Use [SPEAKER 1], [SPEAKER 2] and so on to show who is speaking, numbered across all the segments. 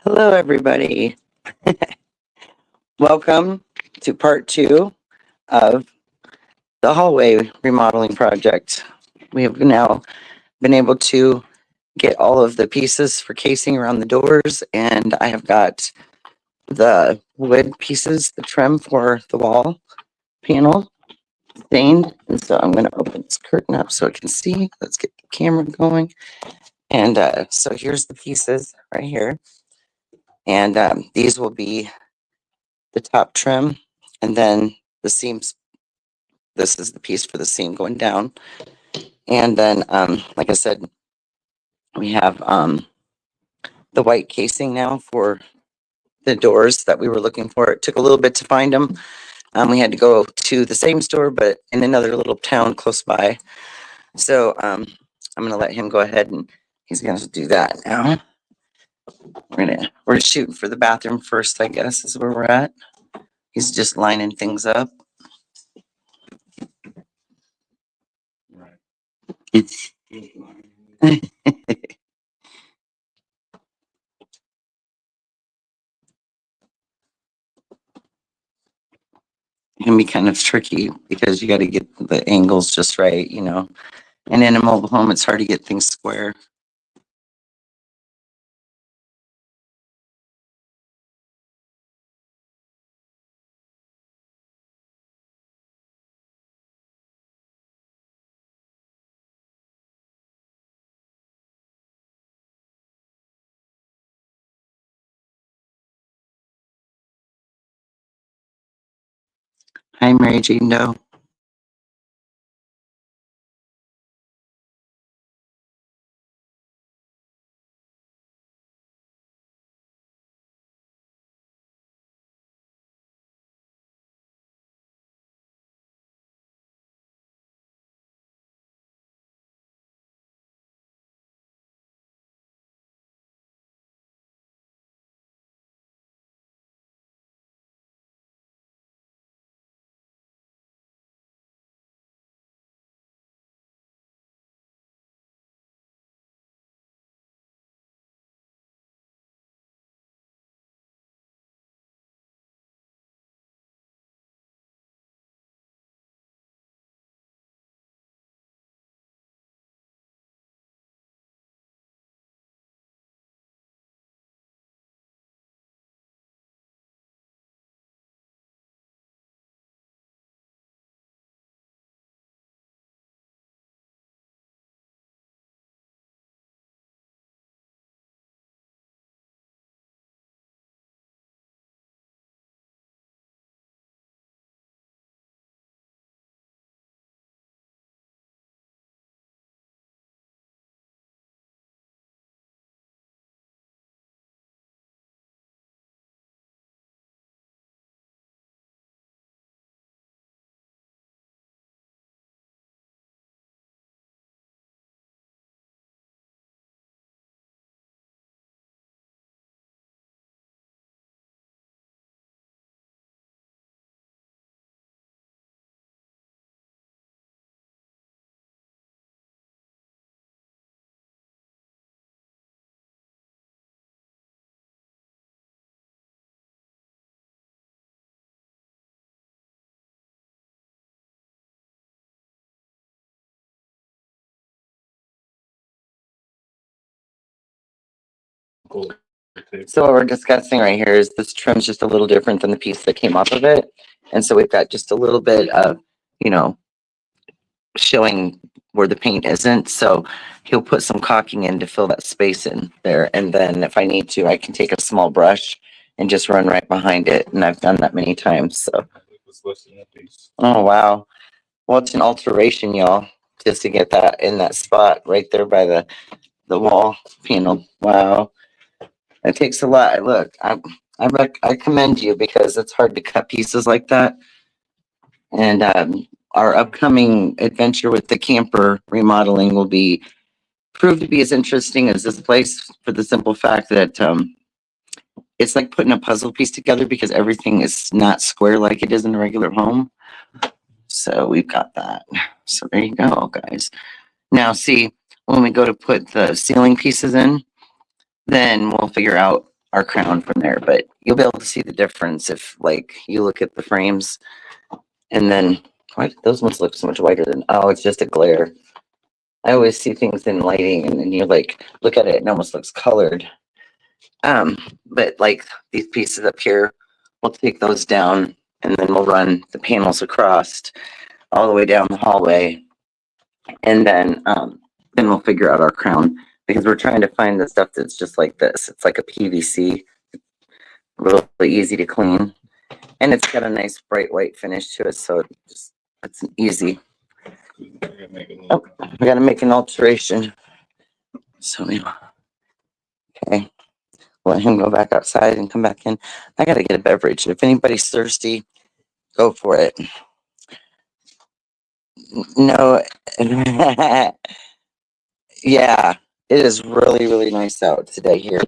[SPEAKER 1] Hello, everybody. Welcome to part two of the hallway remodeling project. We have now been able to get all of the pieces for casing around the doors, and I have got the wood pieces, the trim for the wall panel stained. And so I'm going to open this curtain up so I can see. Let's get the camera going. And so here's the pieces right here. And these will be the top trim, and then the seams. This is the piece for the seam going down. And then, like I said, we have the white casing now for the doors that we were looking for. It took a little bit to find them. We had to go to the same store, but in another little town close by. So I'm going to let him go ahead, and he's going to do that now. We're shooting for the bathroom first, I guess, is where we're at. He's just lining things up. It's it can be kind of tricky because you got to get the angles just right, you know. And in a mobile home, it's hard to get things square. Hi, Mary Jane Doe. So what we're discussing right here is this trim's just a little different than the piece that came off of it. And so we've got just a little bit of, you know, showing where the paint isn't. So he'll put some caulking in to fill that space in there. And then if I need to, I can take a small brush and just run right behind it. And I've done that many times. So, oh, wow. Well, it's an alteration, y'all, just to get that in that spot right there by the wall panel. Wow. It takes a lot. Look, I commend you because it's hard to cut pieces like that. And our upcoming adventure with the camper remodeling will be proved to be as interesting as this place for the simple fact that it's like putting a puzzle piece together because everything is not square like it is in a regular home. So we've got that. So there you go, guys. Now, see, when we go to put the ceiling pieces in, then we'll figure out our crown from there, but you'll be able to see the difference if like you look at the frames and then why do those ones look so much whiter than, oh, it's just a glare. I always see things in lighting and then you like look at it and it almost looks colored. But like these pieces up here, we'll take those down and then we'll run the panels across all the way down the hallway. And then we'll figure out our crown because we're trying to find the stuff that's just like this. It's like a PVC, really easy to clean. And it's got a nice bright white finish to it. So it's an easy. Oh, we got to make an alteration. So okay. Let him go back outside and come back in. I got to get a beverage. If anybody's thirsty, go for it. No. Yeah, it is really, really nice out today here.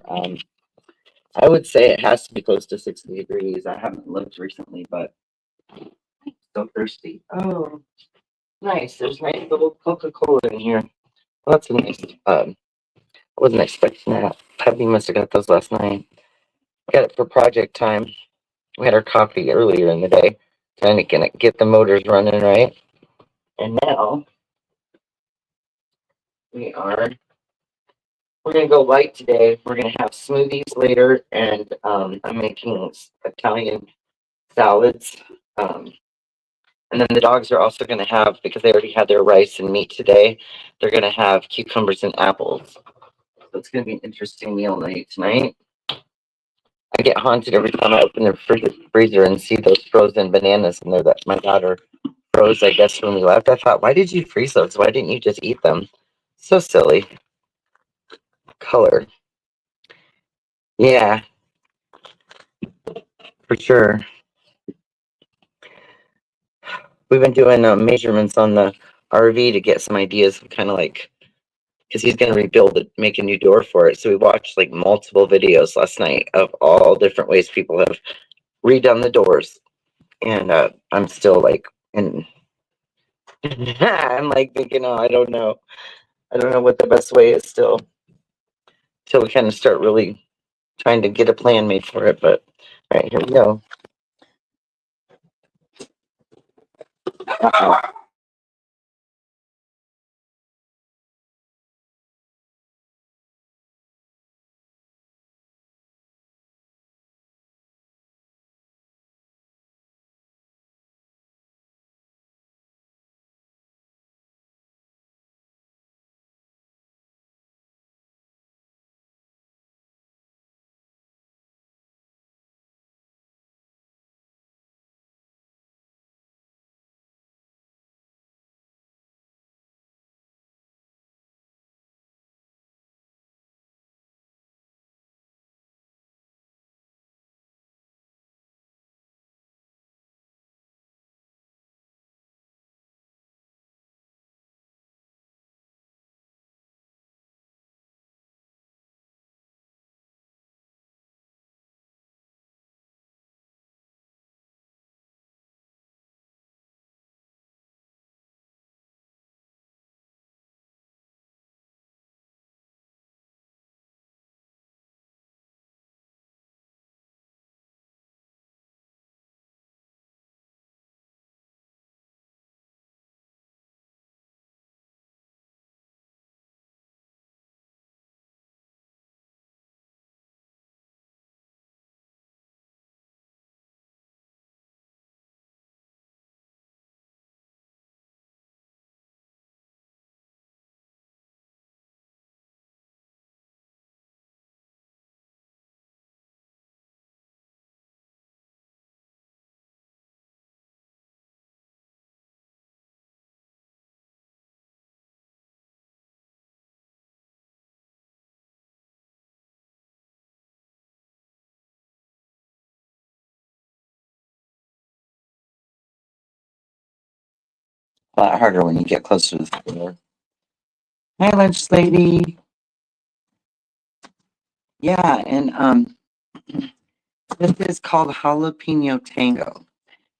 [SPEAKER 1] I would say it has to be close to 60 degrees. I haven't looked recently, but I'm so thirsty. Oh, nice. There's nice little Coca-Cola in here. Well, that's a nice. I wasn't expecting that. Peppy must have got those last night. Got it for project time. We had our coffee earlier in the day, trying to get the motors running right. And now we're gonna go light today. We're gonna have smoothies later, and I'm making Italian salads. And then the dogs are also gonna have, because they already had their rice and meat today, they're gonna have cucumbers and apples. So it's gonna be an interesting meal night tonight. I get haunted every time I open the freezer and see those frozen bananas in there that my daughter froze, I guess, when we left. I thought, why did you freeze those? Why didn't you just eat them? So silly. Color. Yeah, for sure. We've been doing measurements on the RV to get some ideas of kind of like, because he's going to rebuild it, make a new door for it. So we watched like multiple videos last night of all different ways people have redone the doors. And I'm still like, and I'm like thinking, oh, I don't know. I don't know what the best way is still, till we kind of start really trying to get a plan made for it. But all right, here we go. A lot harder when you get closer to the door. Hi, lunch lady. Yeah, and this is called jalapeno tango.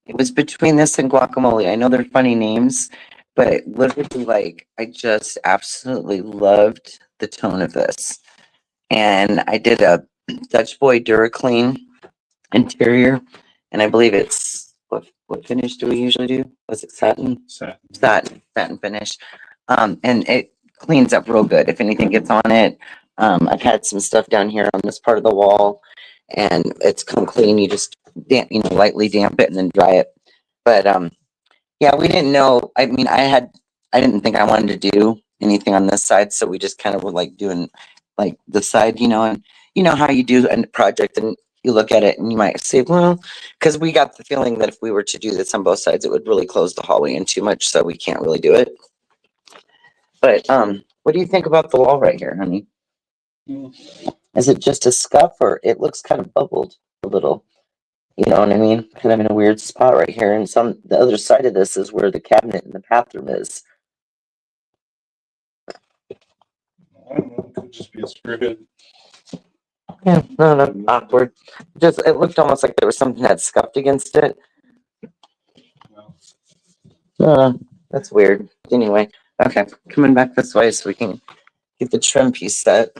[SPEAKER 1] It was between this and guacamole. I know they're funny names, but literally, like, I just absolutely loved the tone of this. And I did a Dutch Boy DuraClean interior, and I believe it's what finish do we usually do? Was it satin? Satin finish. And it cleans up real good if anything gets on it. I've had some stuff down here on this part of the wall, and it's come clean. You just lightly damp it and then dry it. But yeah, we didn't know. I mean, I didn't think I wanted to do anything on this side, so we just kind of were like doing like the side, and you know how you do a project and you look at it and you might say, well, because we got the feeling that if we were to do this on both sides, it would really close the hallway in too much, so we can't really do it. But what do you think about the wall right here, honey? Is it just a scuff, or it looks kind of bubbled a little? You know what I mean? Kind of in a weird spot right here. And the other side of this is where the cabinet in the bathroom is.
[SPEAKER 2] I don't know. It could just be a screw head.
[SPEAKER 1] Yeah, no, awkward. Just it looked almost like there was something that scuffed against it. That's weird. Anyway, okay, coming back this way so we can get the trim piece set.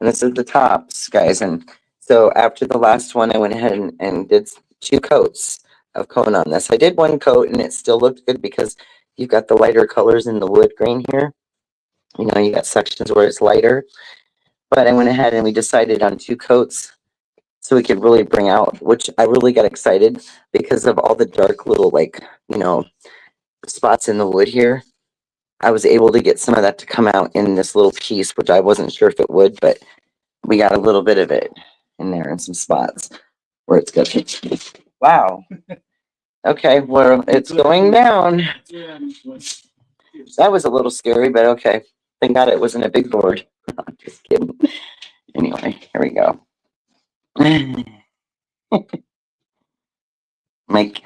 [SPEAKER 1] And this is the tops, guys. And so after the last one, I went ahead and did 2 coats of cone on this. I did 1 coat and it still looked good because you've got the lighter colors in the wood grain here. You got sections where it's lighter. But I went ahead and we decided on 2 coats so we could really bring out, which I really got excited because of all the dark little spots in the wood here. I was able to get some of that to come out in this little piece, which I wasn't sure if it would, but we got a little bit of it in there in some spots where it's good. Wow. Okay, well, it's going down. That was a little scary, but okay. Thank God it wasn't a big board. Just kidding. Anyway, here we go. Mike.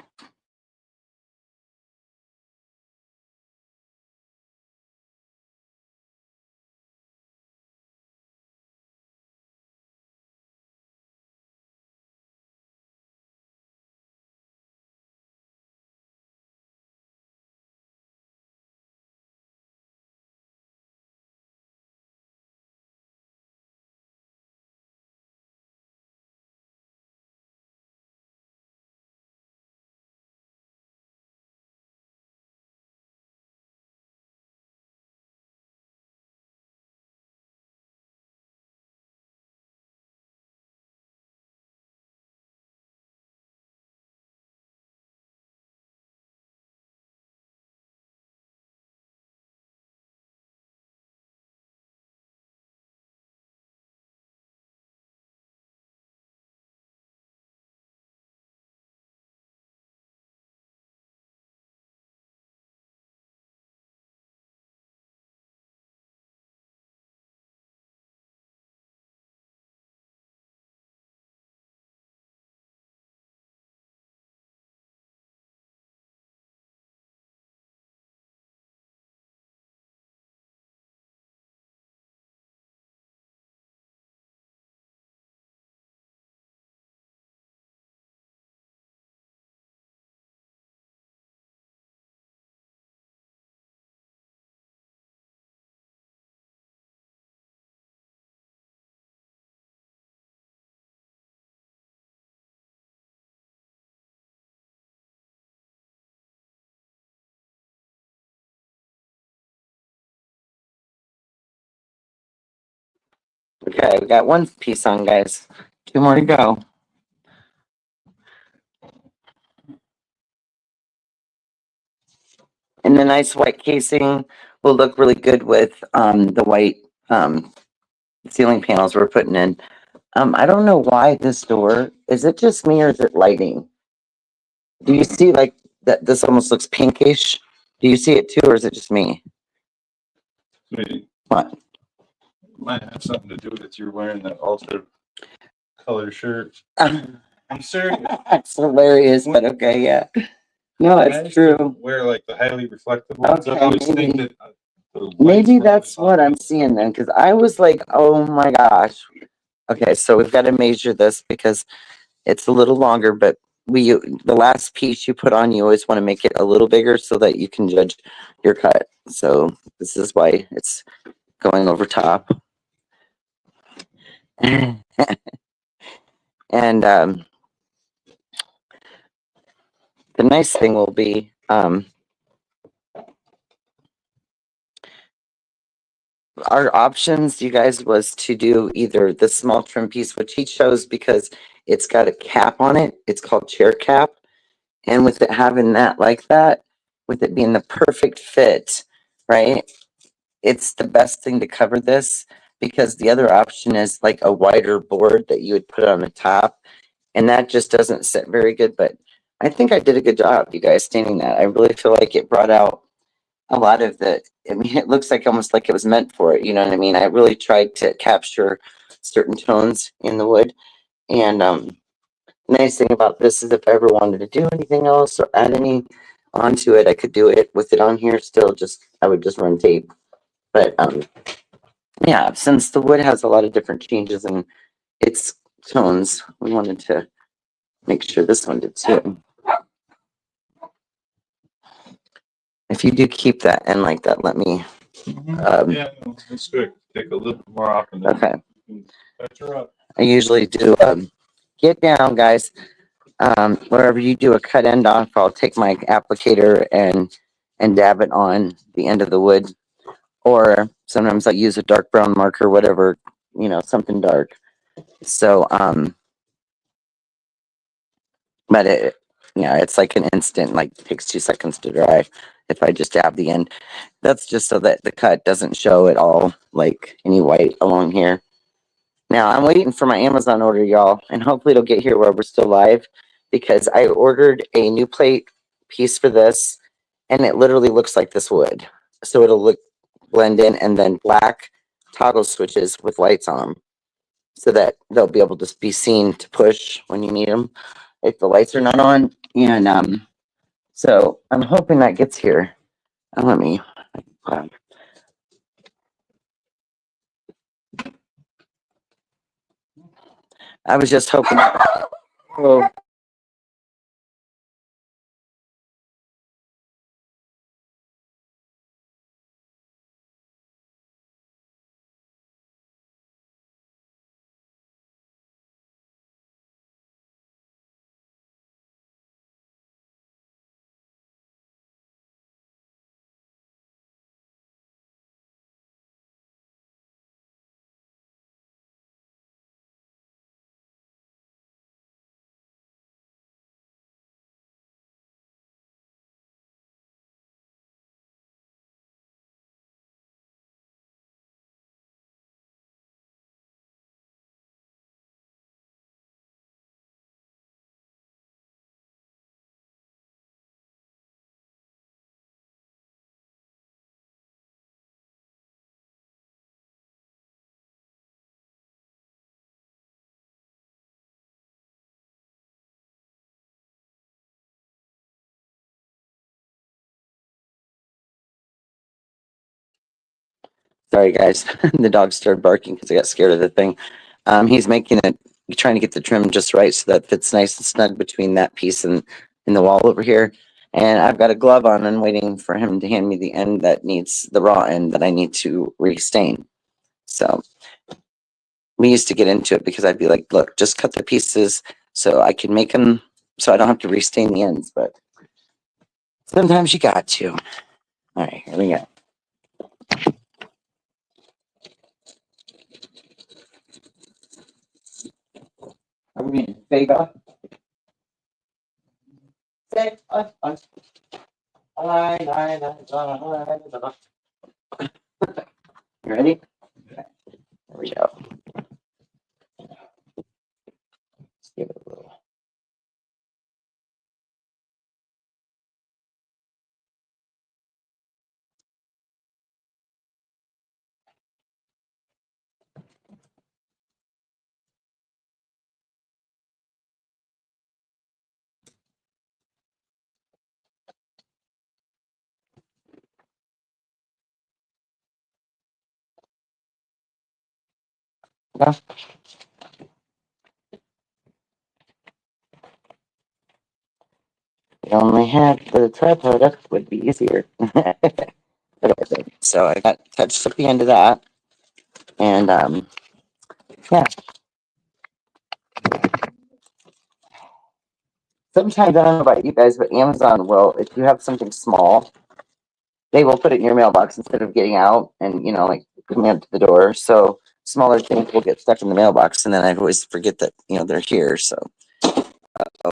[SPEAKER 1] Okay, we got 1 piece on, guys. 2 more to go. And the nice white casing will look really good with the white ceiling panels we're putting in. I don't know why this door, is it just me or is it lighting? Do you see like that this almost looks pinkish? Do you see it too, or is it just me?
[SPEAKER 2] Maybe.
[SPEAKER 1] What?
[SPEAKER 2] Might have something to do with it. You're wearing that altered color shirt.
[SPEAKER 1] I'm
[SPEAKER 2] serious.
[SPEAKER 1] It's hilarious, but okay, yeah. No, that's true.
[SPEAKER 2] Wear like the highly reflective ones.
[SPEAKER 1] Okay,
[SPEAKER 2] I always
[SPEAKER 1] maybe.
[SPEAKER 2] think that
[SPEAKER 1] Maybe that's what I'm seeing then, because I was like, oh my gosh. Okay, so we've got to measure this because it's a little longer, but the last piece you put on, you always want to make it a little bigger so that you can judge your cut. So this is why it's going over top. And the nice thing will be our options, you guys, was to do either the small trim piece, which he chose because it's got a cap on it. It's called chair cap. And with it having that like that, with it being the perfect fit, right? It's the best thing to cover this because the other option is like a wider board that you would put on the top. And that just doesn't sit very good. But I think I did a good job, you guys, standing that. I really feel like it brought out a lot of the, I mean, it looks like almost like it was meant for it. You know what I mean? I really tried to capture certain tones in the wood. And nice thing about this is if I ever wanted to do anything else or add any onto it, I could do it with it on here still. Just, I would just run tape. But yeah, since the wood has a lot of different changes in its tones, we wanted to make sure this one did too. If you do keep that end like that, let me.
[SPEAKER 2] Yeah, no, that's good. Take a little bit more off and then
[SPEAKER 1] Okay.
[SPEAKER 2] you can touch her up.
[SPEAKER 1] I usually do get down, guys. Wherever you do a cut end off, I'll take my applicator and dab it on the end of the wood. Or sometimes I use a dark brown marker, whatever, you know, something dark. So but it, yeah, it's like an instant, like takes 2 seconds to dry if I just dab the end. That's just so that the cut doesn't show at all, like any white along here. Now I'm waiting for my Amazon order, y'all, and hopefully it'll get here while we're still live because I ordered a new plate piece for this and it literally looks like this wood. So it'll look blend in and then black toggle switches with lights on them so that they'll be able to be seen to push when you need them if the lights are not on. And so I'm hoping that gets here. Let me. I was just hoping. Oh. Sorry, guys. The dog started barking because I got scared of the thing. He's making it, trying to get the trim just right so that fits nice and snug between that piece and in the wall over here. And I've got a glove on and waiting for him to hand me the end that needs the raw end that I need to restain. So we used to get into it because I'd be like, look, just cut the pieces so I can make them so I don't have to restain the ends. But sometimes you got to. All right, here we go. Are we in favor? Say, You ready? Okay, there we go. Let's give it a little. No? If you only had the tripod up, it would be easier. So I got touched at the end of that. And yeah, sometimes, I don't know about you guys, but Amazon will, if you have something small, they will put it in your mailbox instead of getting out and, like coming up to the door. So smaller things will get stuck in the mailbox, and then I always forget that, they're here. So, oh,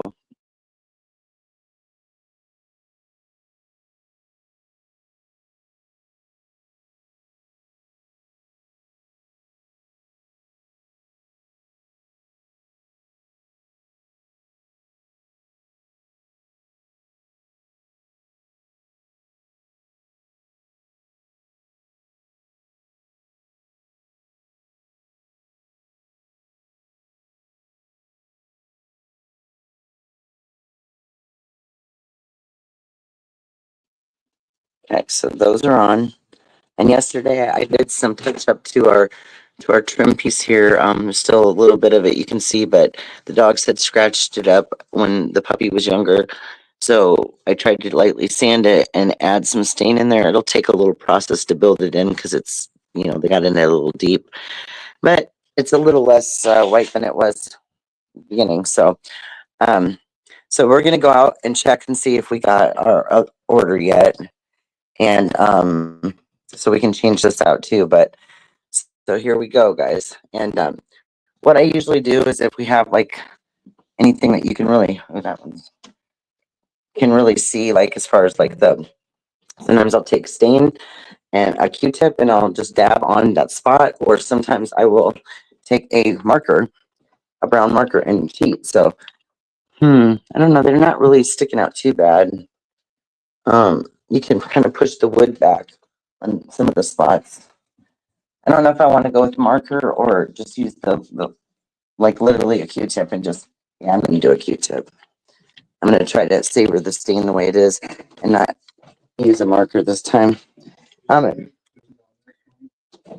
[SPEAKER 1] okay, so those are on. And yesterday I did some touch up to our trim piece here. There's still a little bit of it you can see, but the dogs had scratched it up when the puppy was younger. So I tried to lightly sand it and add some stain in there. It'll take a little process to build it in because it's, they got in there a little deep, but it's a little less white than it was at the beginning. Um, so we're gonna go out and check and see if we got our order yet, and so we can change this out too. But so here we go, guys. And what I usually do is if we have like anything that you can really, oh, that one can really see, like as far as like sometimes I'll take stain and a Q-tip and I'll just dab on that spot, or sometimes I will take a marker, a brown marker, and cheat. So, I don't know. They're not really sticking out too bad. You can kind of push the wood back on some of the spots. I don't know if I want to go with marker or just use the like literally a Q-tip and just, yeah, I'm going to do a Q-tip. I'm going to try to savor the stain the way it is and not use a marker this time. Hold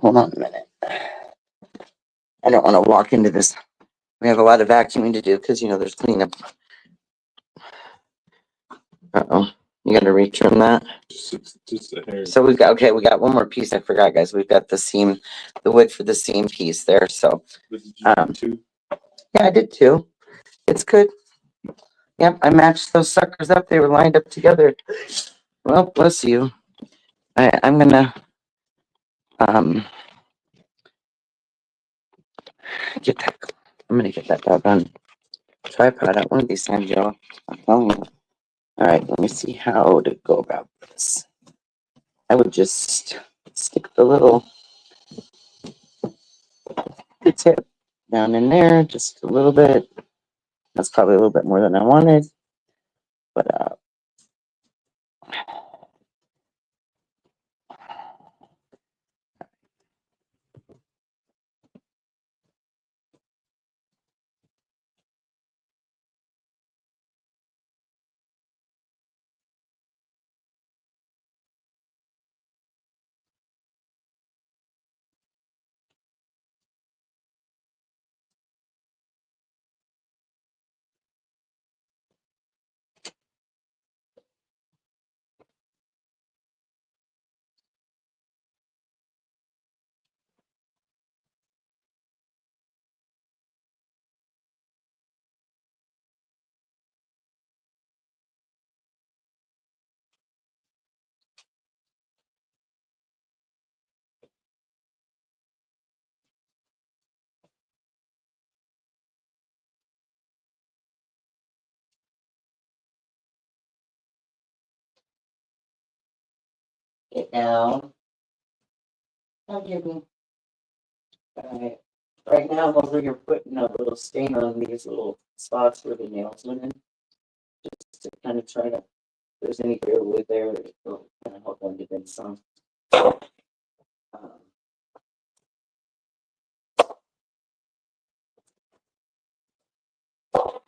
[SPEAKER 1] on a minute. I don't want to walk into this. We have a lot of vacuuming to do because, there's cleanup. Uh-oh. You got to retrim that.
[SPEAKER 2] Just a hair.
[SPEAKER 1] So we got one more piece. I forgot, guys. We've got the seam, the wood for the seam piece there. So,
[SPEAKER 2] What did you do, two?
[SPEAKER 1] yeah, I did too. It's good. Yep, I matched those suckers up. They were lined up together. Well, bless you. I'm gonna get that. I'm gonna get that doggone tripod out one of these times, y'all. I'm telling you. All right, let me see how to go about this. I would just stick the little tip down in there, just a little bit. That's probably a little bit more than I wanted, but get down. Don't give me. All right. Right now, I'm over here putting a little stain on these little spots where the nails went in, just to kind of try to, if there's any bare wood there, it'll kind of help blend it in some. Um, oh,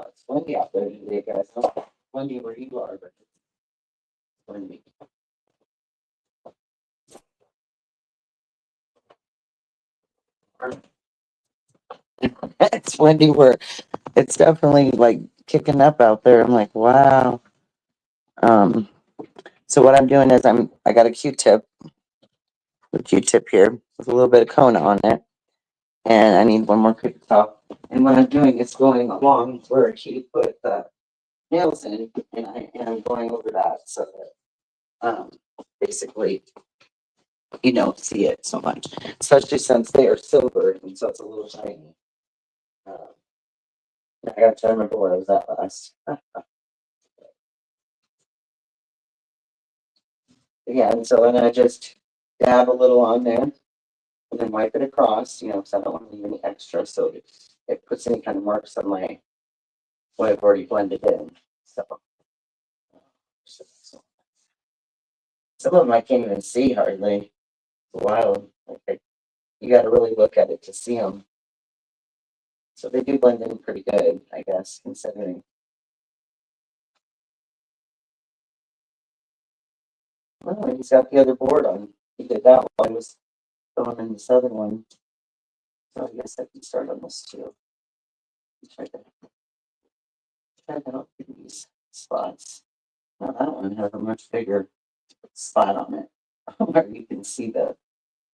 [SPEAKER 1] it's windy out there today, guys. Not windy where you are, but it's windy. It's windy where it's definitely like kicking up out there. I'm like, wow. Um, so what I'm doing is I got a Q-tip here with a little bit of Kona on it. And I need one more paper towel. And what I'm doing is going along where he put the nails in, and I am going over that so that basically you don't see it so much, especially since they are silver and so it's a little shiny. I gotta try to remember where I was at last. Yeah, and so then I just dab a little on there and then wipe it across, because I don't want to leave any extra so it puts any kind of marks on my what I've already blended in. So some of them I can't even see hardly. It's wild. You got to really look at it to see them. So they do blend in pretty good, I guess, considering. Well, he's got the other board on. He did that while I was going in this other one. So I guess I can start on this too. Try to help these spots. No, that one has a much bigger spot on it where you can see the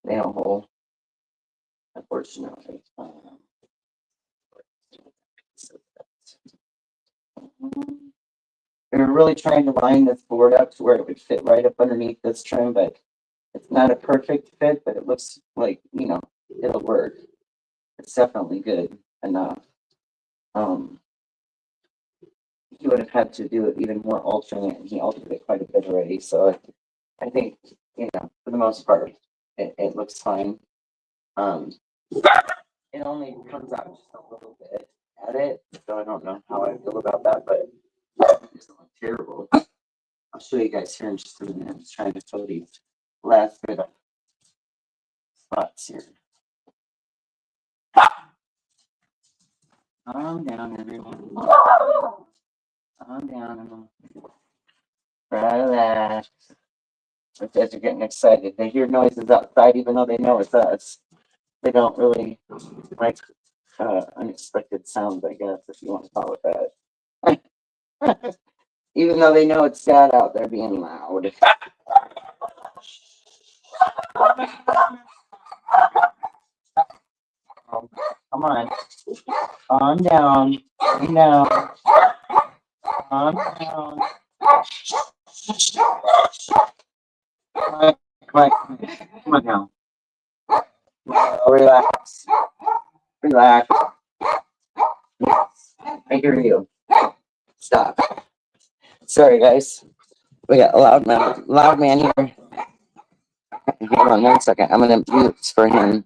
[SPEAKER 1] nail hole. Unfortunately. We were really trying to line this board up to where it would fit right up underneath this trim, but it's not a perfect fit, but it looks like, it'll work. It's definitely good enough. He would have had to do it even more alternate, and he altered it quite a bit already. So I think, for the most part, it looks fine. It only comes out just a little bit at it, so I don't know how I feel about that, but it doesn't look terrible. I'll show you guys here in just a minute. I'm just trying to fill these last bit of spots here. Calm down, everyone. Calm down. Relax. My kids are getting excited. They hear noises outside, even though they know it's us. They don't really like unexpected sounds, I guess, if you want to call it that. Even though they know it's sad out there being loud. Come on. Calm down. Calm down. Calm down. Come on. Come on now. Relax. Relax. I hear you. Stop. Sorry, guys. We got a loud man here. Hold on 1 second. I'm gonna mute for him.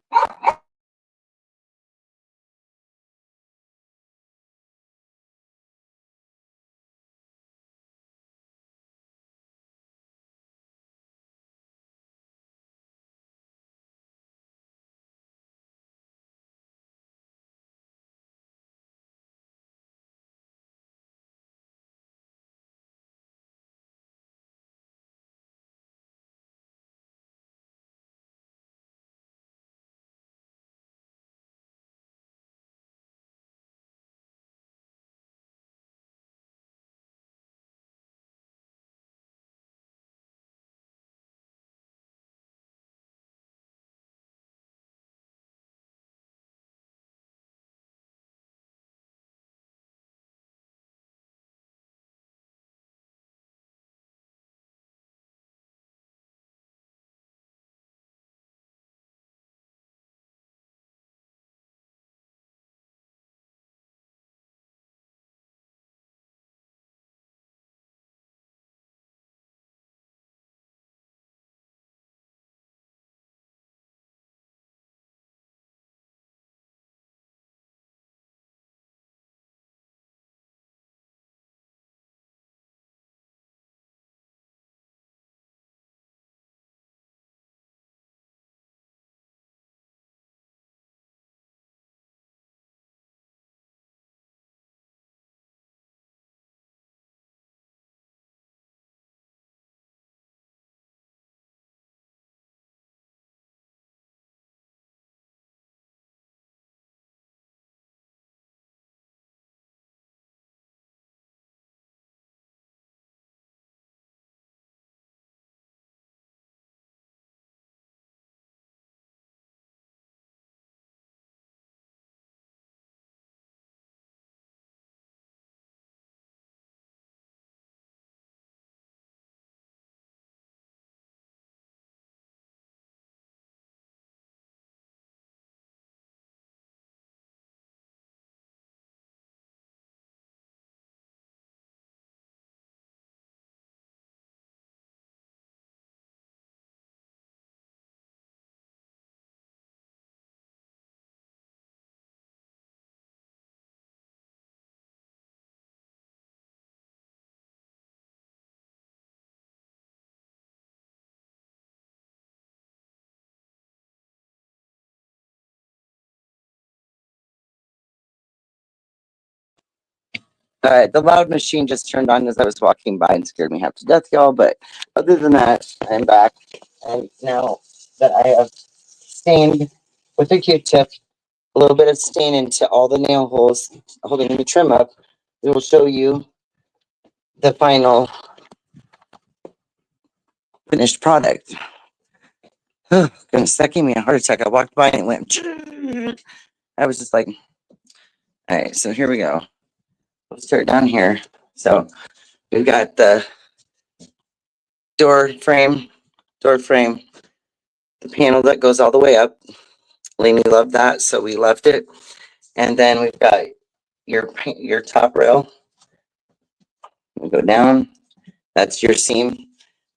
[SPEAKER 1] The loud machine just turned on as I was walking by and scared me half to death, y'all. But other than that, I'm back. And now that I have stained with a Q-tip, a little bit of stain into all the nail holes, holding the trim up, we will show you the final finished product. Goodness, that gave me a heart attack. I walked by and it went. I was just like, all right, so here we go. We'll start down here. So we've got the door frame, the panel that goes all the way up. Lainey loved that, so we left it. And then we've got your top rail. We go down. That's your seam.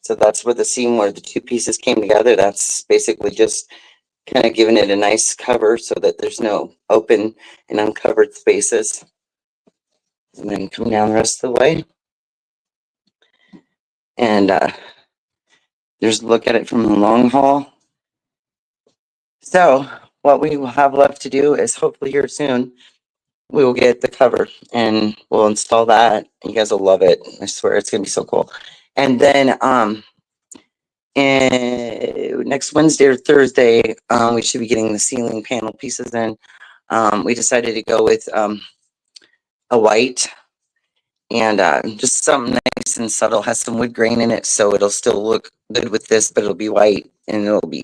[SPEAKER 1] So that's where the seam where the two pieces came together. That's basically just kind of giving it a nice cover so that there's no open and uncovered spaces. And then come down the rest of the way. And just look at it from the long haul. So what we will have left to do is hopefully here soon, we will get the cover and we'll install that. You guys will love it. I swear it's gonna be so cool. And then next Wednesday or Thursday, we should be getting the ceiling panel pieces in. We decided to go with a white and just something nice and subtle, has some wood grain in it, so it'll still look good with this, but it'll be white and it'll be,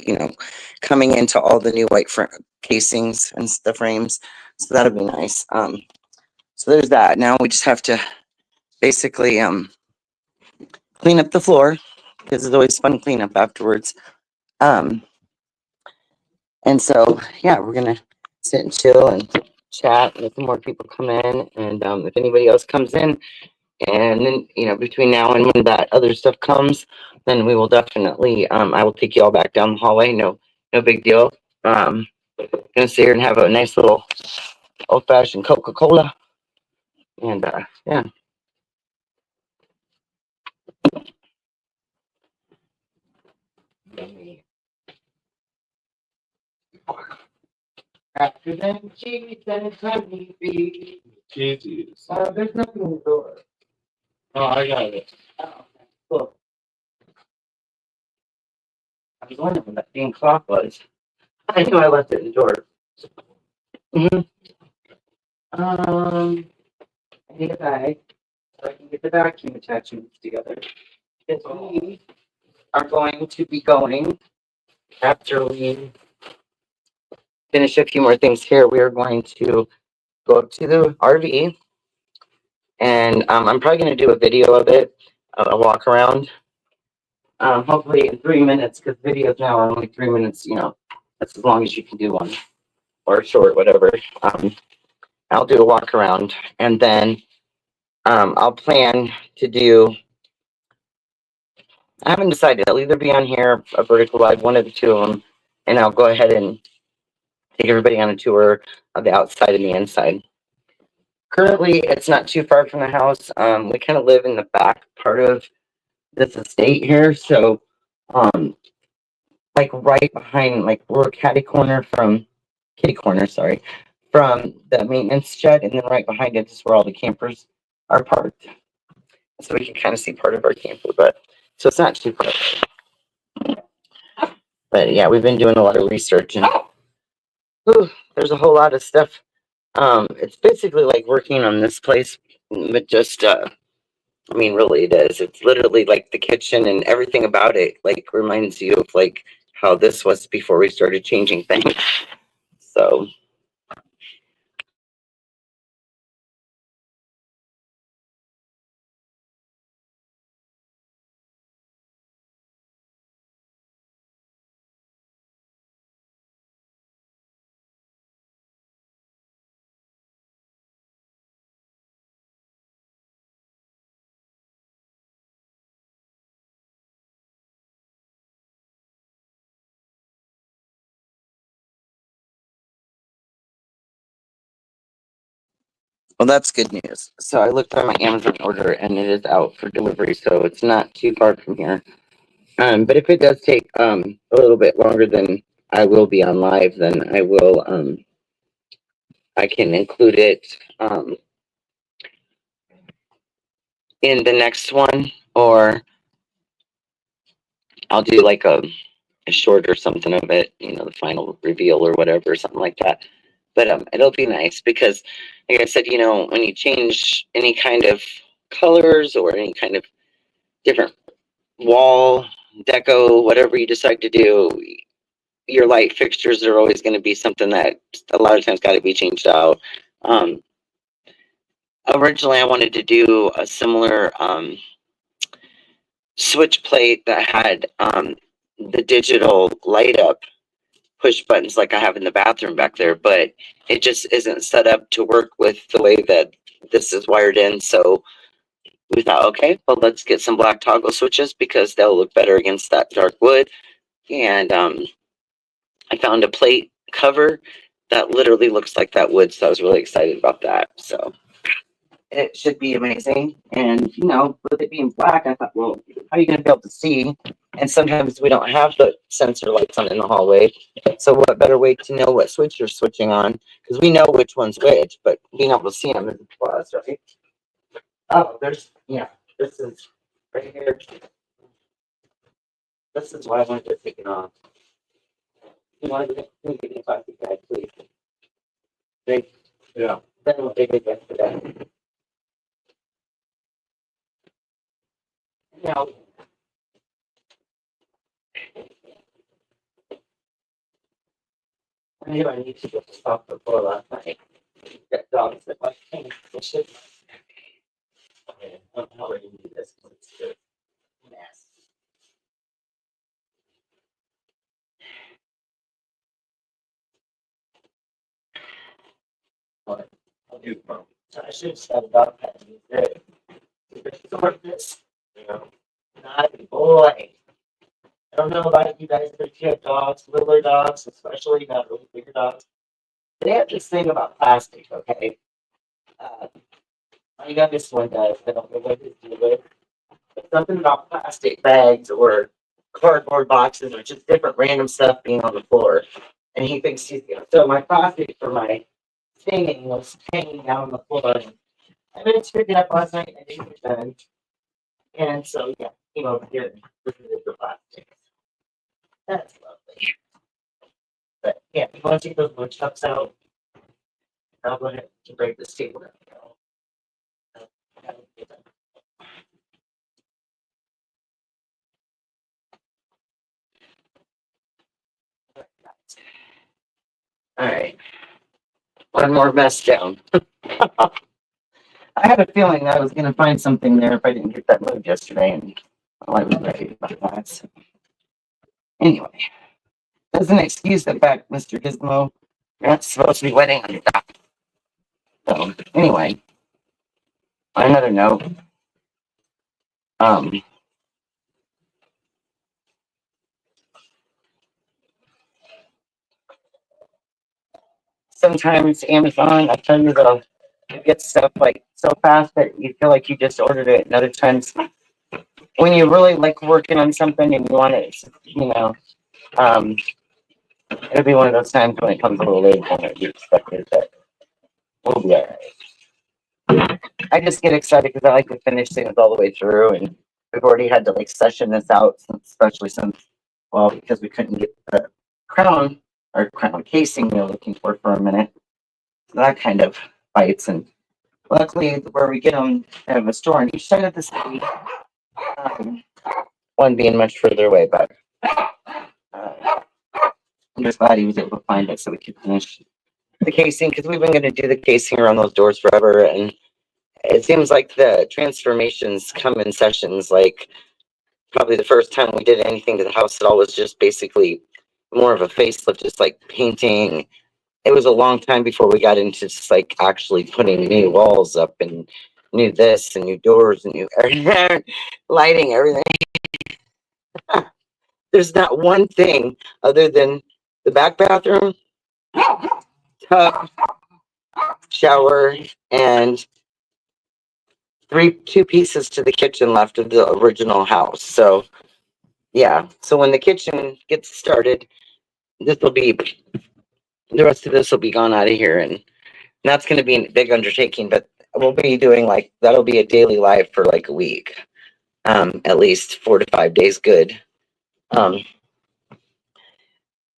[SPEAKER 1] coming into all the new white casings and the frames. So that'll be nice. So there's that. Now we just have to basically clean up the floor because it's always fun cleanup afterwards. And so yeah, we're gonna sit and chill and chat and if more people come in, and if anybody else comes in, and then between now and when that other stuff comes, then we will definitely I will take you all back down the hallway. No big deal. Gonna sit here and have a nice little old-fashioned Coca-Cola, and yeah. After them cheese and honey bee.
[SPEAKER 2] Jesus.
[SPEAKER 1] There's nothing in the door.
[SPEAKER 2] Oh, I got it.
[SPEAKER 1] Oh, okay. Cool. I was wondering what that dang clock was. I knew I left it in the door. I need a bag so I can get the vacuum attachments together. Because we are going to be going after we finish a few more things here. We are going to go up to the RV, and I'm probably going to do a video of it, a walk around. Hopefully in 3 minutes, because videos now are only 3 minutes. That's as long as you can do one, or short, whatever. I'll do a walk around, and then I'll plan to do. I haven't decided. I'll either be on here, a vertical live, one of the two of them, and I'll go ahead and take everybody on a tour of the outside and the inside. Currently, it's not too far from the house. We kind of live in the back part of this estate here, so like right behind, like we're kitty corner, sorry, from the maintenance shed, and then right behind it is where all the campers are parked. So we can kind of see part of our camper, but so it's not too far. But yeah, we've been doing a lot of research, and there's a whole lot of stuff. It's basically like working on this place, but just really it is. It's literally like the kitchen and everything about it, like reminds you of like how this was before we started changing things. So well, that's good news. So I looked on my Amazon order and it is out for delivery, so it's not too far from here. But if it does take a little bit longer than I will be on live, then I will I can include it in the next one, or I'll do like a short or something of it, the final reveal or whatever, something like that. But it'll be nice because, like I said, when you change any kind of colors or any kind of different wall deco, whatever you decide to do, your light fixtures are always going to be something that a lot of times got to be changed out. Um, Originally, I wanted to do a similar switch plate that had the digital light up push buttons like I have in the bathroom back there, but it just isn't set up to work with the way that this is wired in. So we thought, okay, well, let's get some black toggle switches because they'll look better against that dark wood. And I found a plate cover that literally looks like that wood, so I was really excited about that. So it should be amazing. And with it being black, I thought, well, how are you going to be able to see? And sometimes we don't have the sensor lights on in the hallway. So what better way to know what switch you're switching on? Because we know which one's which, but being able to see them is a plus, right? Oh, this is right here. This is why I wanted to take it off. You want to give me a plastic bag, please? Thank you.
[SPEAKER 2] Yeah.
[SPEAKER 1] Then we'll take it back to that. Now, I knew I need to get this off the floor last night. Got dogs that like things. Okay, I don't know how we're gonna do this because it's a mess. But
[SPEAKER 2] I'll use them.
[SPEAKER 1] I should have set it up and used it. Sort this, naughty boy. I don't know about you guys, but if you have dogs, littler dogs, especially not really bigger dogs, they have this thing about plastic, okay? My youngest one does. I don't know what his deal is. But something about plastic bags or cardboard boxes or just different random stuff being on the floor. And he thinks he's gonna. So my plastic for my singing was hanging down on the floor. And I meant to pick it up last night and I didn't get it done. And so, yeah, came over here and removed the plastic. That's lovely. But yeah, if you want to take those wood chucks out, I'll go ahead and break this table down. All right. One more mess down. I had a feeling I was going to find something there if I didn't get that moved yesterday, and well, I was ready about that. So. Anyway, doesn't excuse the fact, Mr. Gizmo, you're not supposed to be wetting on your dock. So, anyway, on another note, sometimes Amazon, I tell you, though, you get stuff like so fast that you feel like you just ordered it, and other times when you really like working on something and you want it, it'll be one of those times when it comes a little late than you expected, but we'll be all right. I just get excited because I like to finish things all the way through, and we've already had to like session this out, especially since, well, because we couldn't get the crown casing we were looking for a minute. So that kind of bites, and luckily where we get them, I have a store on each side of the city. One being much further away, but I'm just glad he was able to find it so we could finish the casing because we've been going to do the casing around those doors forever. And it seems like the transformations come in sessions. Like probably the first time we did anything to the house at all was just basically more of a facelift, just like painting. It was a long time before we got into just like actually putting new walls up and new this and new doors and new lighting, everything. There's not one thing other than the back bathroom, tub, shower, and two pieces to the kitchen left of the original house. So yeah, so when the kitchen gets started, the rest of this will be gone out of here, and that's going to be a big undertaking. But we'll be doing like, that'll be a daily live for like a week. At least 4 to 5 days good.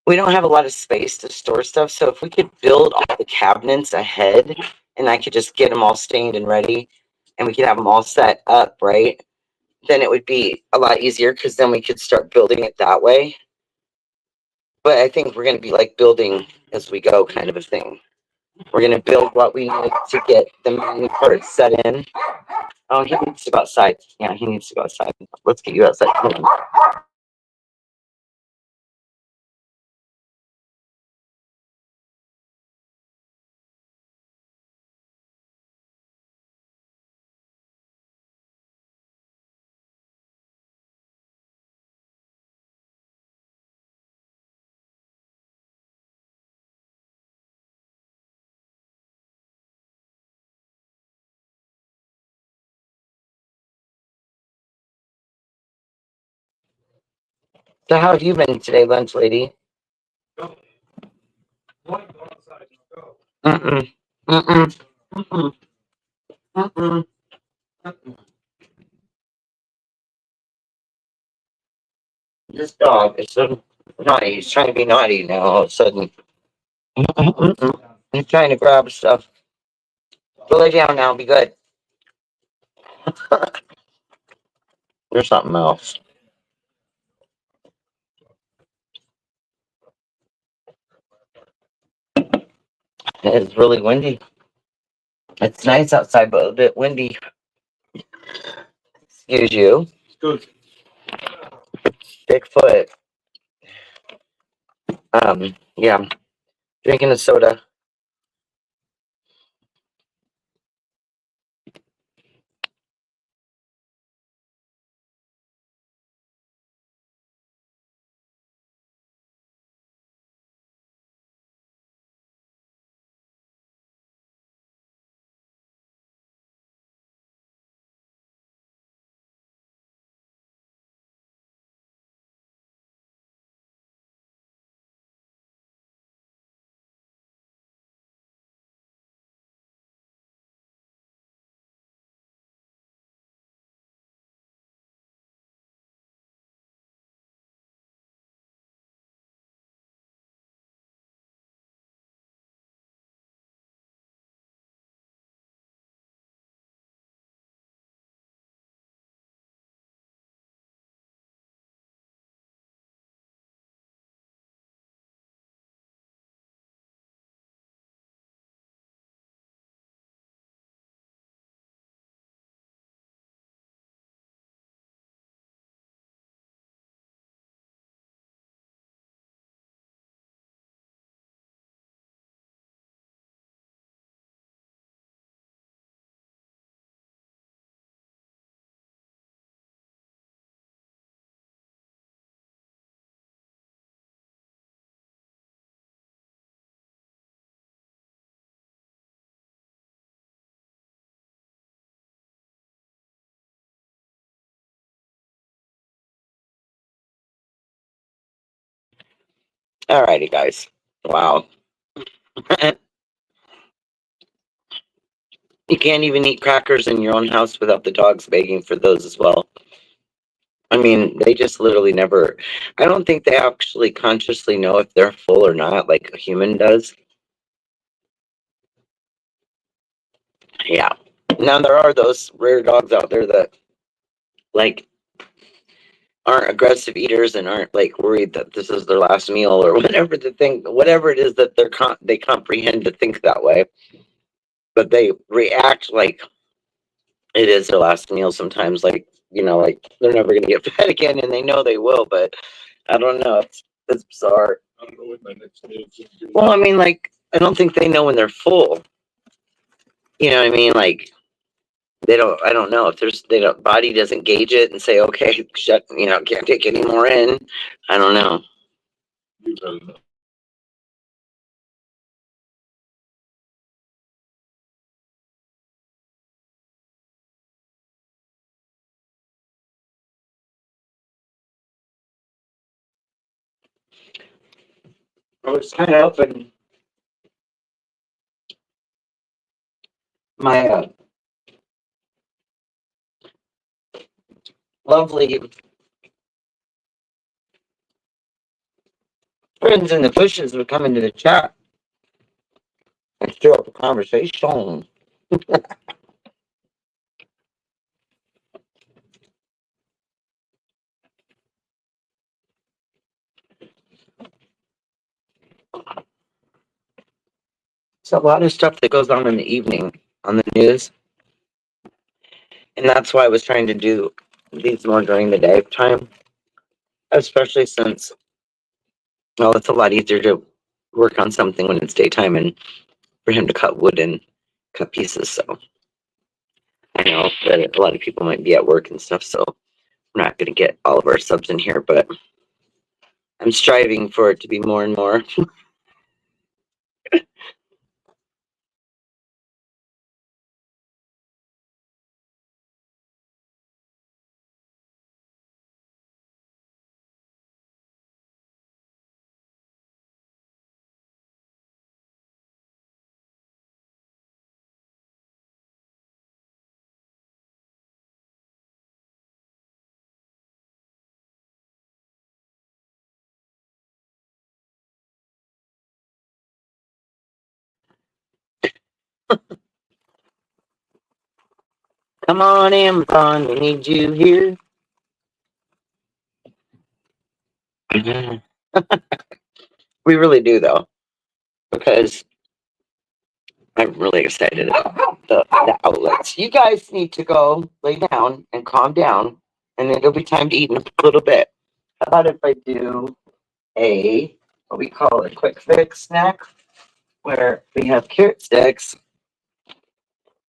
[SPEAKER 1] We don't have a lot of space to store stuff, so if we could build all the cabinets ahead and I could just get them all stained and ready and we could have them all set up, right? Then it would be a lot easier because then we could start building it that way. But I think we're going to be like building as we go kind of a thing. We're going to build what we need to get the main parts set in. Oh, he needs to go outside. Yeah, he needs to go outside. Let's get you outside. So how have you been today, lunch lady? Mm-mm. Mm-mm. Mm-mm. Mm-mm. Mm-mm. This dog is so naughty. He's trying to be naughty now all of a sudden. Mm-mm. Mm-mm. He's trying to grab stuff. Go lay down now. Be good. There's something else. It's really windy. It's nice outside, but a bit windy. Excuse you.
[SPEAKER 2] Good.
[SPEAKER 1] Bigfoot. Yeah. Drinking a soda. Alrighty, guys. Wow. You can't even eat crackers in your own house without the dogs begging for those as well. I mean, they just literally never. I don't think they actually consciously know if they're full or not, like a human does. Yeah. Now there are those rare dogs out there that like aren't aggressive eaters and aren't like worried that this is their last meal or whatever the thing, whatever it is that they comprehend to think that way, but they react like it is their last meal sometimes. Like like they're never gonna get fed again, and they know they will, but I don't know. It's bizarre.
[SPEAKER 2] I don't know what my next meal is gonna be.
[SPEAKER 1] Well, I mean, like I don't think they know when they're full. You know what I mean? Like they don't. I don't know if they don't. Body doesn't gauge it and say, okay, shut. Can't take any more in. I don't know.
[SPEAKER 2] You better know.
[SPEAKER 1] I was kind of open my lovely friends in the bushes would come into the chat and stir up a conversation. It's a lot of stuff that goes on in the evening on the news. And that's why I was trying to do these more during the daytime, especially since, well, it's a lot easier to work on something when it's daytime and for him to cut wood and cut pieces. So I know that a lot of people might be at work and stuff, so we're not going to get all of our subs in here, but I'm striving for it to be more and more. Come on, Amazon, we need you here. We really do, though, because I'm really excited about the outlets. You guys need to go lay down and calm down, and it'll be time to eat in a little bit. How about if I do a, what we call a quick fix snack, where we have carrot sticks,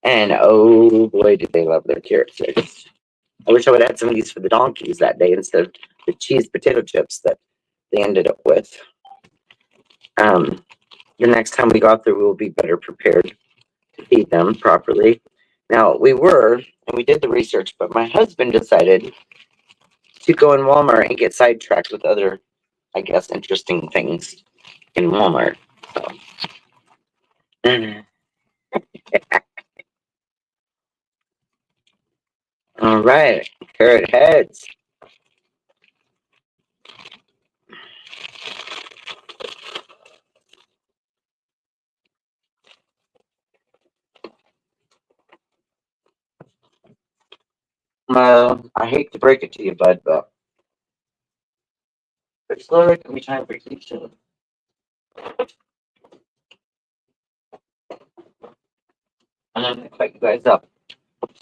[SPEAKER 1] and oh boy, do they love their carrot sticks. I wish I would have had some of these for the donkeys that day instead of the cheese potato chips that they ended up with. The next time we go out there, we will be better prepared to feed them properly. Now, and we did the research, but my husband decided to go in Walmart and get sidetracked with other, I guess, interesting things in Walmart. So. All right, carrot heads. I hate to break it to you, bud, but it's literally gonna be time for you soon. And I'm gonna cut you guys up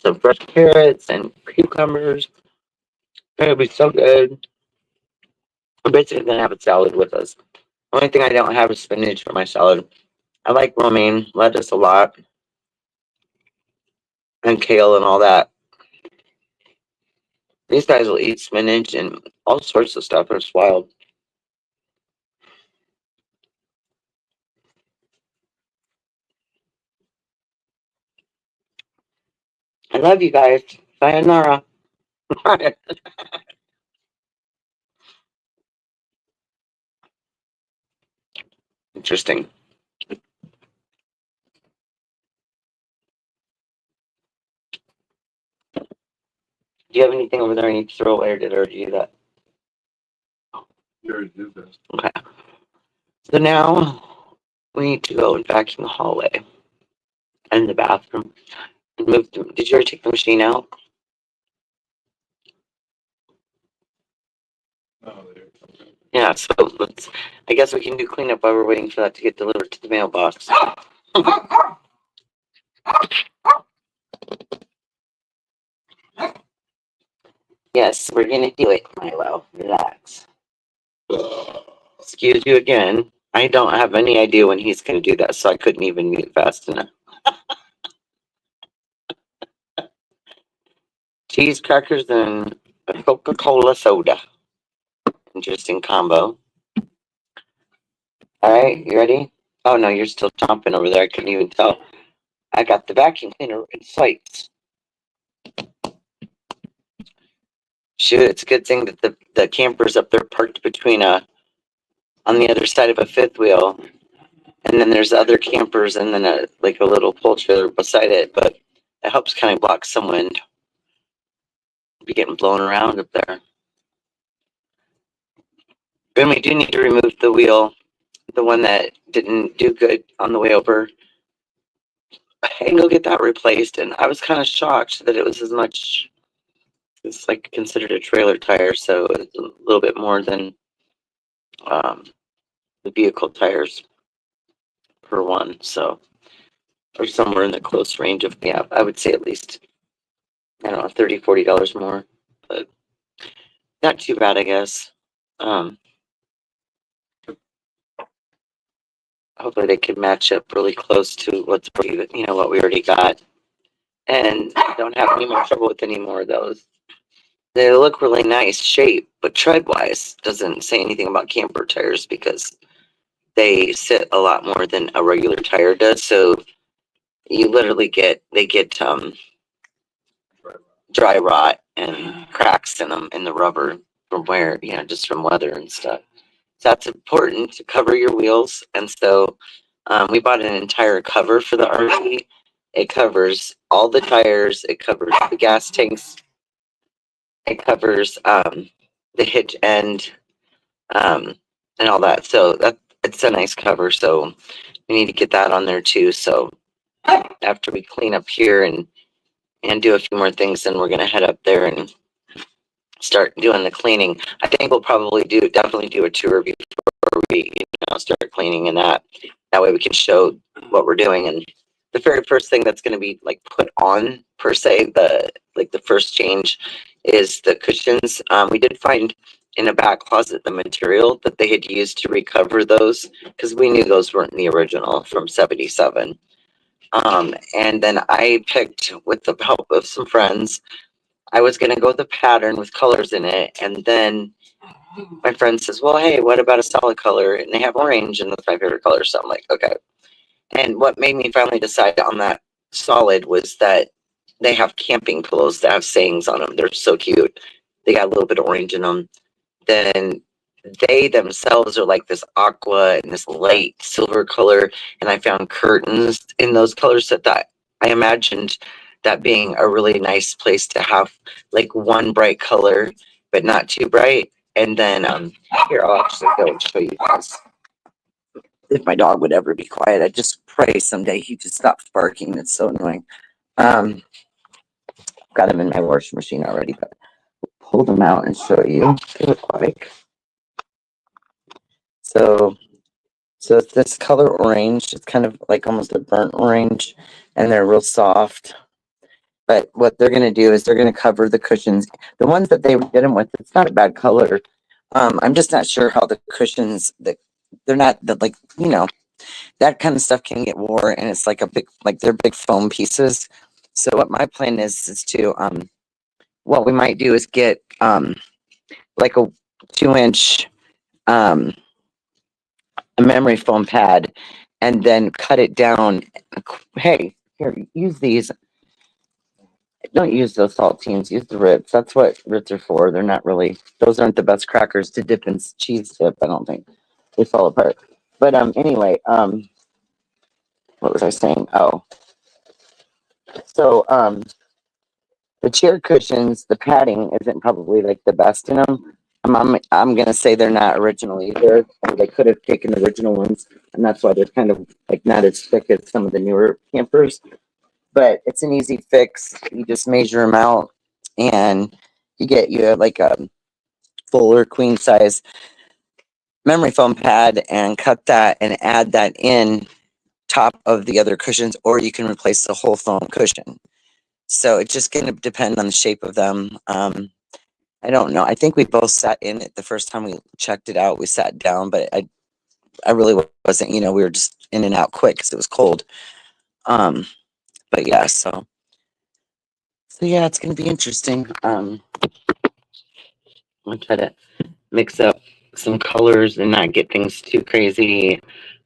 [SPEAKER 1] some fresh carrots and cucumbers. It'll be so good. I'm basically gonna have a salad with us. Only thing I don't have is spinach for my salad. I like romaine lettuce a lot, and kale and all that. These guys will eat spinach and all sorts of stuff. It's wild. I love you guys. Sayonara. Interesting. Do you have anything over there I need to throw away, or did I already do that?
[SPEAKER 2] You already did this.
[SPEAKER 1] Okay. So now we need to go and vacuum the hallway and the bathroom and move them. Did you already take the machine out?
[SPEAKER 2] Oh, there.
[SPEAKER 1] Yeah, so I guess we can do cleanup while we're waiting for that to get delivered to the mailbox. Yes, we're gonna do it, Milo. Relax. Excuse you again. I don't have any idea when he's gonna do that, so I couldn't even mute fast enough. Cheese, crackers, and a Coca-Cola soda. Interesting combo. All right, you ready? Oh no, you're still chomping over there. I couldn't even tell. I got the vacuum cleaner in sight. Shoot, it's a good thing that the camper's up there parked between on the other side of a fifth wheel, and then there's other campers and then a little pull trailer beside it, but it helps kind of block some wind. be getting blown around up there. Then we do need to remove the wheel, the one that didn't do good on the way over, and go get that replaced. And I was kind of shocked that it was as much. It's like considered a trailer tire, so it's a little bit more than the vehicle tires per one. So, or somewhere in the close range of, yeah, I would say at least, I don't know, $30-$40 more, but not too bad, I guess. Hopefully they can match up really close to what's, what we already got, and don't have any more trouble with any more of those. They look really nice shape, but tread wise doesn't say anything about camper tires because they sit a lot more than a regular tire does. So you literally get dry rot and cracks in them in the rubber from wear, just from weather and stuff. So that's important to cover your wheels. And so we bought an entire cover for the RV. It covers all the tires. It covers the gas tanks. It covers the hitch end and all that. So it's a nice cover. So we need to get that on there too. So after we clean up here and do a few more things, then we're gonna head up there and start doing the cleaning. I think we'll probably definitely do a tour before we start cleaning, and that way we can show what we're doing. And the very first thing that's going to be like put on per se, the first change is the cushions. We did find in a back closet the material that they had used to recover those, because we knew those weren't the original from 77. And then I picked, with the help of some friends, I was going to go with a pattern with colors in it. And then my friend says, well, hey, what about a solid color? And they have orange, and that's my favorite color. So I'm like, okay. And what made me finally decide on that solid was that they have camping pillows that have sayings on them. They're so cute. They got a little bit of orange in them. Then they themselves are like this aqua and this light silver color. And I found curtains in those colors that I imagined that being a really nice place to have like one bright color, but not too bright. And then here, I'll actually go and show you guys. If my dog would ever be quiet, I just pray someday he just stops barking. It's so annoying. Got him in my washing machine already, but we'll pull them out and show you what they look like. So it's this color orange. It's kind of like almost a burnt orange, and they're real soft. But what they're going to do is they're going to cover the cushions. The ones that they did them with, it's not a bad color. I'm just not sure how the cushions, they're not like, that kind of stuff can get wore, and it's like they're big foam pieces. So what my plan is to, what we might do is get like a 2-inch a memory foam pad, and then cut it down. Hey, here, use these. Don't use those saltines, use the Ritz. That's what Ritz are for. They're not really, those aren't the best crackers to dip in cheese dip, I don't think. They fall apart. But anyway, what was I saying? Oh. So the chair cushions, the padding isn't probably like the best in them. I'm gonna say they're not original either. They could have taken original ones, and that's why they're kind of like not as thick as some of the newer campers. But it's an easy fix. You just measure them out, and you have like a fuller queen size memory foam pad, and cut that and add that in top of the other cushions, or you can replace the whole foam cushion. So it's just going to depend on the shape of them. I don't know. I think we both sat in it the first time we checked it out. We sat down, but I really wasn't, we were just in and out quick because it was cold. But yeah, so yeah, it's going to be interesting. I'll try to mix up some colors and not get things too crazy.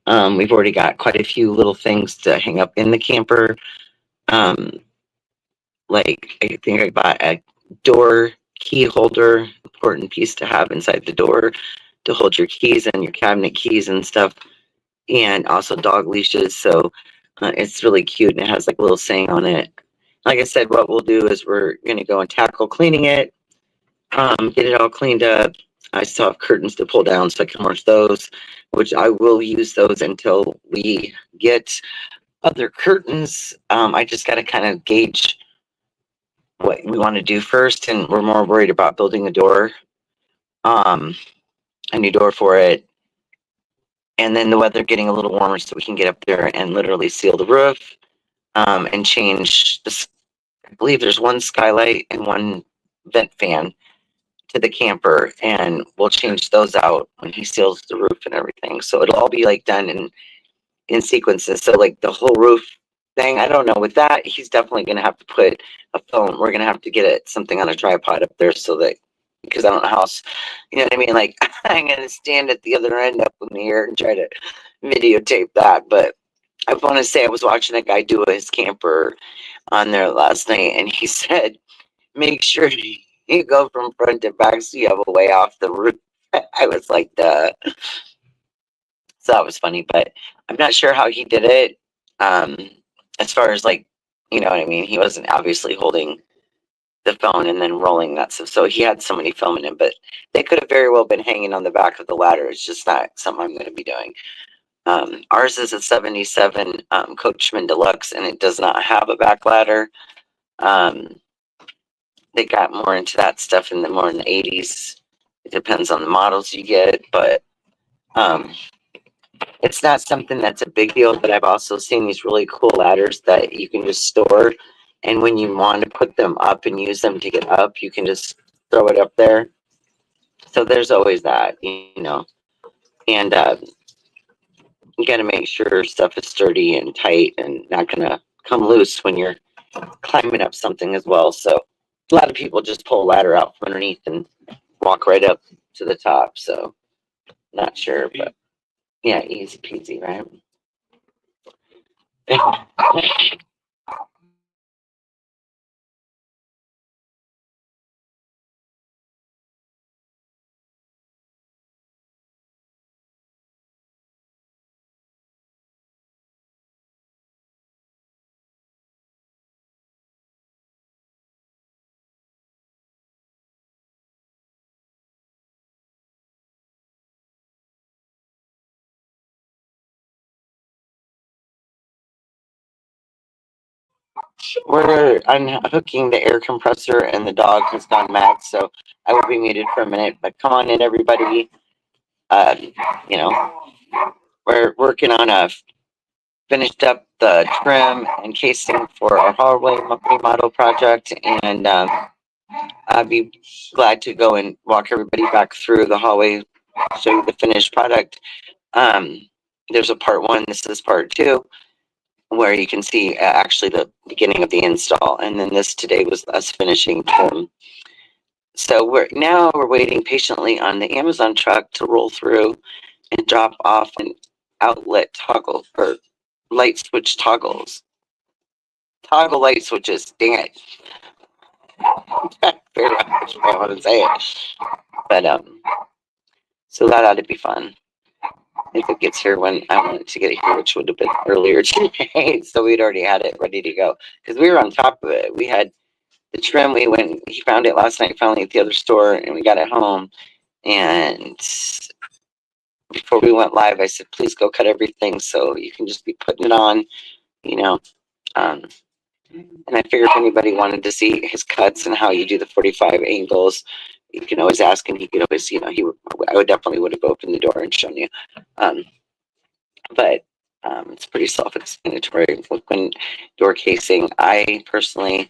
[SPEAKER 1] We've already got quite a few little things to hang up in the camper. Like I think I bought a door key holder, important piece to have inside the door to hold your keys and your cabinet keys and stuff, and also dog leashes. So it's really cute, and it has like a little saying on it. like I said, what we'll do is we're gonna go and tackle cleaning it, get it all cleaned up. I still have curtains to pull down, so I can wash those, which I will use those until we get other curtains. I just got to kind of gauge what we want to do first, and we're more worried about building a door, um, a new door for it, and then the weather getting a little warmer so we can get up there and literally seal the roof, and change this. I believe there's one skylight and one vent fan to the camper, and we'll change those out when he seals the roof and everything. So it'll all be like done in sequences. So like the whole roof thing, I don't know. With that, he's definitely gonna have to put a phone. We're gonna have to get it something on a tripod up there so that, because I don't know how else, you know what I mean? Like I'm gonna stand at the other end up in the air and try to videotape that. But I want to say I was watching a guy do his camper on there last night, and he said, make sure you go from front to back so you have a way off the roof. I was like, duh. So that was funny, but I'm not sure how he did it. Um, as far as like, you know what I mean? He wasn't obviously holding the phone and then rolling that stuff. So he had somebody filming him, but they could have very well been hanging on the back of the ladder. It's just not something I'm going to be doing. Ours is a 77 Coachman Deluxe, and it does not have a back ladder. Um, they got more into that stuff more in the 80s. It depends on the models you get, but um, it's not something that's a big deal. But I've also seen these really cool ladders that you can just store, and when you want to put them up and use them to get up, you can just throw it up there. So there's always that, you know, and you got to make sure stuff is sturdy and tight and not gonna come loose when you're climbing up something as well. So a lot of people just pull a ladder out from underneath and walk right up to the top. So not sure, but yeah, easy peasy, right? We're unhooking the air compressor, and the dog has gone mad, so I will be muted for a minute. But come on in, everybody. Uh, you know, we're working on finished up the trim and casing for our hallway remodel project, and I'd be glad to go and walk everybody back through the hallway, show you the finished product. Um, there's a part one. This is part two, where you can see actually the beginning of the install, and then this today was us finishing trim. So we're waiting patiently on the Amazon truck to roll through and drop off an outlet toggle or light switch toggle light switches. Dang it! I figured out which way I want to say it, but so that ought to be fun if it gets here when I want it to get here, which would have been earlier today. So we'd already had it ready to go because we were on top of it. We had the trim. He found it last night finally at the other store, and we got it home. And before we went live, I said, please go cut everything so you can just be putting it on, you know. Um, and I figured if anybody wanted to see his cuts and how you do the 45 angles, you can always ask, and he could always, you know, I would definitely would have opened the door and shown you. Um, but it's pretty self-explanatory. When door casing, I personally,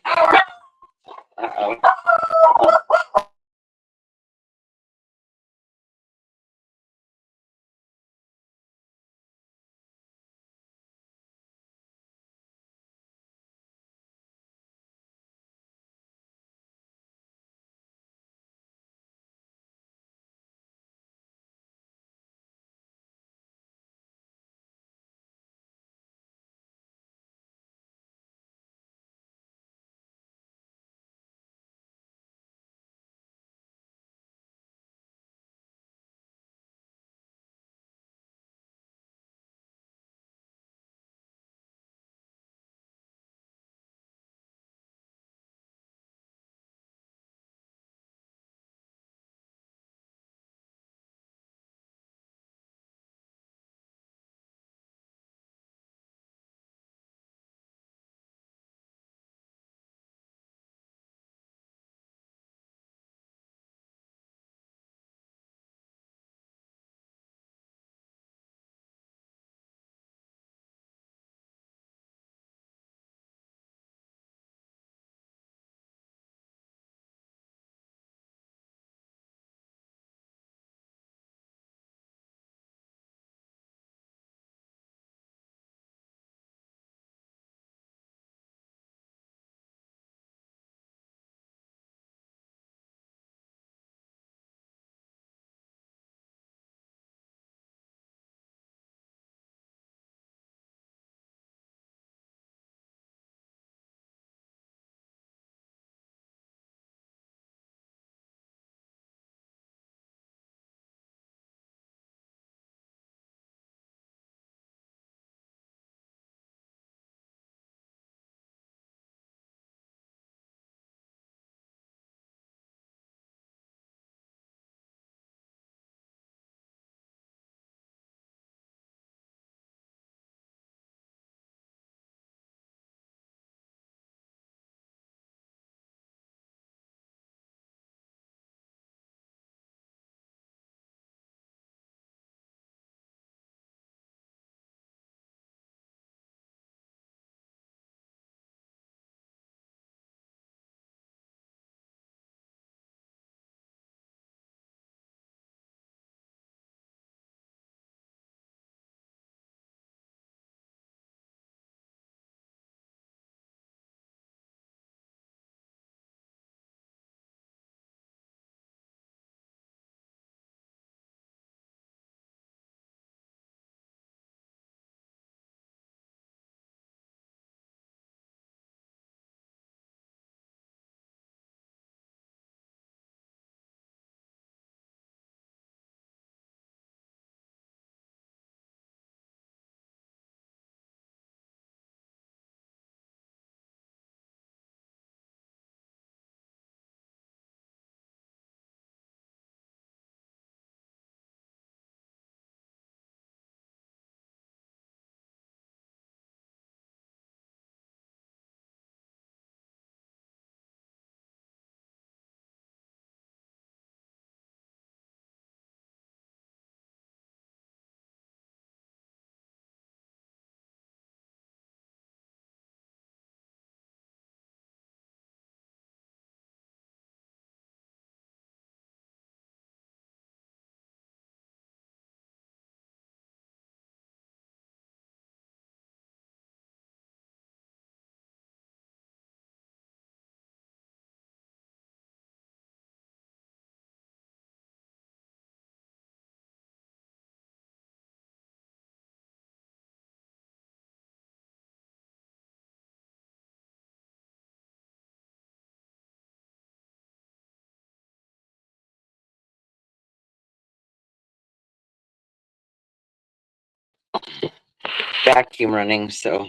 [SPEAKER 1] vacuum running, so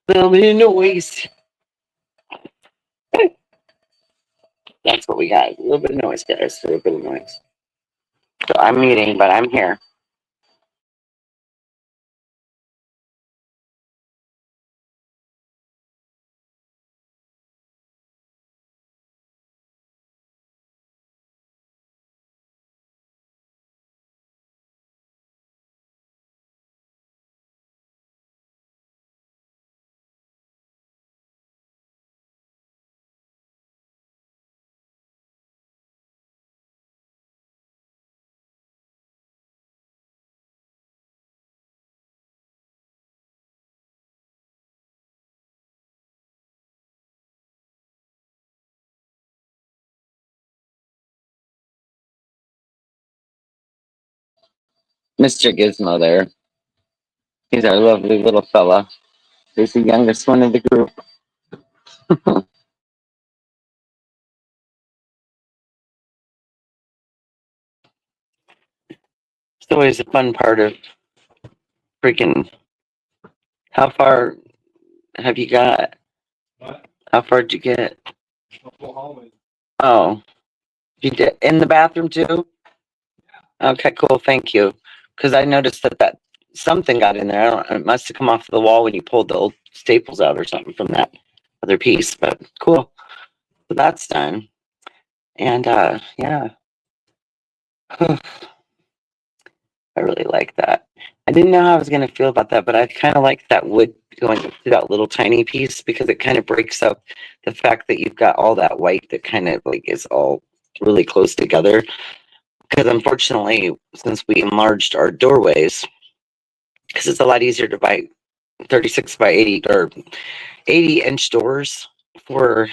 [SPEAKER 1] a little bit of noise. That's what we got. A little bit of noise, guys. A little bit of noise. So I'm muting, but I'm here. Mr. Gizmo there. He's our lovely little fella. He's the youngest one of the group. It's always a fun part of freaking. How far have you got?
[SPEAKER 2] What?
[SPEAKER 1] How far did you get?
[SPEAKER 2] Couple hallways.
[SPEAKER 1] Oh, you did in the bathroom too? Okay, cool. Thank you. Because I noticed that something got in there. I don't. It must have come off the wall when you pulled the old staples out or something from that other piece. But cool. So that's done. And yeah, I really like that. I didn't know how I was gonna feel about that, but I kind of like that wood going to that little tiny piece because it kind of breaks up the fact that you've got all that white that kind of like is all really close together. Because unfortunately, since we enlarged our doorways, because it's a lot easier to buy 36 by 80 or 80-inch doors for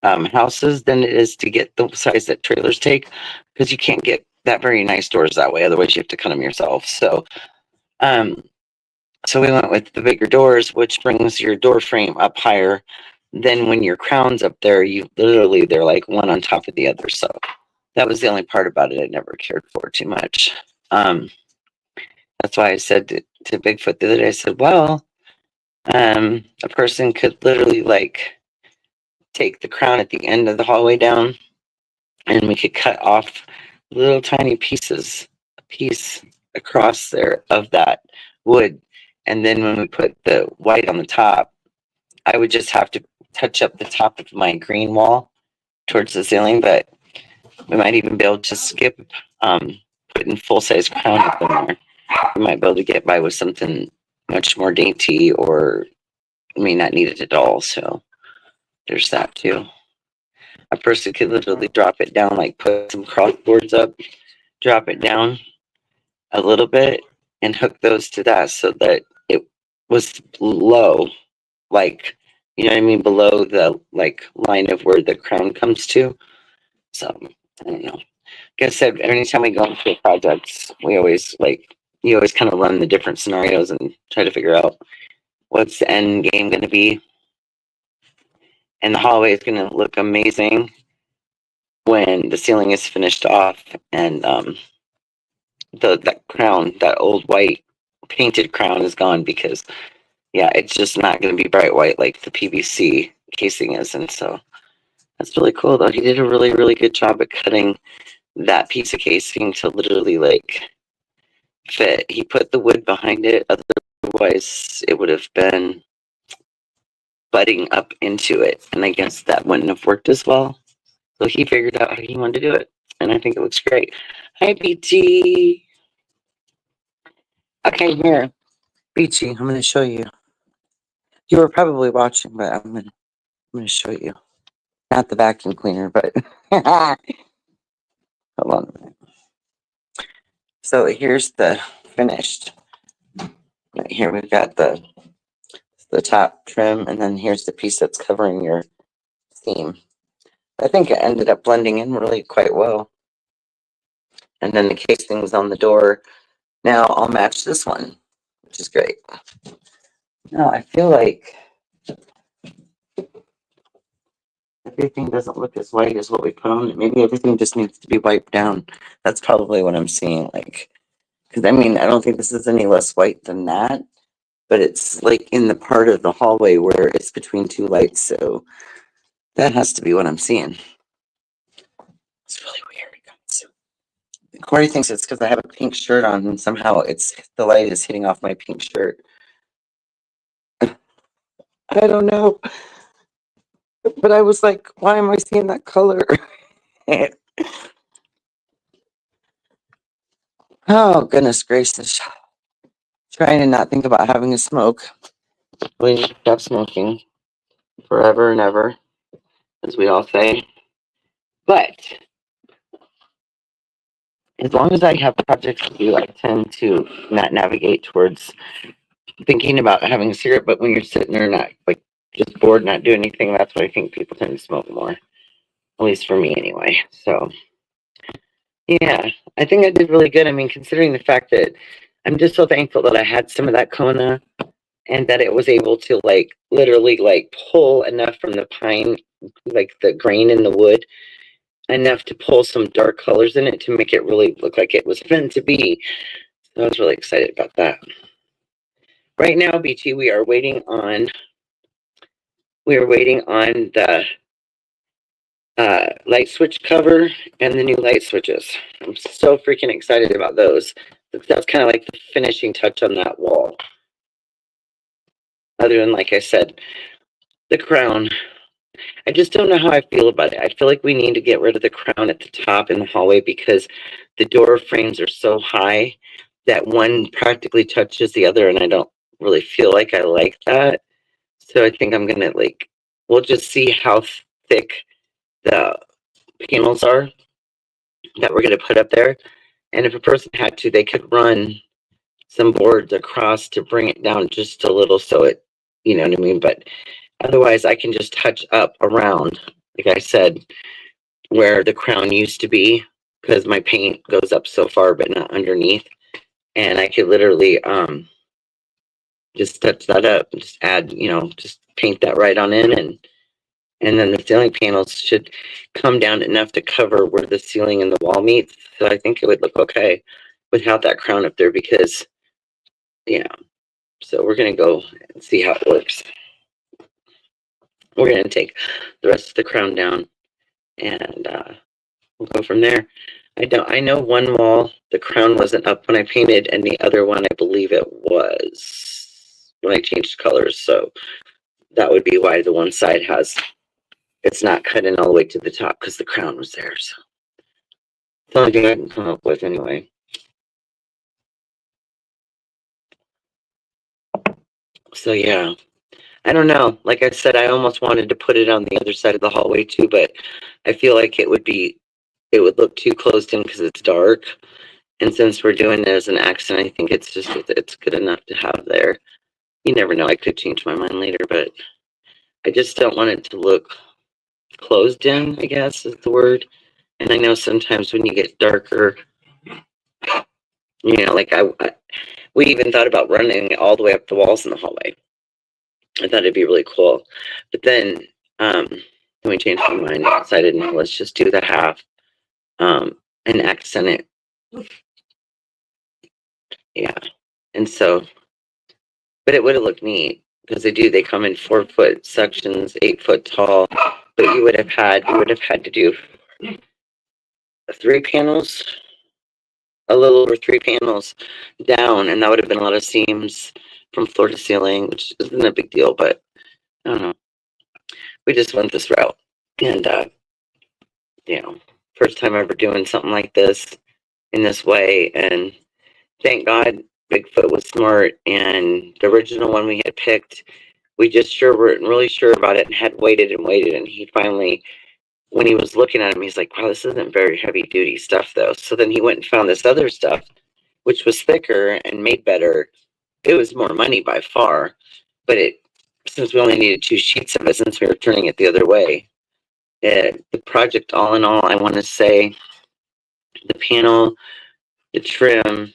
[SPEAKER 1] houses than it is to get the size that trailers take, because you can't get that very nice doors that way. Otherwise, you have to cut them yourself. Um, so we went with the bigger doors, which brings your door frame up higher. Then when your crown's up there, you literally they're like one on top of the other. So that was the only part about it I never cared for too much. That's why I said to Bigfoot the other day, I said, well, a person could literally like take the crown at the end of the hallway down and we could cut off little tiny pieces, a piece across there of that wood. And then when we put the white on the top, I would just have to touch up the top of my green wall towards the ceiling, but we might even be able to skip putting full-size crown up in there. We might be able to get by with something much more dainty or may not need it at all. So there's that too. A person could literally drop it down, like put some crossboards up, drop it down a little bit, and hook those to that so that it was low, like, you know what I mean, below the like line of where the crown comes to. So I don't know. Like I said, anytime we go into a project, we always like you always kind of run the different scenarios and try to figure out what's the end game going to be. And the hallway is going to look amazing when the ceiling is finished off and that crown, that old white painted crown is gone because yeah, it's just not going to be bright white like the PVC casing is. And so that's really cool though. He did a really, really good job at cutting that piece of casing to literally like fit. He put the wood behind it. Otherwise it would have been butting up into it. And I guess that wouldn't have worked as well. So he figured out how he wanted to do it. And I think it looks great. Hi, BT. Okay, here. BT, I'm going to show you. You were probably watching, but I'm gonna show you. Not the vacuum cleaner, but hold on a minute. So here's the finished. Right here we've got the top trim, and then here's the piece that's covering your seam. I think it ended up blending in really quite well. And then the casing's on the door. Now I'll match this one, which is great. Now I feel like everything doesn't look as white as what we put on it. Maybe everything just needs to be wiped down. That's probably what I'm seeing. Like, because I mean, I don't think this is any less white than that. but it's like in the part of the hallway where it's between two lights. So that has to be what I'm seeing. It's really weird. Corey thinks it's because I have a pink shirt on and somehow the light is hitting off my pink shirt. I don't know. But I was like, why am I seeing that color? Oh, goodness gracious. Trying to not think about having a smoke. We need to stop smoking forever and ever, as we all say. But as long as I have projects to do, I tend to not navigate towards thinking about having a cigarette. But when you're sitting there not like just bored, not doing anything, that's what I think people tend to smoke more. At least for me anyway. So yeah, I think I did really good. I mean, considering the fact that I'm just so thankful that I had some of that Kona and that it was able to like literally like pull enough from the pine, like the grain in the wood, enough to pull some dark colors in it to make it really look like it was meant to be. So I was really excited about that. Right now, BT, we are waiting on the light switch cover and the new light switches. I'm so freaking excited about those. That's kind of like the finishing touch on that wall. Other than, like I said, the crown. I just don't know how I feel about it. I feel like we need to get rid of the crown at the top in the hallway because the door frames are so high that one practically touches the other, and I don't really feel like I like that. So I think I'm gonna we'll just see how thick the panels are that we're gonna put up there. And if a person had to, they could run some boards across to bring it down just a little so it, you know what I mean? But otherwise, I can just touch up around, like I said, where the crown used to be because my paint goes up so far but not underneath. And I could literally just touch that up and just add, just paint that right on in, and then the ceiling panels should come down enough to cover where the ceiling and the wall meets. So I think it would look okay without that crown up there because, so we're going to go and see how it works. We're going to take the rest of the crown down and we'll go from there. I know one wall, the crown wasn't up when I painted, and the other one, I believe it was when I changed colors. So that would be why the one side it's not cut in all the way to the top because the crown was there. So it's the only thing I can come up with anyway. So yeah, I don't know. Like I said, I almost wanted to put it on the other side of the hallway too, but I feel like it would look too closed in because it's dark. And since we're doing it as an accent, I think it's good enough to have there. You never know, I could change my mind later, but I just don't want it to look closed in, I guess is the word. And I know sometimes when you get darker, like we even thought about running all the way up the walls in the hallway. I thought it'd be really cool. But then we changed my mind and decided, no, let's just do the half and accent it. Yeah. And so, but it would have looked neat because they come in 4-foot sections, 8 foot tall. But we would have had to do 3 panels, a little over 3 panels down, and that would have been a lot of seams from floor to ceiling, which isn't a big deal, but I don't know. We just went this route, and first time ever doing something like this in this way, and thank God Bigfoot was smart, and the original one we had picked, we just weren't really sure about it and had waited and waited, and he finally, when he was looking at him, he's like, wow, this isn't very heavy duty stuff though. So then he went and found this other stuff, which was thicker and made better. It was more money by far, but since we only needed 2 sheets of it, since we were turning it the other way, the project all in all, I want to say the panel, the trim,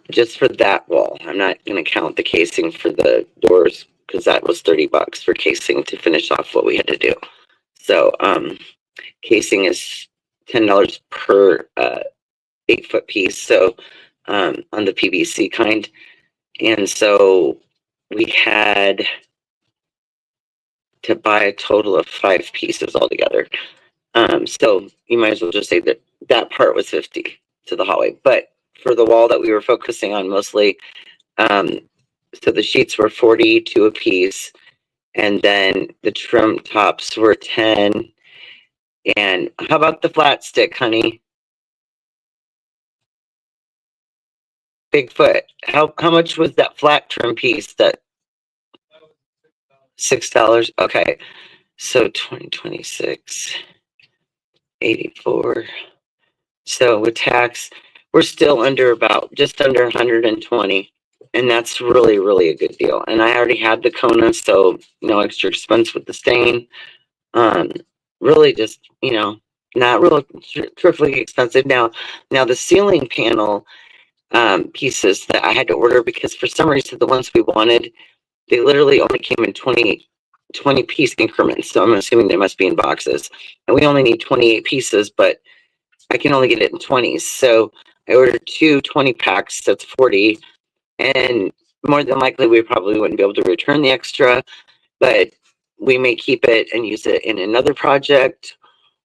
[SPEAKER 1] just for that wall, I'm not going to count the casing for the doors because that was $30 for casing to finish off what we had to do. So casing is $10 per 8-foot piece. So on the PVC kind, And so we had to buy a total of 5 pieces altogether. So you might as well just say that that part was 50 to the hallway. But for the wall that we were focusing on mostly, so the sheets were 42 a piece, and then the trim tops were 10. And how about the flat stick, honey? Bigfoot. How much was that flat trim piece? That $6? Okay. So 2026, 84. So with tax, we're still under just under 120. And that's really, really a good deal. And I already had the Kona, so no extra expense with the stain. Really just, not real terrifically expensive. Now the ceiling panel pieces that I had to order, because for some reason the ones we wanted, they literally only came in 20 piece increments. So I'm assuming they must be in boxes. And we only need 28 pieces, but I can only get it in 20s. So I ordered 2 20 packs, that's 40. And more than likely, we probably wouldn't be able to return the extra, but we may keep it and use it in another project.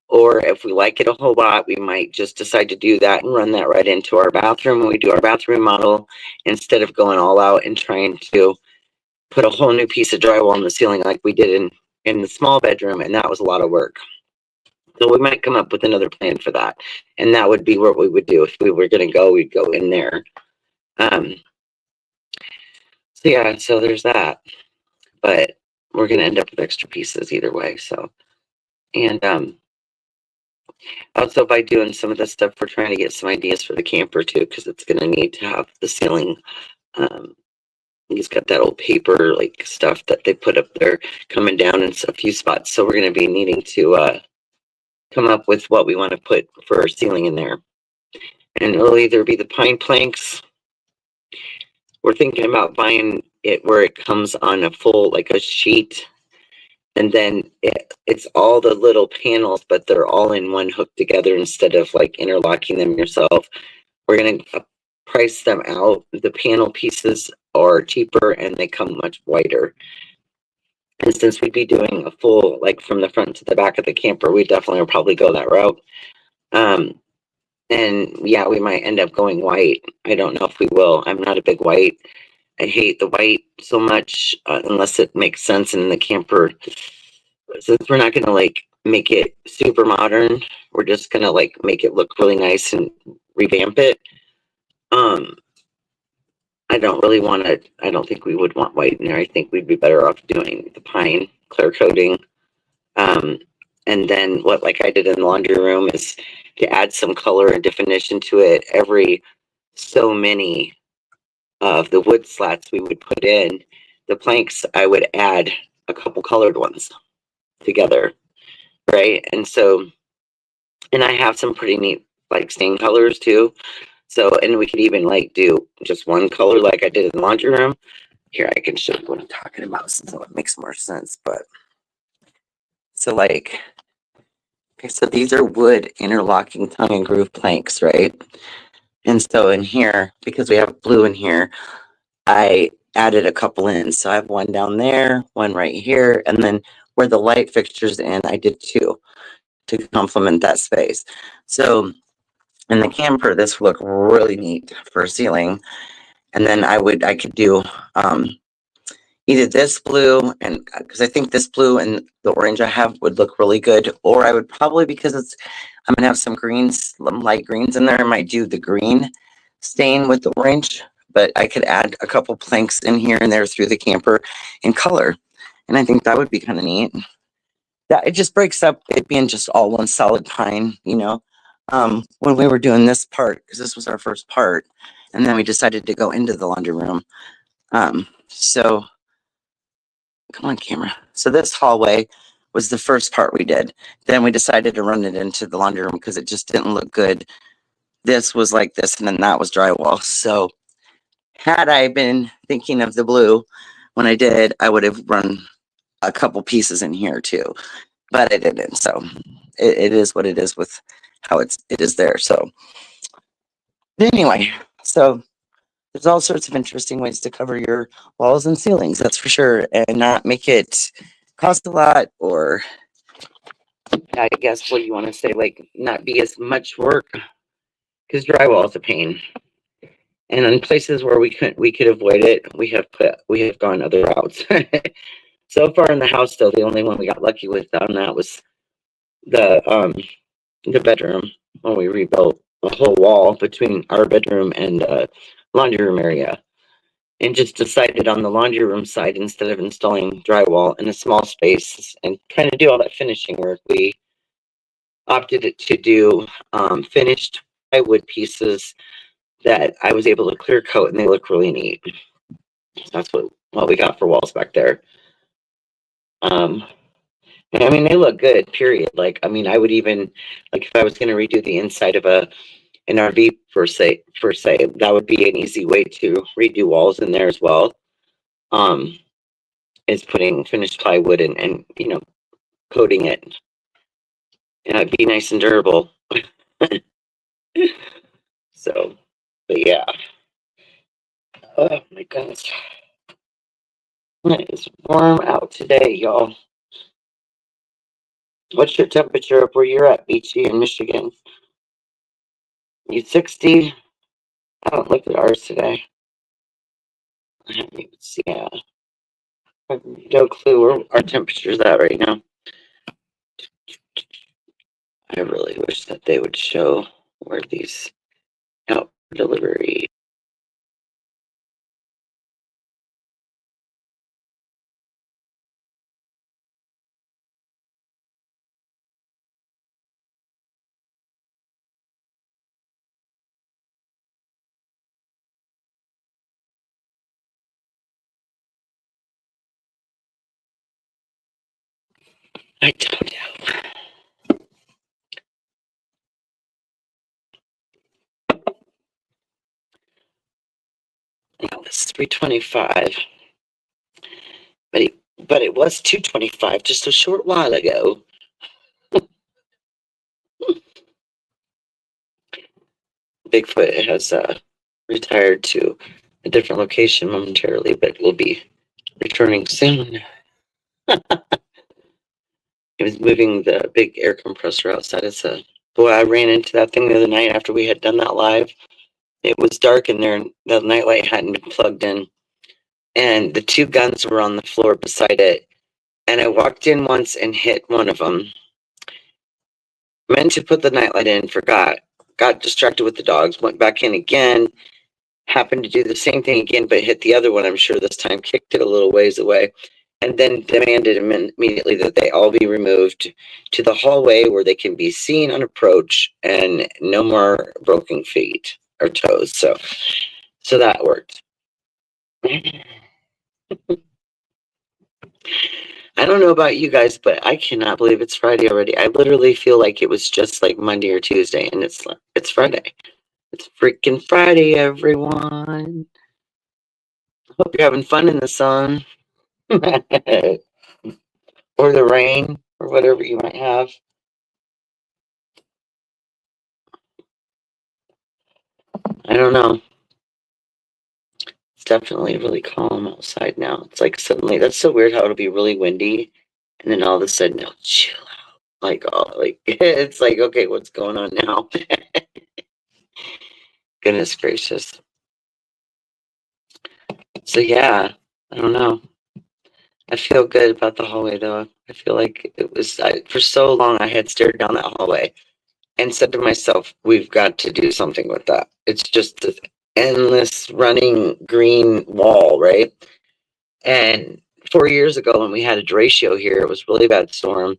[SPEAKER 1] Or if we like it a whole lot, we might just decide to do that and run that right into our bathroom when we do our bathroom remodel, instead of going all out and trying to put a whole new piece of drywall in the ceiling like we did in the small bedroom. And that was a lot of work. So we might come up with another plan for that. And that would be what we would do. If we were going to go, we'd go in there. So yeah, so there's that. But we're going to end up with extra pieces either way. So, and also by doing some of this stuff, we're trying to get some ideas for the camper too, because it's going to need to have the ceiling. He's got that old paper like stuff that they put up there coming down in a few spots. So we're going to be needing to come up with what we want to put for our ceiling in there. And it'll either be the pine planks. We're thinking about buying it where it comes on a full, like a sheet. And then it's all the little panels, but they're all in one hook together instead of like interlocking them yourself. We're going to price them out. The panel pieces are cheaper and they come much wider. And since we'd be doing a full, like from the front to the back of the camper, we definitely will probably go that route. And yeah, we might end up going white. I don't know if we will. I'm not a big white. I hate the white so much, unless it makes sense in the camper. Since we're not going to like make it super modern, we're just going to like make it look really nice and revamp it. I don't really want to, I don't think we would want white in there. I think we'd be better off doing the pine clear coating. And then what, like I did in the laundry room, is to add some color and definition to it. Every so many of the wood slats we would put in, the planks, I would add a couple colored ones together, right? And so, and I have some pretty neat like stain colors too. So, and we could even like do just one color like I did in the laundry room. Here, I can show you what I'm talking about so it makes more sense. But so like, okay, so these are wood interlocking tongue and groove planks, right? And so in here, because we have blue in here, I added a couple in. So I have one down there, one right here, and then where the light fixtures in, I did 2 to complement that space. So in the camper, this would look really neat for a ceiling. And then I could do either this blue, and because I think this blue and the orange I have would look really good, or I would probably, because I'm gonna have some greens, some light greens in there, I might do the green stain with the orange. But I could add a couple planks in here and there through the camper in color. And I think that would be kind of neat. That it just breaks up it being just all one solid pine, when we were doing this part, because this was our first part, and then we decided to go into the laundry room. So come on, camera. So this hallway was the first part we did. Then we decided to run it into the laundry room because it just didn't look good. This was like this, and then that was drywall. So had I been thinking of the blue when I did, I would have run a couple pieces in here too, but I didn't. So it is what it is with how it is there. So anyway, so there's all sorts of interesting ways to cover your walls and ceilings, that's for sure, and not make it cost a lot, or I guess what do you want to say, like not be as much work, because drywall is a pain. And in places where we could avoid it, we have gone other routes. So far in the house, though, the only one we got lucky with on that was the bedroom, when we rebuilt a whole wall between our bedroom and laundry room area, and just decided on the laundry room side, instead of installing drywall in a small space and kind of do all that finishing work, we opted to do finished plywood pieces that I was able to clear coat, and they look really neat. So that's what we got for walls back there. And I mean, they look good, period. Like, I mean, I would even, like, if I was going to redo the inside of an RV per se, that would be an easy way to redo walls in there as well. Is putting finished plywood and coating it, and it'd be nice and durable. So, but yeah. Oh my goodness, it is warm out today, y'all. What's your temperature up where you're at, Beachy, in Michigan? You 60? I haven't looked at ours today. I haven't even seen. Yeah, I have no clue where our temperature's at right now. I really wish that they would show where these out for delivery. I don't know. Now this is 325, but it was 225 just a short while ago. Bigfoot has retired to a different location momentarily, but will be returning soon. He was moving the big air compressor outside. Boy, I ran into that thing the other night after we had done that live. It was dark in there, and the nightlight hadn't been plugged in, and the two guns were on the floor beside it. And I walked in once and hit one of them. Meant to put the nightlight in, forgot. Got distracted with the dogs, went back in again, happened to do the same thing again, but hit the other one, I'm sure this time, kicked it a little ways away, and then demanded immediately that they all be removed to the hallway where they can be seen on approach and no more broken feet or toes. So that worked. I don't know about you guys, but I cannot believe it's Friday already. I literally feel like it was just like Monday or Tuesday, and it's Friday. It's freaking Friday, everyone. Hope you're having fun in the sun or the rain or whatever you might have. I don't know. It's definitely really calm outside now. It's like suddenly, that's so weird how it'll be really windy, and then all of a sudden it'll chill out. Like, oh, like it's like, okay, what's going on now? Goodness gracious. So yeah, I don't know. I feel good about the hallway though. I feel like it was for so long I had stared down that hallway and said to myself, we've got to do something with that. It's just this endless running green wall, right? And 4 years ago when we had a derecho here, it was a really bad storm.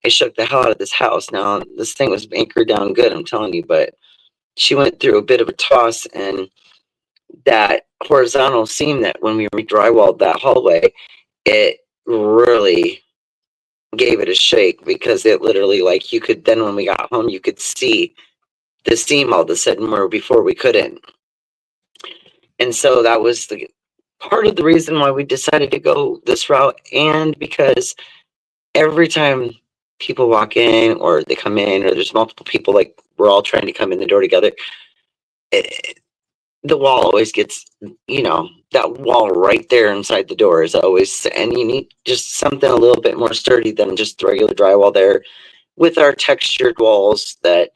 [SPEAKER 1] It shook the hell out of this house. Now this thing was anchored down good, I'm telling you, but she went through a bit of a toss, and that horizontal seam that when we re-drywalled that hallway, it really gave it a shake, because it literally, like, you could then, when we got home, you could see the seam all of a sudden where before we couldn't. And so that was the part of the reason why we decided to go this route. And because every time people walk in or they come in, or there's multiple people, like we're all trying to come in the door together, the wall always gets, you know, that wall right there inside the door is always, and you need just something a little bit more sturdy than just regular drywall there with our textured walls that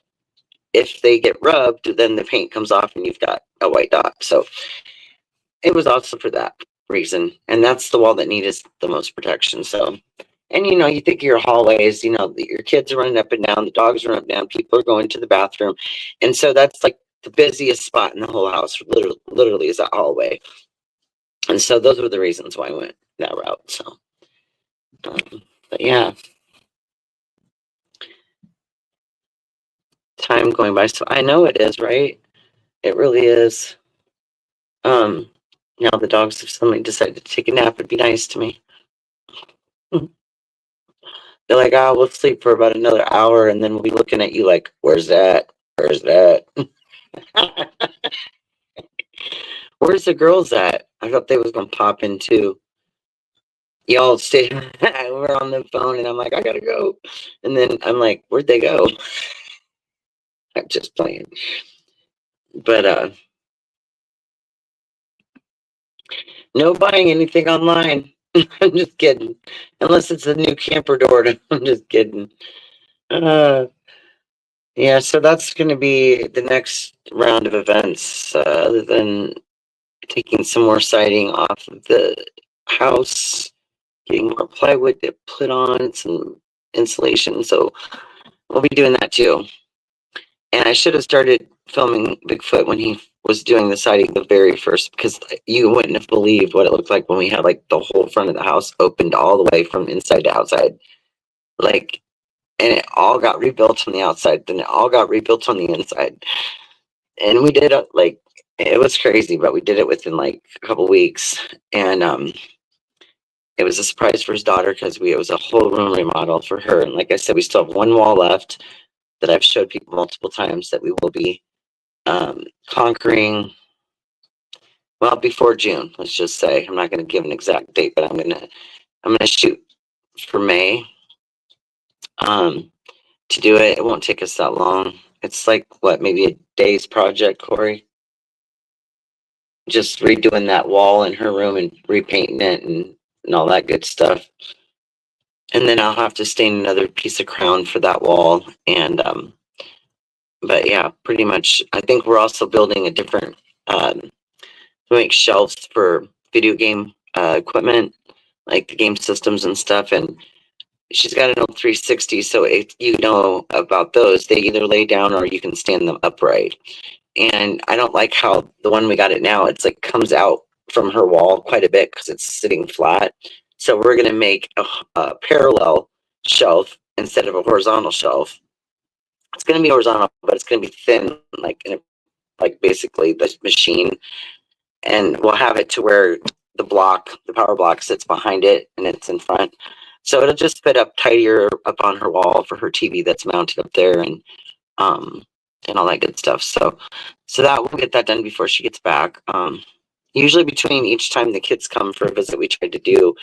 [SPEAKER 1] if they get rubbed, then the paint comes off and you've got a white dot. So it was also for that reason. And that's the wall that needed the most protection. So, and you know, you think of your hallways, you know, your kids are running up and down, the dogs are running up and down, people are going to the bathroom. And so that's like the busiest spot in the whole house, literally is that hallway. And so those were the reasons why I went that route. So, but yeah, time going by. So I know it is, right? It really is. Now the dogs, if somebody decided to take a nap, it'd be nice to me. They're like, oh, we'll sleep for about another hour, and then we'll be looking at you like, where's that? Where's that? Where's the girls at? I thought they was gonna pop in too. Y'all stay. We're on the phone, and I'm like, I gotta go. And then I'm like, where'd they go? I'm just playing. But no buying anything online. I'm just kidding. Unless it's a new camper door. I'm just kidding. Yeah, so that's going to be the next round of events, other than taking some more siding off of the house, getting more plywood to put on, some insulation. So we'll be doing that too. And I should have started filming Bigfoot when he was doing the siding the very first, because you wouldn't have believed what it looked like when we had like the whole front of the house opened all the way from inside to outside. Like, and it all got rebuilt on the outside, then it all got rebuilt on the inside. And we did it like, it was crazy, but we did it within like a couple weeks. And it was a surprise for his daughter because it was a whole room remodel for her. And like I said, we still have one wall left that I've showed people multiple times that we will be conquering. Well, before June, let's just say. I'm not going to give an exact date, but I'm gonna shoot for May to do it. It won't take us that long. It's like what, maybe a day's project, Corey? Just redoing that wall in her room and repainting it and all that good stuff. And then I'll have to stain another piece of crown for that wall. And but yeah, pretty much. I think we're also building a different to make shelves for video game equipment, like the game systems and stuff. And she's got an old 360, so if you know about those, they either lay down or you can stand them upright. And I don't like how the one we got it now, it's like comes out from her wall quite a bit because it's sitting flat. So we're going to make a parallel shelf instead of a horizontal shelf. It's going to be horizontal, but it's going to be thin, like basically the machine. And we'll have it to where the power block sits behind it and it's in front. So it'll just fit up tighter up on her wall for her TV that's mounted up there, and all that good stuff. So that we'll get that done before she gets back. Usually between each time the kids come for a visit, we try to do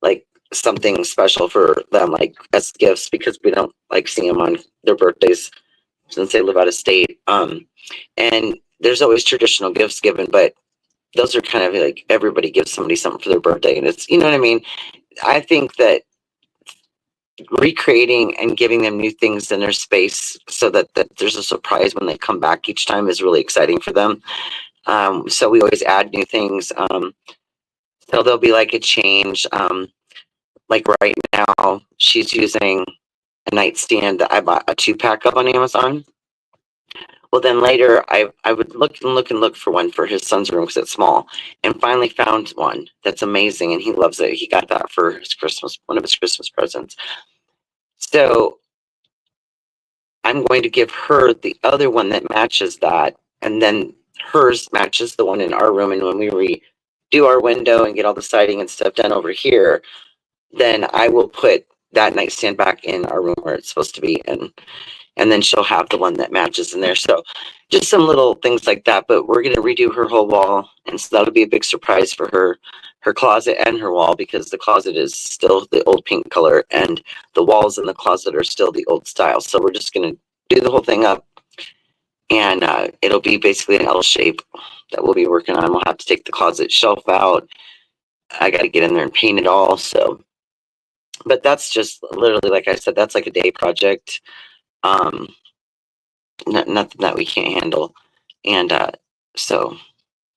[SPEAKER 1] like something special for them, like as gifts, because we don't like seeing them on their birthdays since they live out of state. And there's always traditional gifts given, but those are kind of like everybody gives somebody something for their birthday, and it's, you know what I mean? I think that recreating and giving them new things in their space so that there's a surprise when they come back each time is really exciting for them. So we always add new things. So there'll be like a change. Like right now, she's using a nightstand that I bought a 2-pack of on Amazon. Well, then later I would look for one for his son's room because it's small, and finally found one that's amazing, and he loves it. He got that for his one of his Christmas presents. So I'm going to give her the other one that matches that, and then hers matches the one in our room. And when we redo our window and get all the siding and stuff done over here, then I will put that nightstand back in our room where it's supposed to be, and then she'll have the one that matches in there. So just some little things like that. But we're going to redo her whole wall, and so that'll be a big surprise for her closet and her wall, because the closet is still the old pink color and the walls in the closet are still the old style. So we're just going to do the whole thing up And it'll be basically an L shape that we'll be working on. We'll have to take the closet shelf out. I got to get in there and paint it all. So, but that's just literally, like I said, that's like a day project. Nothing that we can't handle. And so,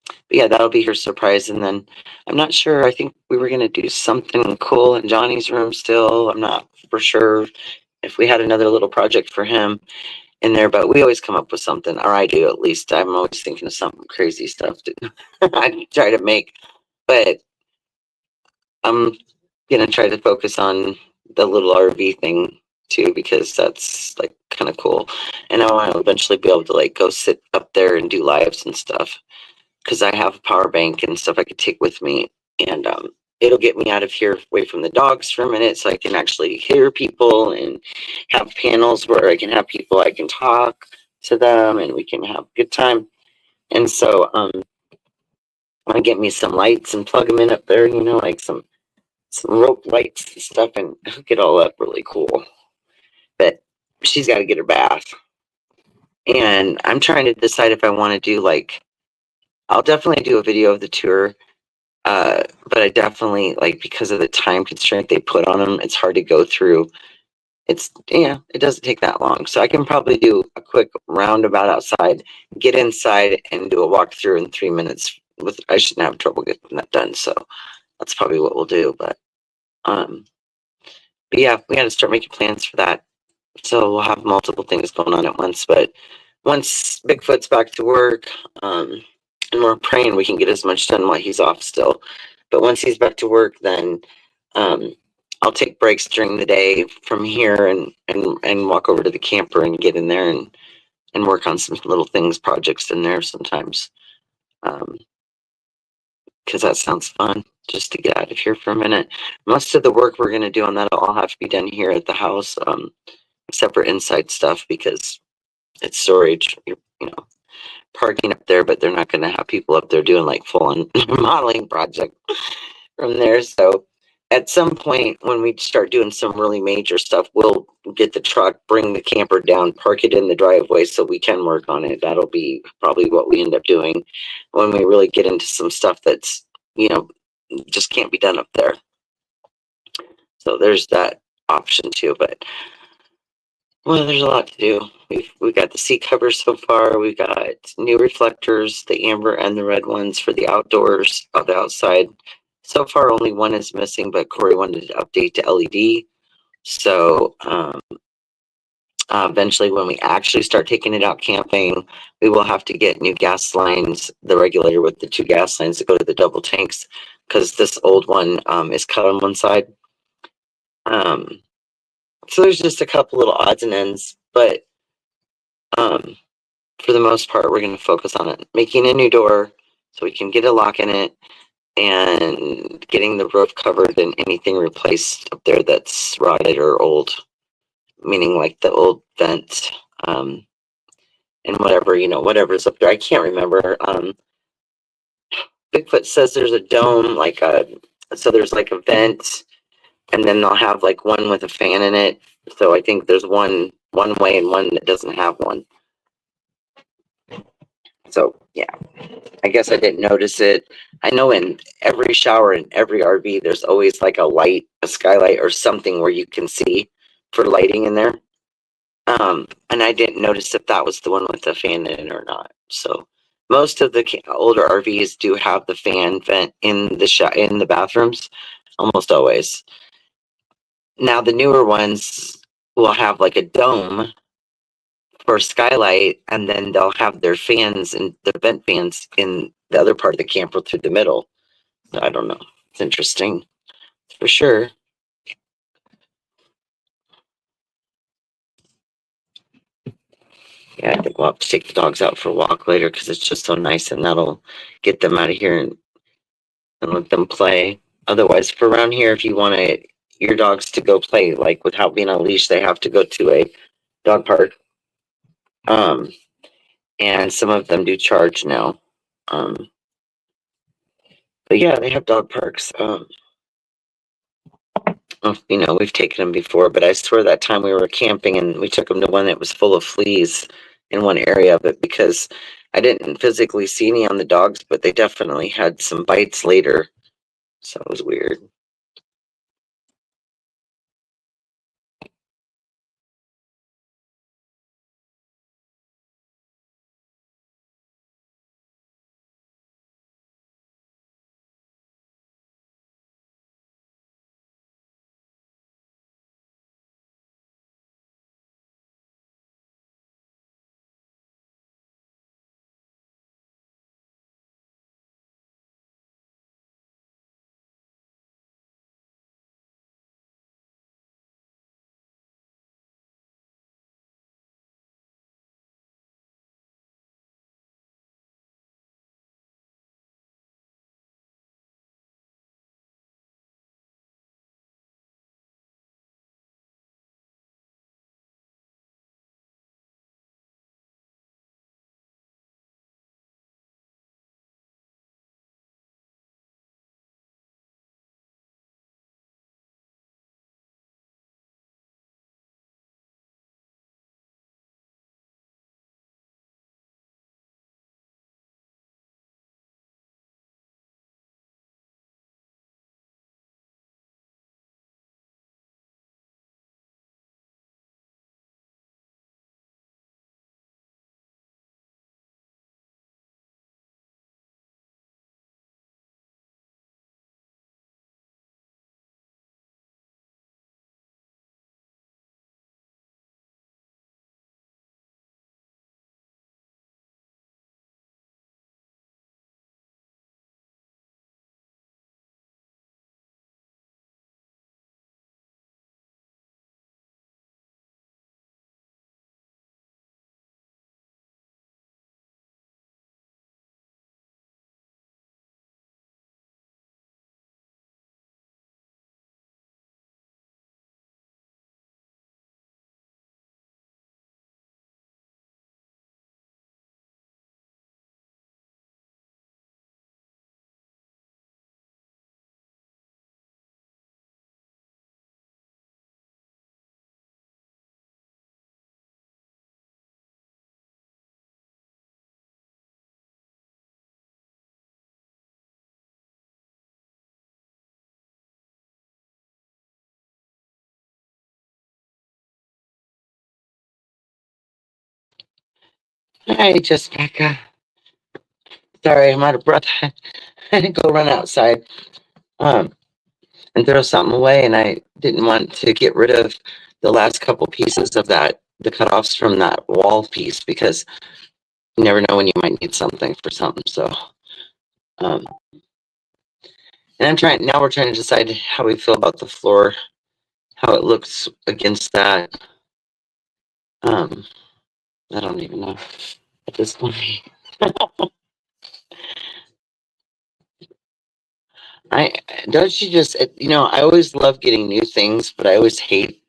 [SPEAKER 1] but yeah, that'll be her surprise. And then I'm not sure. I think we were going to do something cool in Johnny's room still. I'm not for sure if we had another little project for him in there, but we always come up with something, or I do at least. I'm always thinking of some crazy stuff to I try to make, but I'm gonna try to focus on the little RV thing too, because that's like kind of cool. And I want to eventually be able to like go sit up there and do lives and stuff, because I have a power bank and stuff I could take with me, and it'll get me out of here away from the dogs for a minute, so I can actually hear people and have panels where I can have people, I can talk to them, and we can have a good time. And so I want to get me some lights and plug them in up there, you know, like some rope lights and stuff, and hook it all up really cool. But she's got to get her bath, and I'm trying to decide if I want to do like, I'll definitely do a video of the tour. But I definitely, like, because of the time constraint they put on them, it's hard to go through. It's, yeah, it doesn't take that long. So I can probably do a quick roundabout outside, get inside, and do a walkthrough in 3 minutes. I shouldn't have trouble getting that done. So that's probably what we'll do. But yeah, we got to start making plans for that. So we'll have multiple things going on at once. But once Bigfoot's back to work, and we're praying we can get as much done while he's off still. But once he's back to work, then I'll take breaks during the day from here and walk over to the camper and get in there and work on some little things, projects in there sometimes. Because that sounds fun, just to get out of here for a minute. Most of the work we're going to do on that will all have to be done here at the house, except for inside stuff, because it's storage, you know, parking up there, but they're not going to have people up there doing like full-on modeling project from there. So at some point when we start doing some really major stuff, we'll get the truck, bring the camper down, park it in the driveway so we can work on it. That'll be probably what we end up doing when we really get into some stuff that's, you know, just can't be done up there. So there's that option too. But well, there's a lot to do. We've got the seat covers so far. We've got new reflectors, the amber and the red ones for the outdoors, of the outside. So far, only one is missing, but Corey wanted to update to LED. So eventually, when we actually start taking it out camping, we will have to get new gas lines, the regulator with the 2 gas lines that go to the double tanks, because this old one is cut on one side. So there's just a couple little odds and ends, but for the most part, we're going to focus on it, making a new door so we can get a lock in it, and getting the roof covered and anything replaced up there that's rotted or old, meaning like the old vent, and whatever, you know, whatever's up there. I can't remember. Bigfoot says there's a dome, so there's like a vent, and then they'll have like one with a fan in it. So I think there's one way and one that doesn't have one. So yeah, I guess I didn't notice it. I know in every shower in every RV, there's always like a light, a skylight or something where you can see for lighting in there. And I didn't notice if that was the one with the fan in it or not. So most of the older RVs do have the fan vent in the bathrooms, almost always. Now the newer ones will have like a dome for skylight, and then they'll have their fans and the vent fans in the other part of the camper through the middle. I don't know. It's interesting for sure. Yeah, I think we'll have to take the dogs out for a walk later because it's just so nice, and that'll get them out of here and let them play. Otherwise, for around here, if you want your dogs to go play, like without being on a leash, they have to go to a dog park. And some of them do charge now. But yeah, they have dog parks. You know, we've taken them before, but I swear that time we were camping and we took them to one that was full of fleas, in one area of it because I didn't physically see any on the dogs, but they definitely had some bites later. So it was weird. Hi, Jessica. Sorry, I'm out of breath. I had to go run outside and throw something away, and I didn't want to get rid of the last couple pieces of that, the cutoffs from that wall piece, because you never know when you might need something for something. So, and now we're trying to decide how we feel about the floor, how it looks against that. I don't even know at this point. I don't you just I always love getting new things, but I always hate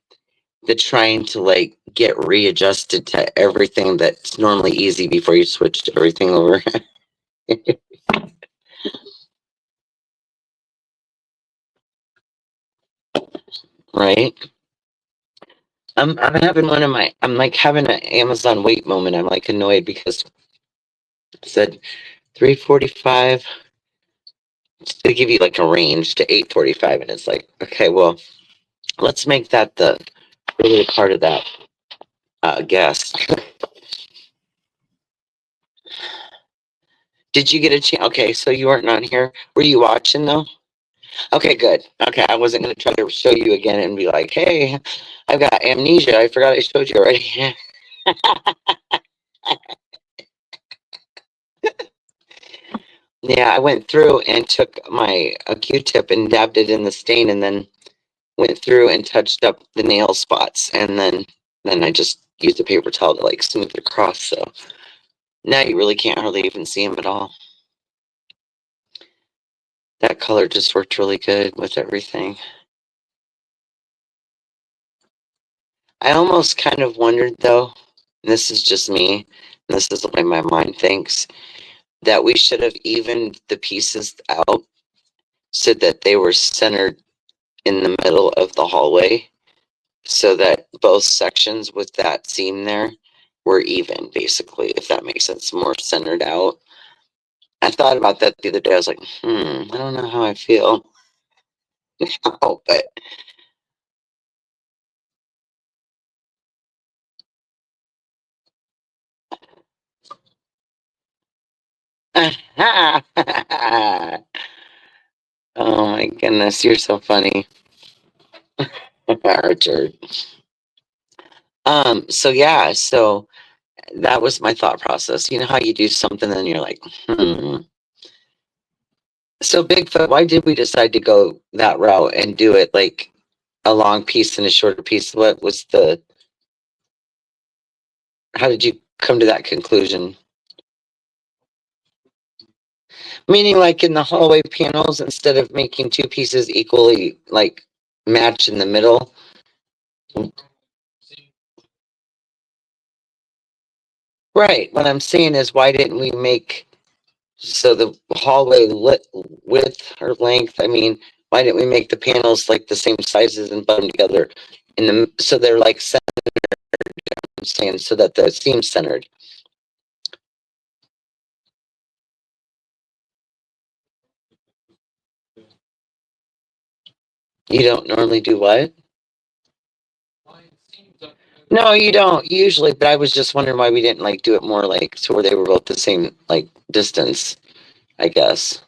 [SPEAKER 1] the trying to like get readjusted to everything that's normally easy before you switch to everything over. Right? I'm having I'm like having an Amazon wait moment. I'm like annoyed because it said 3:45. They give you like a range to 8:45, and it's like, okay, well, let's make that the really part of that guess. Did you get a chance? Okay, so you weren't on here. Were you watching though? Okay, good. Okay, I wasn't gonna try to show you again and be like, hey, I've got amnesia. I forgot I showed you already. Yeah, I went through and took my a Q-tip and dabbed it in the stain, and then went through and touched up the nail spots, and then I just used a paper towel to like smooth it across. So now you really can't hardly even see them at all. That color just worked really good with everything. I almost kind of wondered though, and this is just me, and this is the way my mind thinks, that we should have evened the pieces out so that they were centered in the middle of the hallway, so that both sections with that seam there were even, basically, if that makes sense, more centered out. I thought about that the other day. I was like, I don't know how I feel now, but oh my goodness, you're so funny, Richard. So yeah, so that was my thought process. You know how you do something and you're like, So Bigfoot, why did we decide to go that route and do it like a long piece and a shorter piece? What was how did you come to that conclusion? Meaning like in the hallway panels, instead of making two pieces equally like match in the middle. Right. What I'm saying is, why didn't we make so the hallway width or length? I mean, why didn't we make the panels like the same sizes and put them together in the so they're like centered? I'm saying so that the seam's centered. You don't normally do what? No, you don't usually, but I was just wondering why we didn't like do it more like so where they were both the same like distance, I guess.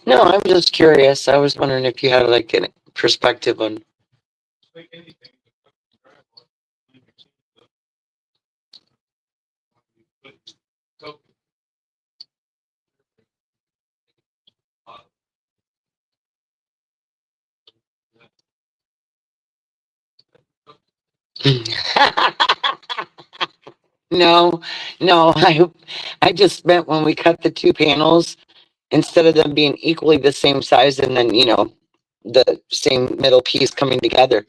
[SPEAKER 1] No, I'm just curious. I was wondering if you had like a perspective on. No, no, I just meant when we cut the two panels, instead of them being equally the same size and then, the same middle piece coming together.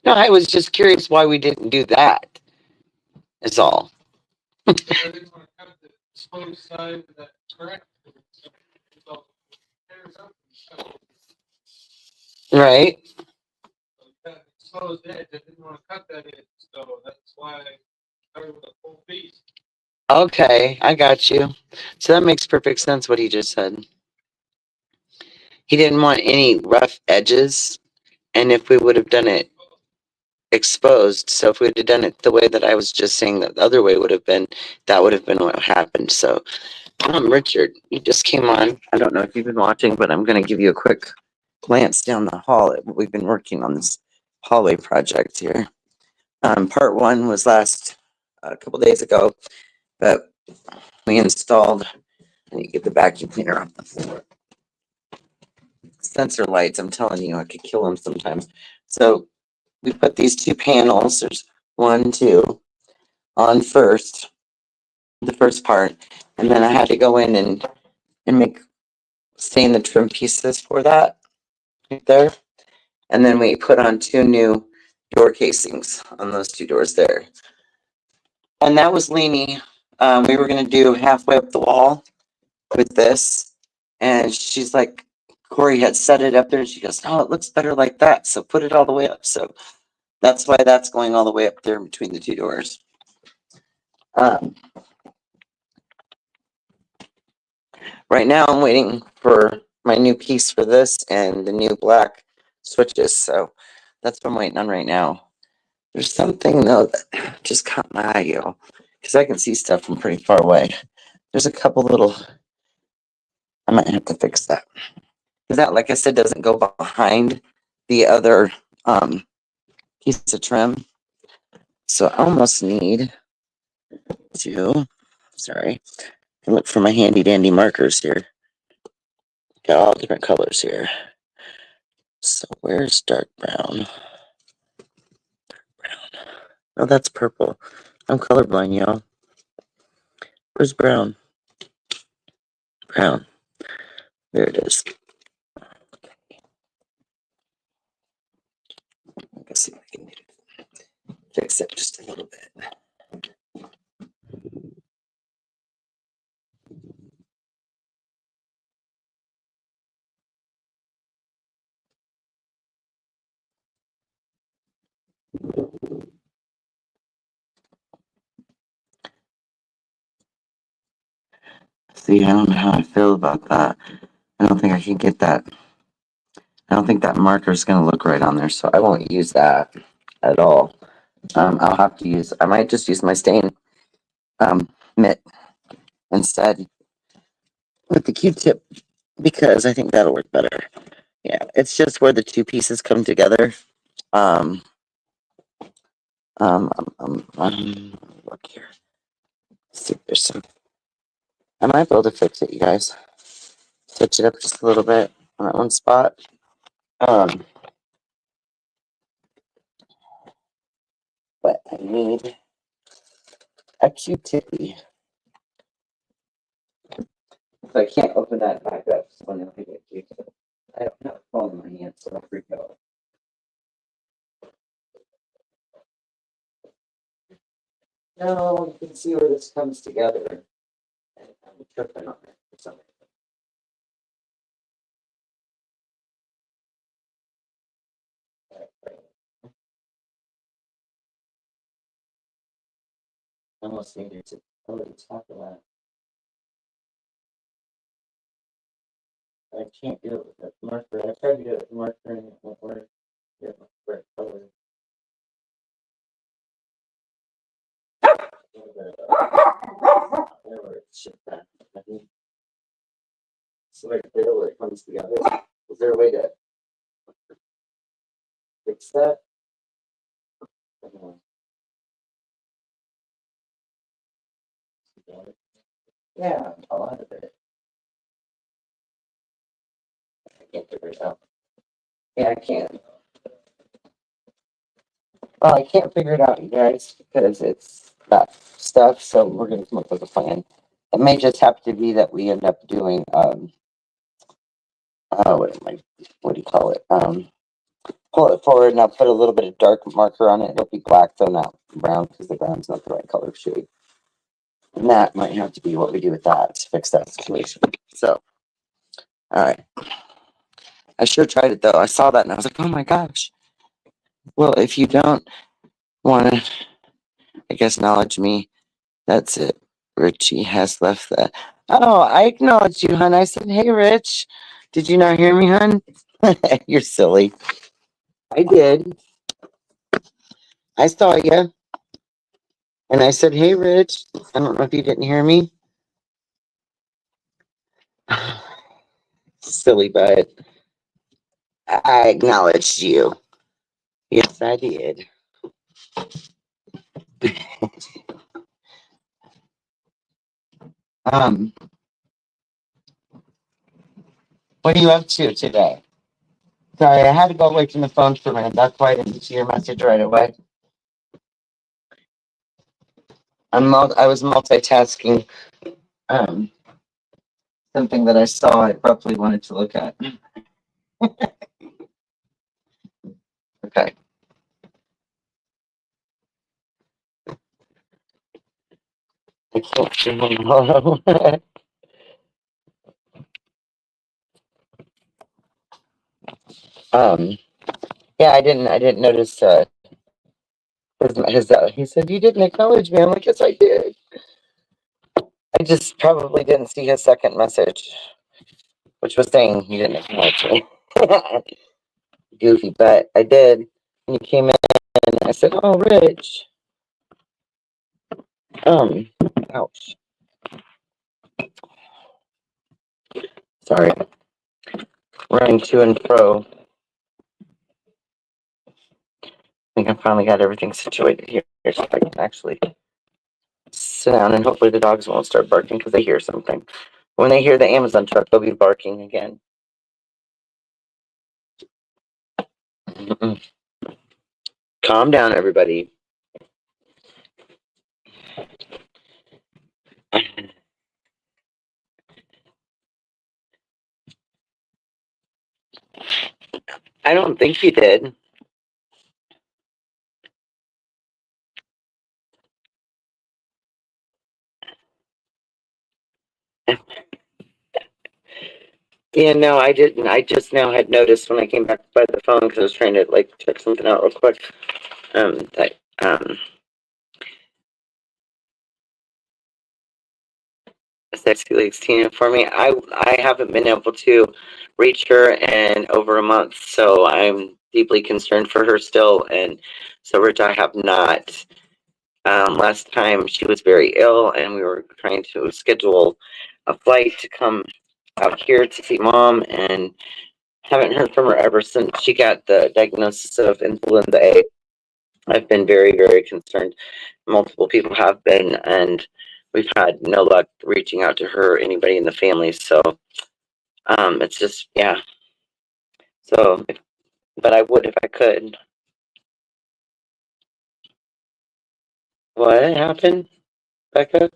[SPEAKER 1] No, I was just curious why we didn't do that, is all. Right? Okay, I got you. So that makes perfect sense what he just said. He didn't want any rough edges, and if we would have done it exposed, so if we would have done it the way that I was just saying that the other way would have been, that would have been what happened. So, Richard, you just came on. I don't know if you've been watching, but I'm going to give you a quick glance down the hall at what we've been working on this hallway project here. Part one was last a couple days ago, but we installed. I need to get the vacuum cleaner off the floor. Sensor lights, I'm telling you, I could kill them sometimes. So we put these two panels, there's one, two, on first, the first part, and then I had to go in and make stain the trim pieces for that right there. And then we put on two new door casings on those two doors there. And that was leaning. We were gonna do halfway up the wall with this. And she's like, Corey had set it up there and she goes, no, it looks better like that. So put it all the way up. So that's why that's going all the way up there between the two doors. Right now I'm waiting for my new piece for this and the new black switches. So that's what I'm waiting on right now. There's something though that just caught my eye, yo, because I can see stuff from pretty far away. There's a couple little, I might have to fix that. Because that, like I said, doesn't go behind the other piece of trim. So I almost need to, sorry, I look for my handy dandy markers here. Got all different colors here. So where's dark brown? Brown. Oh, that's purple. I'm colorblind, y'all. Where's brown? Brown. There it is. Let's see if I can do fix it just a little bit. See, I don't know how I feel about that. I don't think I can get that. I don't think that marker is going to look right on there, so I won't use that at all. I'll have to use, I might just use my stain mitt instead with the Q-tip because I think that'll work better. Yeah, it's just where the two pieces come together. Um, look here. See if there's some. I might be able to fix it, you guys. Touch it up just a little bit on that one spot. But I need a Q-tippy. So I can't open that back up. So when I get Q-tip, I don't have a phone in my hand, so I'll freak out. No, you can see where this comes together. I'm tripping on it for some reason. I almost needed to already talk about it. I can't do it with that marker. I tried to do it with the marker and it won't work. Yeah, right color. Whatever it should be. I think it's right there where it comes together. Is there a way to fix that? Yeah, a lot of it. I can't figure it out. Yeah, I can't. Well, I can't figure it out, you guys, because it's that stuff. So we're gonna come up with a plan. It may just have to be that we end up doing what do you call it? Pull it forward and I'll put a little bit of dark marker on it. It'll be black though, not brown, because the brown's not the right color shade. And that might have to be what we do with that to fix that situation. So, all right. I sure tried it though. I saw that and I was like, oh my gosh. Well, if you don't want to, I guess, acknowledge me, that's it. Richie has left that. Oh, I acknowledged you, hon. I said, hey, Rich. Did you not hear me, hon? You're silly. I did. I saw you. And I said, hey, Rich. I don't know if you didn't hear me. Silly butt. I acknowledged you. Yes, I did. Um, what are you up to today? Sorry, I had to go away from the phone for a minute. That's why I didn't see your message right away. I was multitasking. Um, something that I saw I probably wanted to look at. Okay. I can't see tomorrow. um, yeah, I didn't notice, he said, you didn't acknowledge me. I'm like, yes, I did. I just probably didn't see his second message, which was saying he didn't acknowledge me. Goofy, but I did. And you came in and I said, oh, Rich. Ouch. Sorry. Running to and fro. I think I finally got everything situated here so I can actually sit down and hopefully the dogs won't start barking because they hear something. When they hear the Amazon truck, they'll be barking again. Calm down, everybody. I don't think you did. Yeah, no, I didn't. I just now had noticed when I came back by the phone because I was trying to like check something out real quick. That Sexy League's Tina for me. I haven't been able to reach her in over a month, so I'm deeply concerned for her still. And so, Rich, I have not. Last time she was very ill, and we were trying to schedule a flight to come out here to see mom, and haven't heard from her ever since she got the diagnosis of influenza A. I've been very, very concerned. Multiple people have been, and we've had no luck reaching out to her or anybody in the family. So, it's just, yeah. So, but I would if I could. What happened, Becca?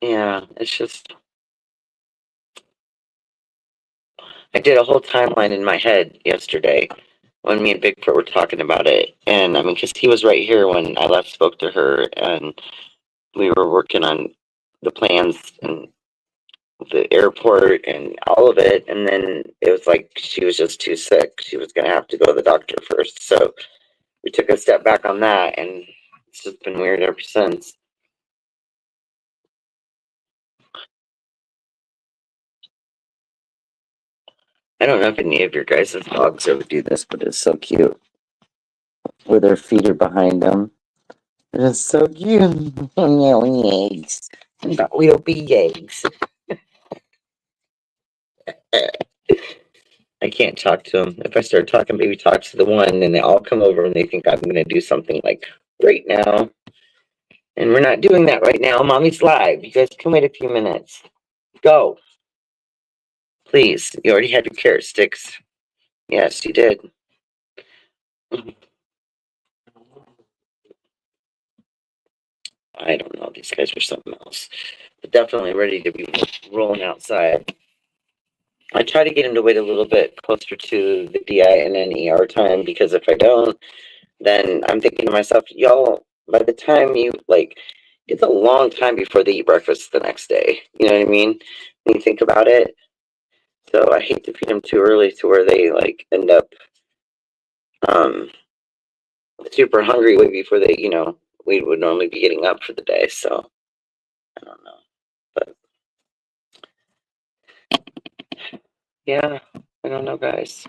[SPEAKER 1] Yeah, it's just, I did a whole timeline in my head yesterday when me and Bigfoot were talking about it. And I mean, because he was right here when I last spoke to her, and we were working on the plans and the airport and all of it. And then it was like she was just too sick. She was going to have to go to the doctor first. So we took a step back on that, and it's just been weird ever since. I don't know if any of your guys' dogs ever do this, but it's so cute. Where their feet are behind them. It is so cute. Oh, eggs. That will be eggs. I can't talk to them. If I start talking, maybe talk to the one, and they all come over and they think I'm going to do something like right now. And we're not doing that right now. Mommy's live. You guys can wait a few minutes. Go. Please. You already had your carrot sticks. Yes, you did. I don't know. These guys are something else. But definitely ready to be rolling outside. I try to get him to wait a little bit closer to the DI and NER time, because if I don't, then I'm thinking to myself, y'all, by the time you like, it's a long time before they eat breakfast the next day. You know what I mean? When you think about it. So I hate to feed them too early to where they like end up um super hungry way before they, we would normally be getting up for the day. So I don't know. But yeah, I don't know, guys.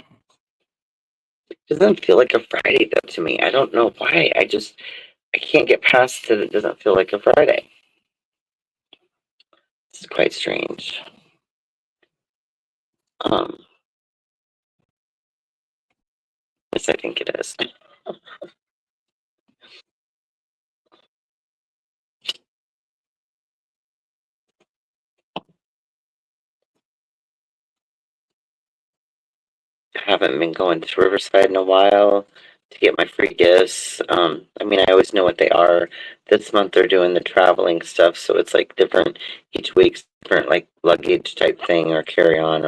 [SPEAKER 1] It doesn't feel like a Friday though to me. I don't know why. I can't get past that it doesn't feel like a Friday. It's quite strange. Um, yes, I think it is. I haven't been going to Riverside in a while to get my free gifts. I mean, I always know what they are. This month they're doing the traveling stuff, so it's like different each week's different like luggage type thing or carry on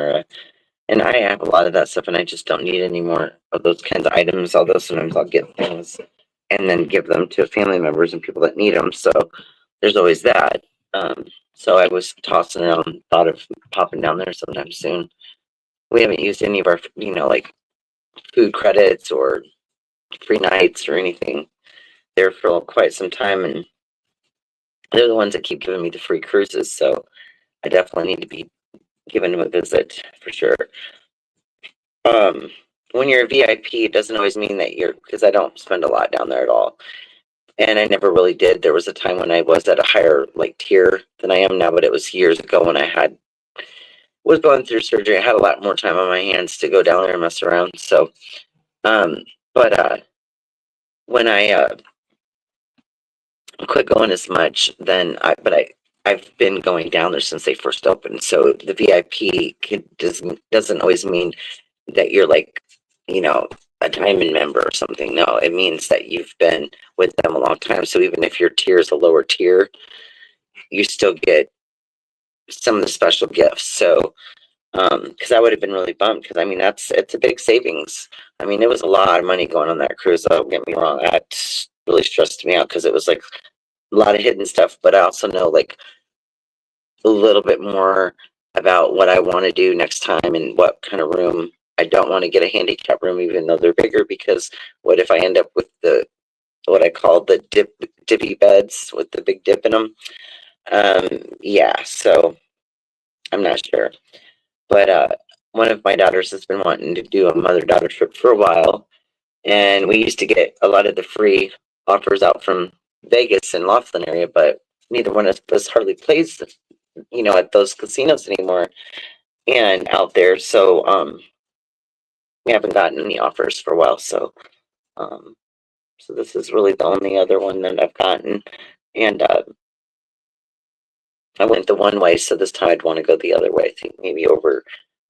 [SPEAKER 1] and I have a lot of that stuff, and I just don't need any more of those kinds of items. Although sometimes I'll get things and then give them to family members and people that need them. So there's always that. So I was tossing around, thought of popping down there sometime soon. We haven't used any of our, like food credits or free nights or anything there for quite some time, and they're the ones that keep giving me the free cruises. So I definitely need to be giving them a visit for sure. When you're a VIP, it doesn't always mean that because I don't spend a lot down there at all. And I never really did. There was a time when I was at a higher like tier than I am now, but it was years ago when I was going through surgery. I had a lot more time on my hands to go down there and mess around. So, but when I quit going as much, I've been going down there since they first opened. So the VIP doesn't always mean that you're like, a diamond member or something. No, it means that you've been with them a long time. So even if your tier is a lower tier, you still get some of the special gifts. So, because I would have been really bummed, because I mean it's a big savings. I mean, it was a lot of money going on that cruise. Don't get me wrong. really stressed me out because it was like a lot of hidden stuff, but I also know like a little bit more about what I want to do next time and what kind of room. I don't want to get a handicap room, even though they're bigger, because what if I end up with the what I call the dippy beds with the big dip in them? Yeah, so I'm not sure. But one of my daughters has been wanting to do a mother-daughter trip for a while, and we used to get a lot of the free offers out from Vegas and Laughlin area, but neither one of us hardly plays, at those casinos anymore and out there. So we haven't gotten any offers for a while. So this is really the only other one that I've gotten, and I went the one way, so this time I'd want to go the other way. I think maybe over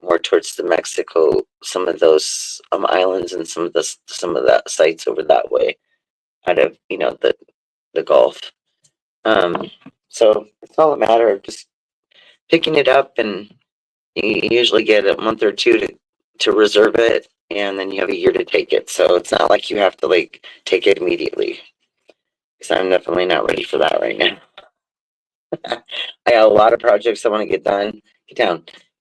[SPEAKER 1] more towards the Mexico, some of those islands and some of that sites over that way, out of the Gulf. So it's all a matter of just picking it up, and you usually get a month or two to reserve it, and then you have a year to take it. So it's not like you have to like take it immediately, because I'm definitely not ready for that right now. I got a lot of projects I want to get down.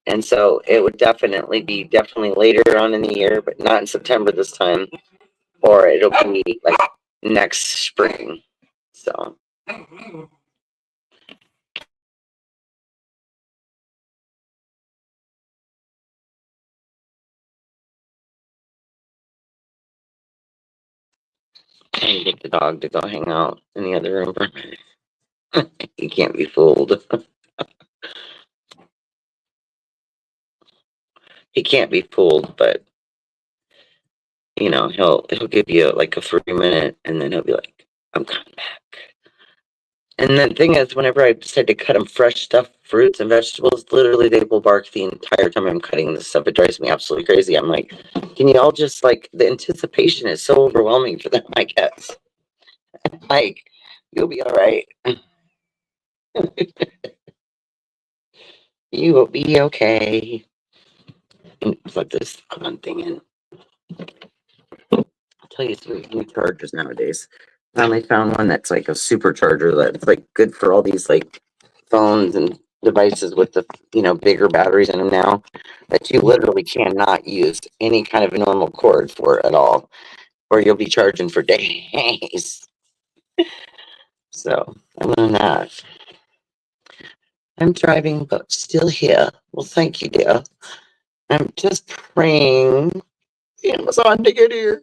[SPEAKER 1] And so it would definitely be later on in the year, but not in September this time, or it'll be like next spring. So. And get the dog to go hang out in the other room. He can't be fooled. He can't be fooled, but he'll give you like a 3 minute, and then he'll be like, "I'm coming back." And the thing is, whenever I decide to cut him fresh stuff, fruits and vegetables, literally they will bark the entire time I'm cutting this stuff. It drives me absolutely crazy. I'm like, can you all just like, the anticipation is so overwhelming for them, I guess. Like, you'll be all right. You will be okay. And plug this on thing in. I'll tell you, there's new chargers nowadays. Finally found one that's like a supercharger that's like good for all these like phones and devices with the bigger batteries in them now, that you literally cannot use any kind of normal cord for at all, or you'll be charging for days. So I learned that. I'm driving, but still here. Well, thank you, dear. I'm just praying Amazon to get here.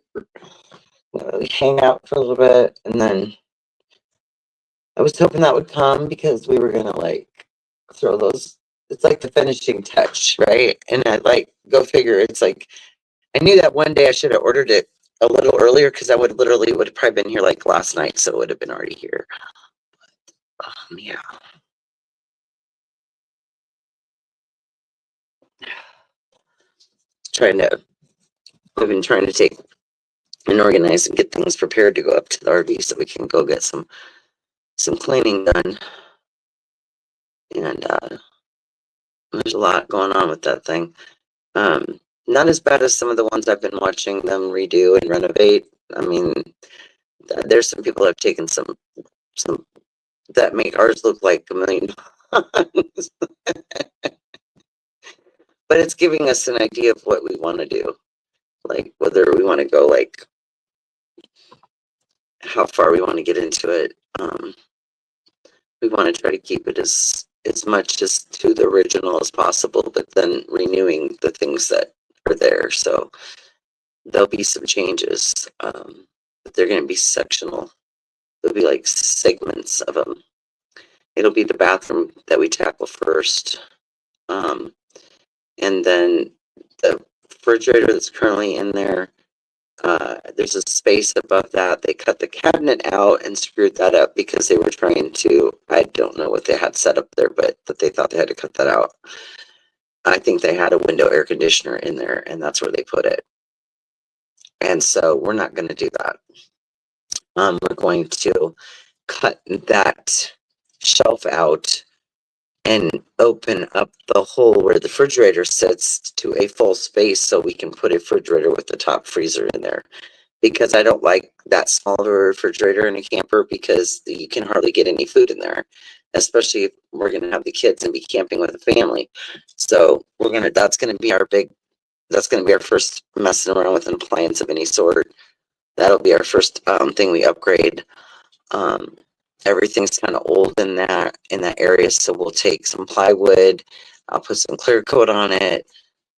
[SPEAKER 1] We hang out for a little bit, and then I was hoping that would come, because we were gonna like throw those. It's like the finishing touch, right? And I like, go figure. It's like, I knew that one day I should have ordered it a little earlier, because I would have probably been here like last night, so it would have been already here. Yeah. I've been trying to take and organize and get things prepared to go up to the RV, so we can go get some cleaning done. And there's a lot going on with that thing. Not as bad as some of the ones I've been watching them redo and renovate. I mean, there's some people that have taken some that make ours look like $1 million. But it's giving us an idea of what we want to do, like whether we want to go, like how far we want to get into it. We want to try to keep it as much as to the original as possible, but then renewing the things that are there. So there'll be some changes, but they're going to be sectional. There'll be like segments of them. It'll be the bathroom that we tackle first, and then the refrigerator that's currently in there. There's a space above that. They cut the cabinet out and screwed that up, because they were trying to, I don't know what they had set up there, but that they thought they had to cut that out. I think they had a window air conditioner in there, and that's where they put it. And so we're not going to do that. We're going to cut that shelf out and open up the hole where the refrigerator sits to a full space, so we can put a refrigerator with the top freezer in there. because I don't like that small of a refrigerator in a camper because you can hardly get any food in there, especially if we're going to have the kids and be camping with a family. So that's going to be our first messing around with an appliance of any sort. That'll be our first thing we upgrade. Um, Everything's kind of old in that area, so we'll take some plywood, I'll put some clear coat on it,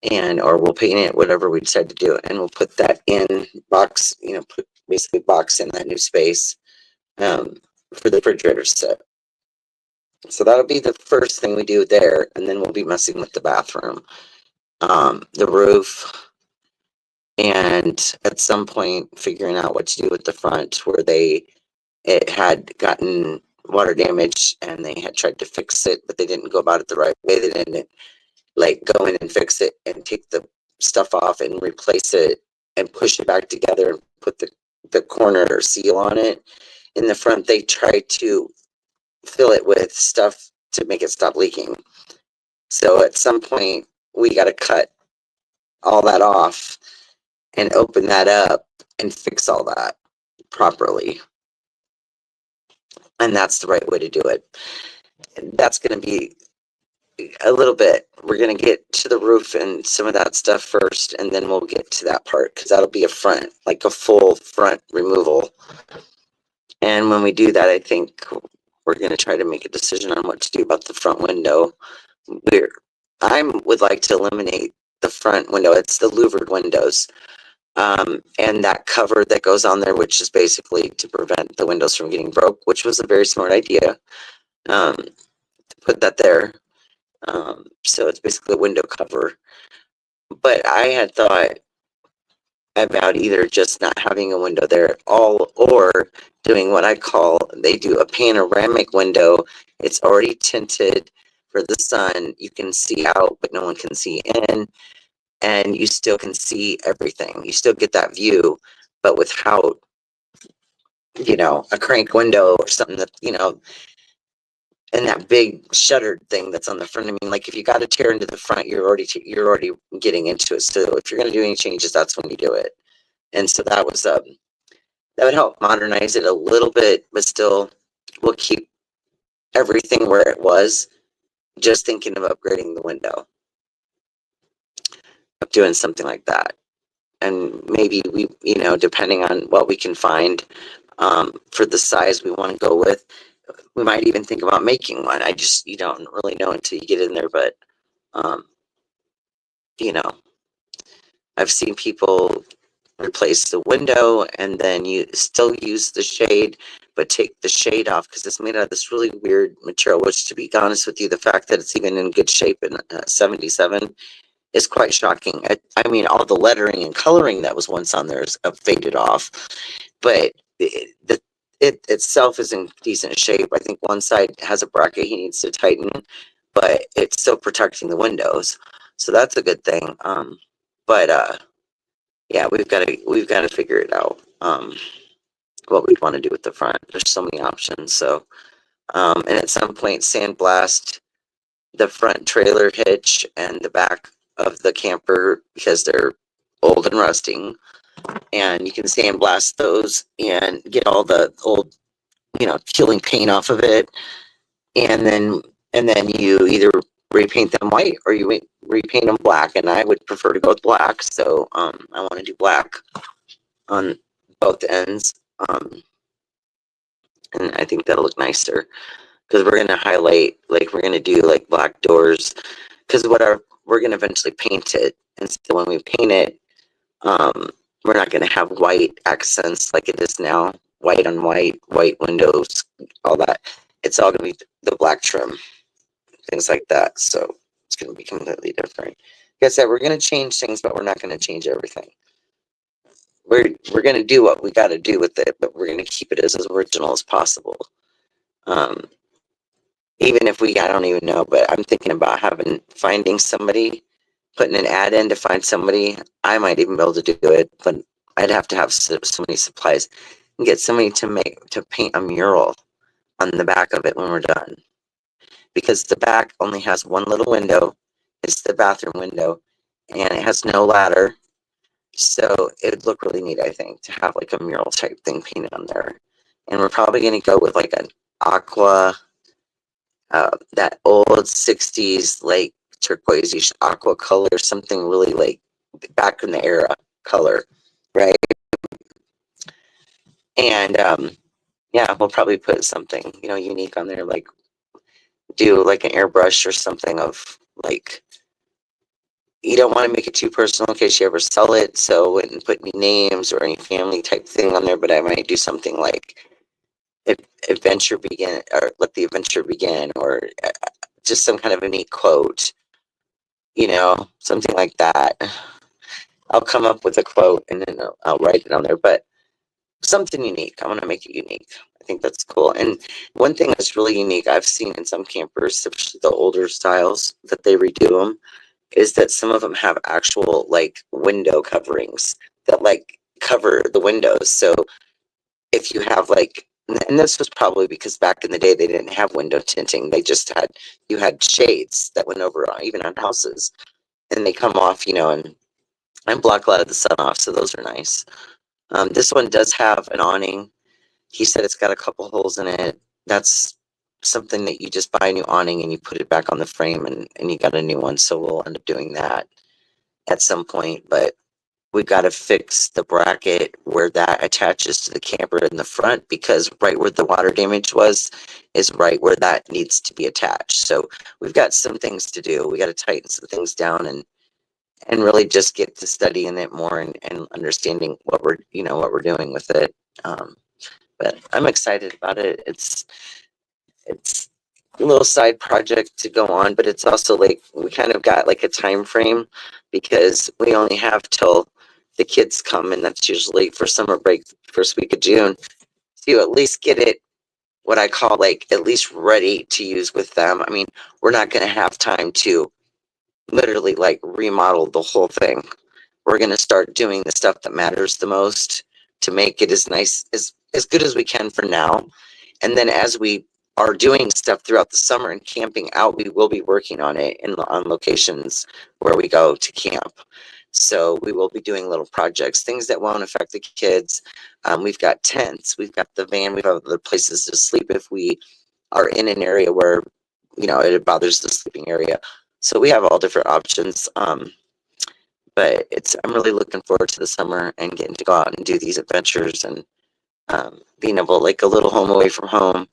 [SPEAKER 1] and or we'll paint it, whatever we decide to do, and we'll put that in box, put basically box in that new space for the refrigerator set. So that'll be the first thing we do there, and then we'll be messing with the bathroom, the roof, and at some point figuring out what to do with the front where it had gotten water damage and they had tried to fix it, but they didn't go about it the right way. They didn't like go in and fix it and take the stuff off and replace it and push it back together and put the corner seal on it. In the front, they tried to fill it with stuff to make it stop leaking. So at some point, we got to cut all that off and open that up and fix all that properly. And that's the right way to do it. And that's going to be a little bit. We're going to get to the roof and some of that stuff first, and then we'll get to that part because that'll be a front, like a full front removal. And when we do that, I think we're going to try to make a decision on what to do about the front window. I would like to eliminate the front window. It's the louvered windows. And that cover that goes on there, which is basically to prevent the windows from getting broke, which was a very smart idea, to put that there. So it's basically a window cover. But I had thought about either just not having a window there at all or doing what they do a panoramic window. It's already tinted for the sun. You can see out, but no one can see in. And you still can see everything. You still get that view, but without, a crank window or something that, and that big shuttered thing that's on the front. I mean, like if you got to tear into the front, you're already getting into it. So if you're going to do any changes, that's when you do it. And so that would help modernize it a little bit, but still we'll keep everything where it was, just thinking of upgrading the window, of doing something like that. And maybe we, depending on what we can find for the size we want to go with, we might even think about making one. You don't really know until you get in there, but I've seen people replace the window and then you still use the shade, but take the shade off because it's made out of this really weird material, which to be honest with you, the fact that it's even in good shape in 77 is quite shocking. I mean, all the lettering and coloring that was once on there is faded off, but it itself is in decent shape. I think one side has a bracket he needs to tighten, but it's still protecting the windows, so that's a good thing. But yeah, we've got to figure it out. What we'd want to do with the front. There's so many options. So, and at some point, sandblast the front trailer hitch and the back of the camper because they're old and rusting, and you can sandblast those and get all the old, peeling paint off of it, and then you either repaint them white or you repaint them black, and I would prefer to go with black, so I want to do black on both ends, and I think that'll look nicer because we're going to highlight, like we're going to do like black doors, because we're going to eventually paint it, and so when we paint it, we're not going to have white accents like it is now, white on white, white windows, all that. It's all going to be the black trim, things like that. So it's going to be completely different. Like I said, we're going to change things, but we're not going to change everything. We're going to do what we got to do with it, but we're going to keep it as original as possible. Even if I don't even know, but I'm thinking about finding somebody, putting an ad in to find somebody. I might even be able to do it, but I'd have to have so many supplies and get somebody to paint a mural on the back of it when we're done. Because the back only has one little window. It's the bathroom window, and it has no ladder. So it'd look really neat, I think, to have like a mural type thing painted on there. And we're probably going to go with like an aqua, that old 60s, like turquoise aqua color, something really like back in the era color, right? And yeah, we'll probably put something, unique on there, like do like an airbrush or something of like, you don't want to make it too personal in case you ever sell it. So I wouldn't put any names or any family type thing on there, but I might do something like adventure begin, or let the adventure begin, or just some kind of a neat quote, something like that. I'll come up with a quote and then I'll write it on there, but something unique. I want to make it unique. I think that's cool. And one thing that's really unique I've seen in some campers, especially the older styles that they redo them, is that some of them have actual like window coverings that like cover the windows. So if you have like, and this was probably because back in the day they didn't have window tinting. They just had, you had shades that went over even on houses, and they come off, and block a lot of the sun off. So those are nice. This one does have an awning. He said it's got a couple holes in it. That's something that you just buy a new awning and you put it back on the frame, and you got a new one. So we'll end up doing that at some point. But we got to fix the bracket where that attaches to the camper in the front, because right where the water damage was is right where that needs to be attached. So we've got some things to do. We got to tighten some things down and really just get to studying it more and understanding what we're doing with it. But I'm excited about it. It's a little side project to go on, but it's also like we kind of got like a time frame, because we only have till the kids come, and that's usually for summer break, first week of June, to at least get it, what I call like at least ready to use with them. I mean, we're not going to have time to literally like remodel the whole thing. We're going to start doing the stuff that matters the most to make it as nice, as good as we can for now. And then as we are doing stuff throughout the summer and camping out, we will be working on it on locations where we go to camp. So we will be doing little projects, things that won't affect the kids. We've got tents, we've got the van, we've got other places to sleep if we are in an area where, it bothers the sleeping area. So we have all different options. But I'm really looking forward to the summer and getting to go out and do these adventures, and being able, like a little home away from home,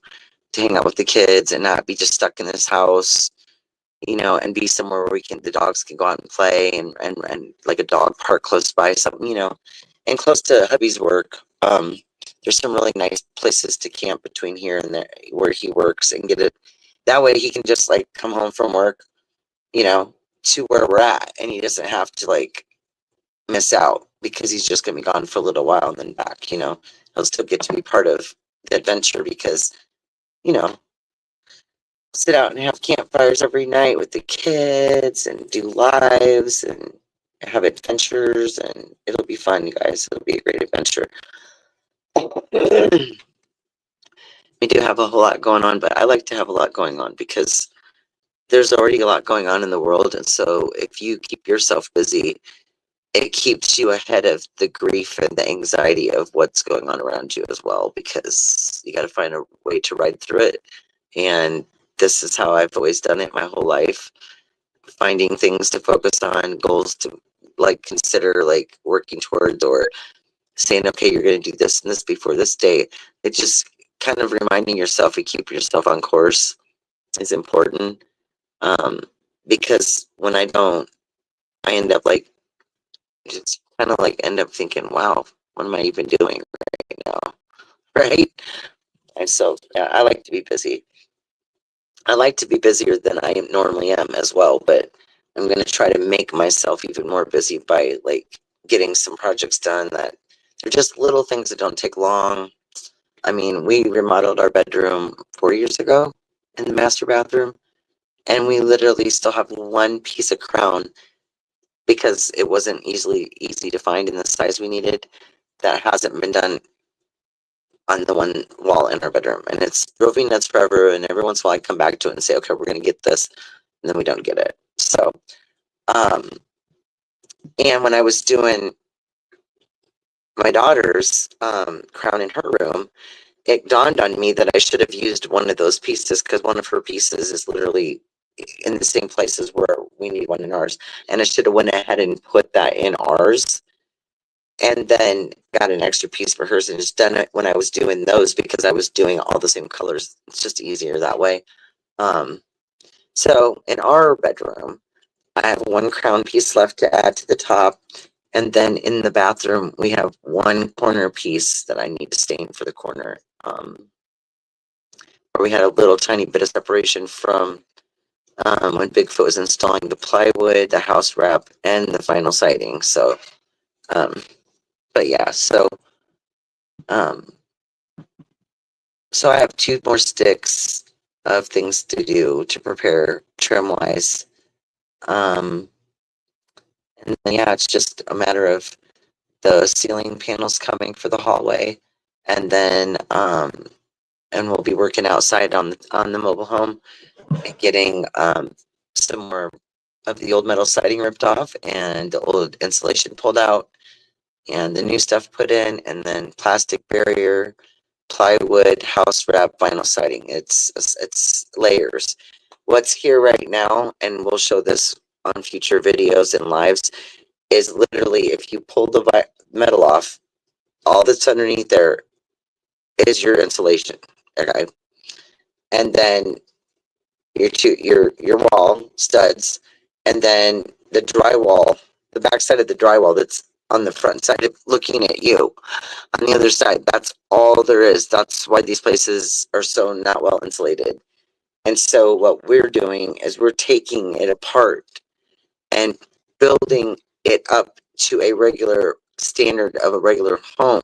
[SPEAKER 1] to hang out with the kids and not be just stuck in this house, and be somewhere where the dogs can go out and play, and like a dog park close by, something, and close to hubby's work. There's some really nice places to camp between here and there where he works, and get it. That way he can just like come home from work, to where we're at, and he doesn't have to like miss out, because he's just gonna be gone for a little while and then back. He'll still get to be part of the adventure, because, you know, sit out and have campfires every night with the kids and do lives and have adventures, and it'll be fun, you guys. It'll be a great adventure. We do have a whole lot going on, but I like to have a lot going on because there's already a lot going on in the world. And so if you keep yourself busy, it keeps you ahead of the grief and the anxiety of what's going on around you as well, because you got to find a way to ride through it. And this is how I've always done it my whole life, finding things to focus on, goals to like consider, like working towards, or saying, okay, you're going to do this and this before this date. It just kind of reminding yourself and keep yourself on course is important. Because when I don't, I end up like, just kind of like end up thinking, wow, what am I even doing right now? Right? And so, yeah, I like to be busy. I like to be busier than I normally am as well, but I'm going to try to make myself even more busy by like getting some projects done that they're just little things that don't take long. I mean, we remodeled our bedroom 4 years ago in the master bathroom, and we literally still have one piece of crown because it wasn't easy to find in the size we needed. That hasn't been done on the one wall in our bedroom, and it's drove me nuts forever. And every once in a while I come back to it and say, okay, we're going to get this, and then we don't get it. So and when I was doing my daughter's crown in her room, it dawned on me that I should have used one of those pieces, because one of her pieces is literally in the same places where we need one in ours. And I should have went ahead and put that in ours, and then got an extra piece for hers and just done it when I was doing those, because I was doing all the same colors. It's just easier that way. So in our bedroom, I have one crown piece left to add to the top. And then in the bathroom, we have one corner piece that I need to stain for the corner. Where we had a little tiny bit of separation from when Bigfoot was installing the plywood, the house wrap, and the final siding. So, but yeah, um, so I have 2 more sticks of things to do to prepare trim wise. And then, yeah, it's just a matter of the ceiling panels coming for the hallway, and then and we'll be working outside on the mobile home and getting some more of the old metal siding ripped off and the old insulation pulled out and the new stuff put in, and then plastic barrier, plywood, house wrap, vinyl siding. It's layers. What's here right now, and we'll show this on future videos and lives, is literally if you pull the metal off, all that's underneath there is your insulation. Okay. And then your wall studs, and then the drywall, the back side of the drywall that's on the front side of looking at you on the other side. That's all there is. That's why these places are so not well insulated. And so what we're doing is we're taking it apart and building it up to a regular standard of a regular home,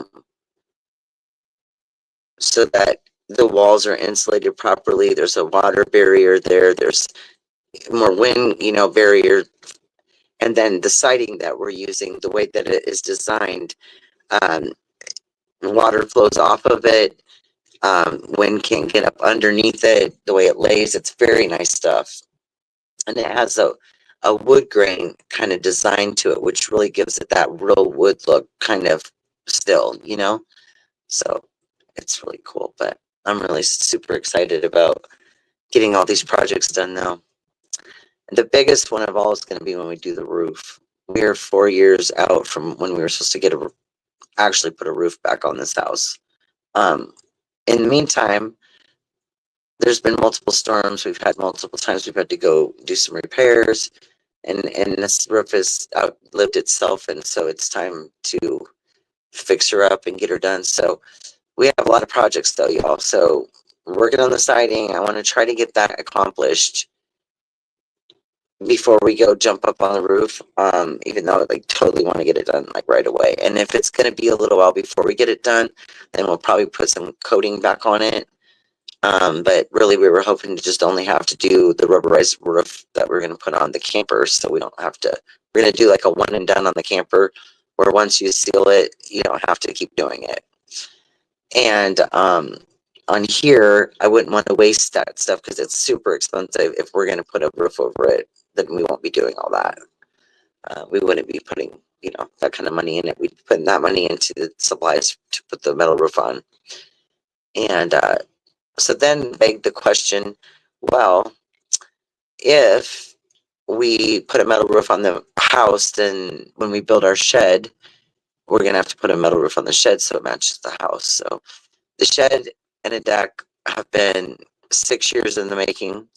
[SPEAKER 1] so that the walls are insulated properly. There's a water barrier there. There's more wind, barrier. And then the siding that we're using, the way that it is designed, um, water flows off of it. Wind can't get up underneath it. The way it lays, it's very nice stuff. And it has a wood grain kind of design to it, which really gives it that real wood look kind of still, So it's really cool. But I'm really super excited about getting all these projects done now. And the biggest one of all is going to be when we do the roof. We are 4 years out from when we were supposed to actually put a roof back on this house. In the meantime, there's been multiple storms. We've had multiple times we've had to go do some repairs, and this roof has outlived itself, and so it's time to fix her up and get her done. So we have a lot of projects though, y'all. So we're working on the siding. I want to try to get that accomplished before we go jump up on the roof, even though I totally want to get it done right away. And if it's going to be a little while before we get it done, then we'll probably put some coating back on it. But really we were hoping to just only have to do the rubberized roof that we're going to put on the camper, so we don't have to, we're going to do like a one and done on the camper, where once you seal it, you don't have to keep doing it. And on here, I wouldn't want to waste that stuff because it's super expensive. If we're going to put a roof over it, then we won't be doing all that. We wouldn't be putting, that kind of money in it. We'd be putting that money into the supplies to put the metal roof on. And so then begged the question, well, if we put a metal roof on the house, then when we build our shed, we're going to have to put a metal roof on the shed so it matches the house. So the shed and a deck have been 6 years in the making,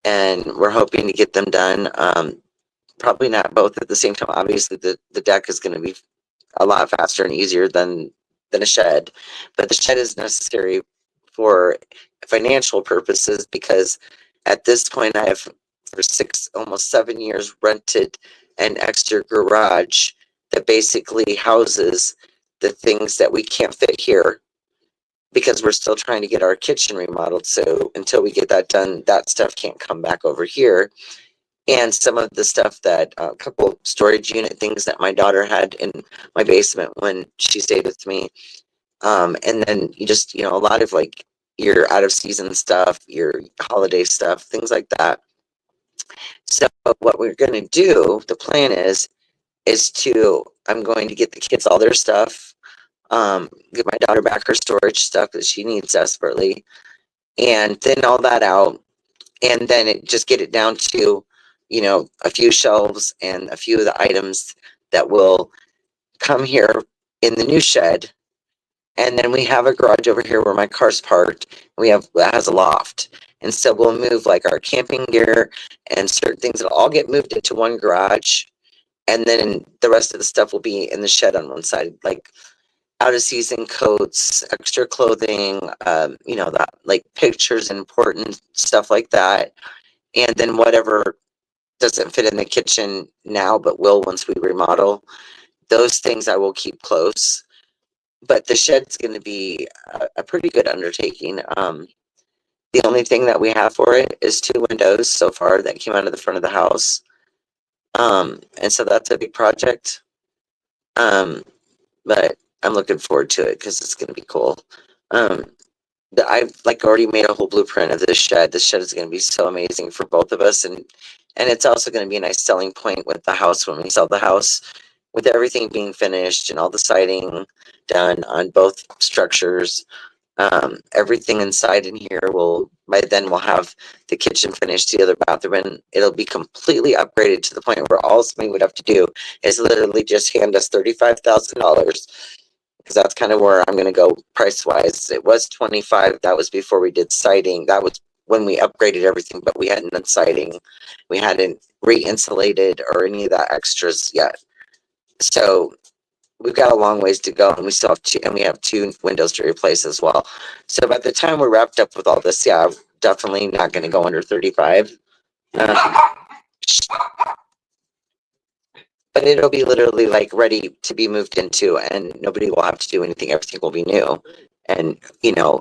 [SPEAKER 1] and we're hoping to get them done. Probably not both at the same time. Obviously, the deck is going to be a lot faster and easier than a shed, but the shed is necessary for financial purposes, because at this point I have for almost 7 years rented an extra garage that basically houses the things that we can't fit here, because we're still trying to get our kitchen remodeled. So until we get that done, that stuff can't come back over here. And some of the stuff that a couple storage unit things that my daughter had in my basement when she stayed with me. And then you just, a lot of your out of season stuff, your holiday stuff, things like that. So what we're going to do, the plan is I'm going to get the kids all their stuff. Get my daughter back her storage stuff that she needs desperately, and thin all that out, and then just get it down to, a few shelves and a few of the items that will come here in the new shed. And then we have a garage over here where my car's parked. That has a loft. And so we'll move like our camping gear and certain things that'll all get moved into one garage. And then the rest of the stuff will be in the shed on one side, like out of season coats, extra clothing, that like pictures and important stuff like that. And then whatever doesn't fit in the kitchen now, but will once we remodel, those things I will keep close. But the shed's going to be a pretty good undertaking. The only thing that we have for it is 2 windows so far that came out of the front of the house. And so that's a big project. But I'm looking forward to it because it's going to be cool. I've like already made a whole blueprint of this shed. This shed is going to be so amazing for both of us, and it's also going to be a nice selling point with the house when we sell the house, with everything being finished and all the siding done on both structures. Everything inside in here by then we'll have the kitchen finished, the other bathroom, and it'll be completely upgraded to the point where all somebody would have to do is literally just hand us $35,000, because that's kind of where I'm going to go price wise. It was 25. That was before we did siding. That was when we upgraded everything, but we hadn't done siding. We hadn't re-insulated or any of that extras yet. So we've got a long ways to go, and we have 2 windows to replace as well. So by the time we're wrapped up with all this, yeah, I'm definitely not going to go under 35. But it'll be literally like ready to be moved into, and nobody will have to do anything. Everything will be new and,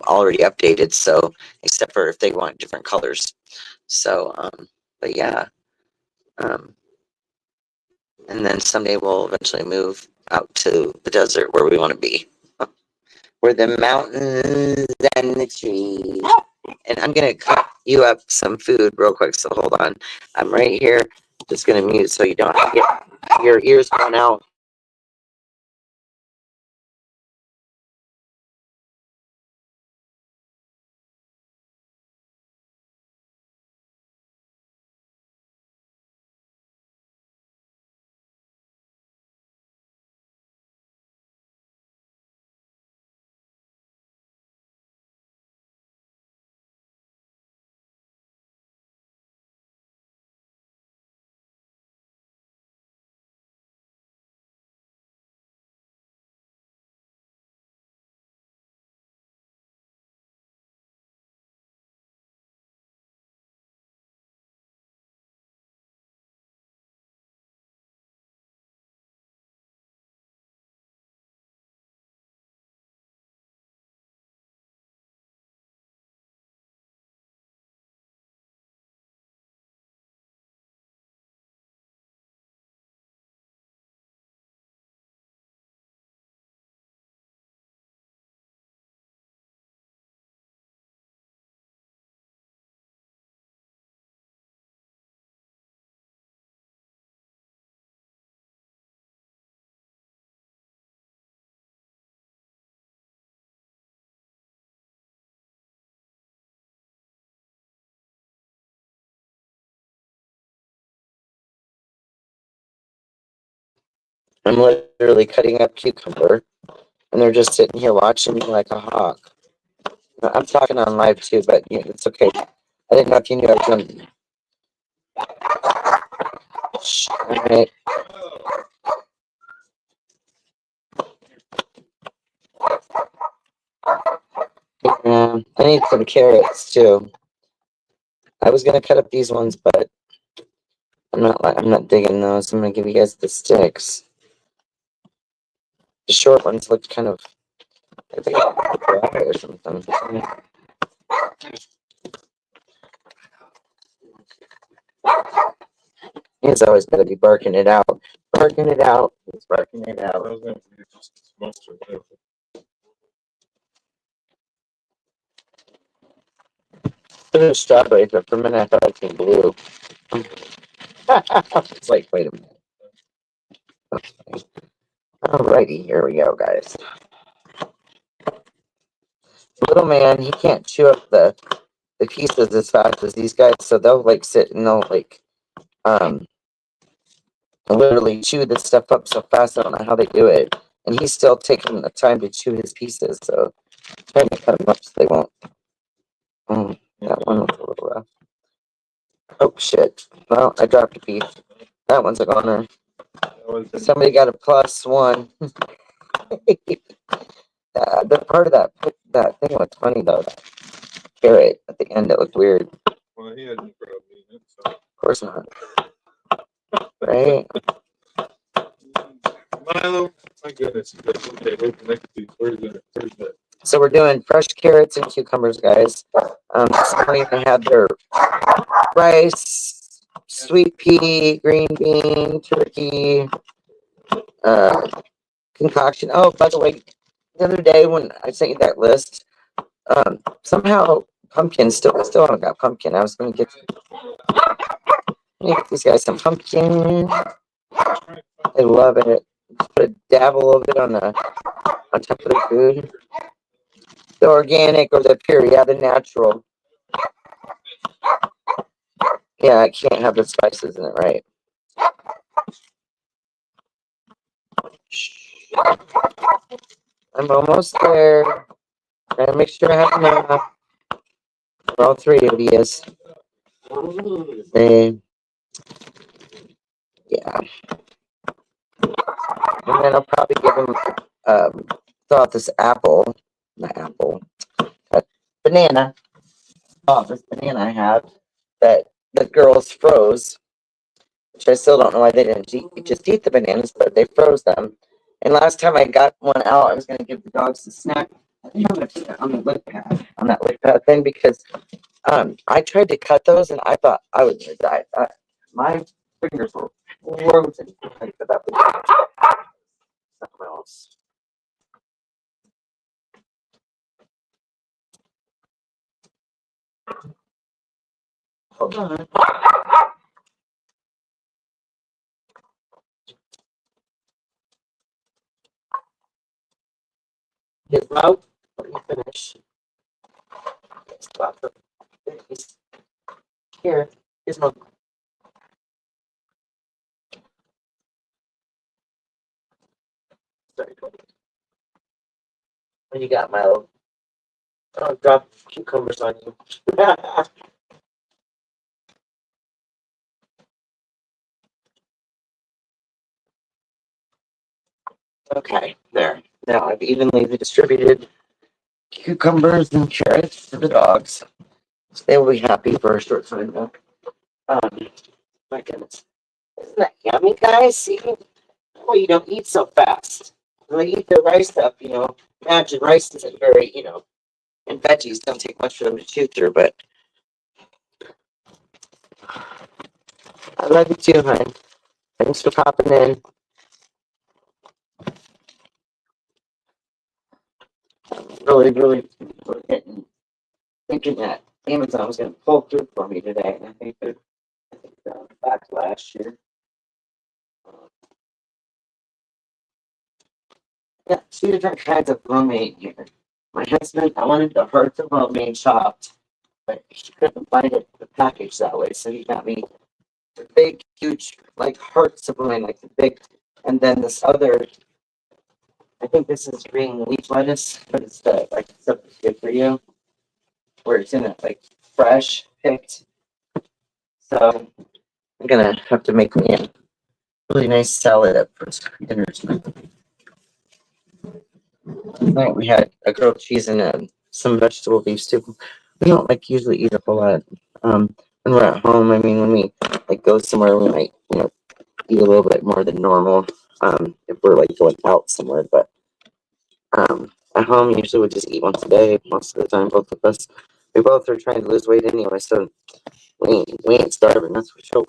[SPEAKER 1] already updated. So, except for if they want different colors. So, but yeah. And then someday we'll eventually move out to the desert where we want to be, where the mountains and the trees. And I'm going to cut you up some food real quick. So hold on. I'm right here. Just going to mute so you don't get your ears blown out. I'm literally cutting up cucumber, and they're just sitting here watching me like a hawk. I'm talking on live too, but it's okay. I didn't know if you knew I was going. All right. I need some carrots too. I was gonna cut up these ones, but I'm not digging those. I'm gonna give you guys the sticks. The short ones looked kind of, I think, dry or something. He's always gotta be barking it out. Barking it out. He's barking it out. There's strawberries, but for a minute I thought I seen blue. It's like, wait a minute. Alrighty, here we go, guys. little man, he can't chew up the pieces as fast as these guys, so they'll like sit and they'll like literally chew this stuff up so fast. I don't know how they do it, and he's still taking the time to chew his pieces. So trying to cut them up so they won't. That one was a little rough. Oh shit! Well, I dropped a piece. That one's a goner. Somebody got a +1. The part of that thing was funny though. That carrot at the end, it looked weird.
[SPEAKER 2] Well, he had no problem eating it, so.
[SPEAKER 1] Of course not. Right?
[SPEAKER 2] Milo, my goodness. Okay, where's the next piece? Where's the?
[SPEAKER 1] So we're doing fresh carrots and cucumbers, guys. This morning they had their rice, sweet pea, green bean, turkey, concoction. Oh, by the way, the other day when I sent you that list, somehow pumpkin still haven't got pumpkin. I was gonna get these guys some pumpkin. I love it. Just put a dabble of it on top of the food. The organic or the pure, yeah, the natural. Yeah, I can't have the spices in it, right? I'm almost there. Gotta make sure I have enough for all three of these. And yeah. And then I'll probably give them thought this apple, not apple, banana. Oh, this banana I have that the girls froze, which I still don't know why they didn't just eat the bananas, but they froze them. And last time I got one out, I was going to give the dogs a snack. I think I'm going to put it on the lick pad, on that lick pad thing, because I tried to cut those and I thought I was going to die. My fingers were frozen. Like, that was something else. Hold on. His mouth. Let me finish. Here. Here's my. Sorry. What you got, Milo? I'll drop cucumbers on you. Okay, there. Now I've evenly distributed cucumbers and carrots for the dogs. So they will be happy for a short time though. My goodness. Isn't that yummy, guys? See? Oh, you don't eat so fast. When they eat their rice up, imagine rice isn't very, and veggies don't take much for them to chew through, but I love you too, hon. Thanks for popping in. Really thinking that Amazon was going to pull through for me today, and I think they're back to last year. Yeah, two different kinds of romaine here. My husband, I wanted the hearts of romaine chopped, but he couldn't find it the package that way, so he got me the big, huge, like hearts of romaine, like the big, and then this other. I think this is green leaf lettuce, but it's the like stuff that's good for you, where it's in it like fresh picked. So I'm gonna have to make me a really nice salad up for dinner tonight. Tonight we had a grilled cheese and some vegetable beef stew. We don't like usually eat a whole lot. When we're at home, I mean, when we like go somewhere, we might eat a little bit more than normal. If we're like going out somewhere, but at home usually we just eat once a day. Most of the time, both of us, we both are trying to lose weight anyway, so we ain't starving. That's for sure.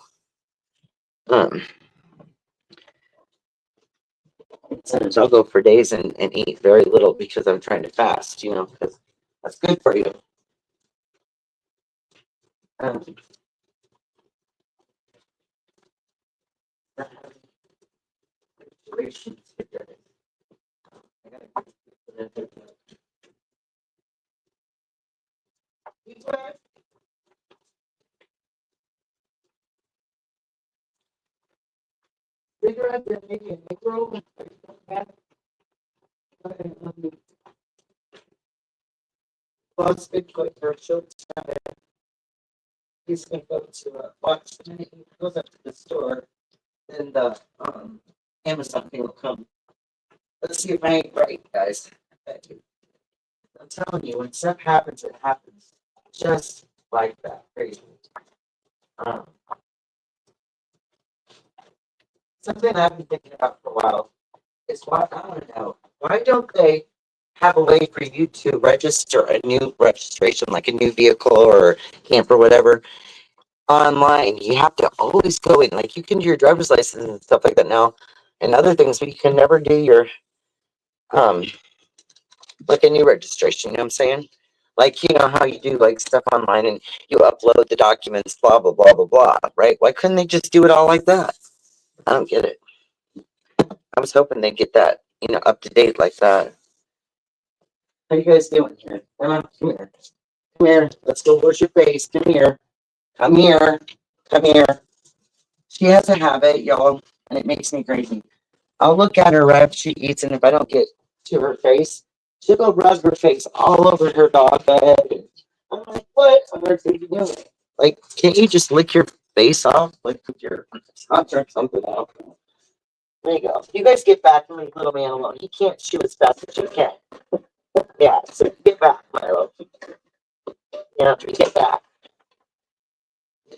[SPEAKER 1] Sometimes I'll go for days and eat very little because I'm trying to fast, because that's good for you. Um, Cigarette that maybe a micro. Well, it's been quick for a short time. He's gonna go to watch. He goes up to the store, and the Amazon thing will come. Let's see if I ain't right, guys. I'm telling you, when stuff happens, it happens just like that. Crazy. Um, Something I've been thinking about for a while is why I want to know why don't they have a way for you to register a new registration, like a new vehicle or camper, whatever, online? You have to always go in, like you can do your driver's license and stuff like that now, and other things, but you can never do your um like a new registration. You know what I'm saying? Like you know how you do like stuff online and you upload the documents, blah blah blah blah blah, right? Why couldn't they just do it all like that? I don't get it. I was hoping they'd get that, up to date like that. How you guys doing here? Come on, come here. Come here. Let's go wash your face. Come here. Come here. Come here. She has a habit, y'all, and it makes me crazy. I'll look at her right after she eats, and if I don't get to her face, she'll go rub her face all over her dog bed. I'm like, what on earth are you doing? Like, can't you just lick your face off? Like, with your touch or something off? There you go. You guys get back and leave little man alone. He can't chew as fast as you can. Yeah, so get back, Milo. Yeah, get back.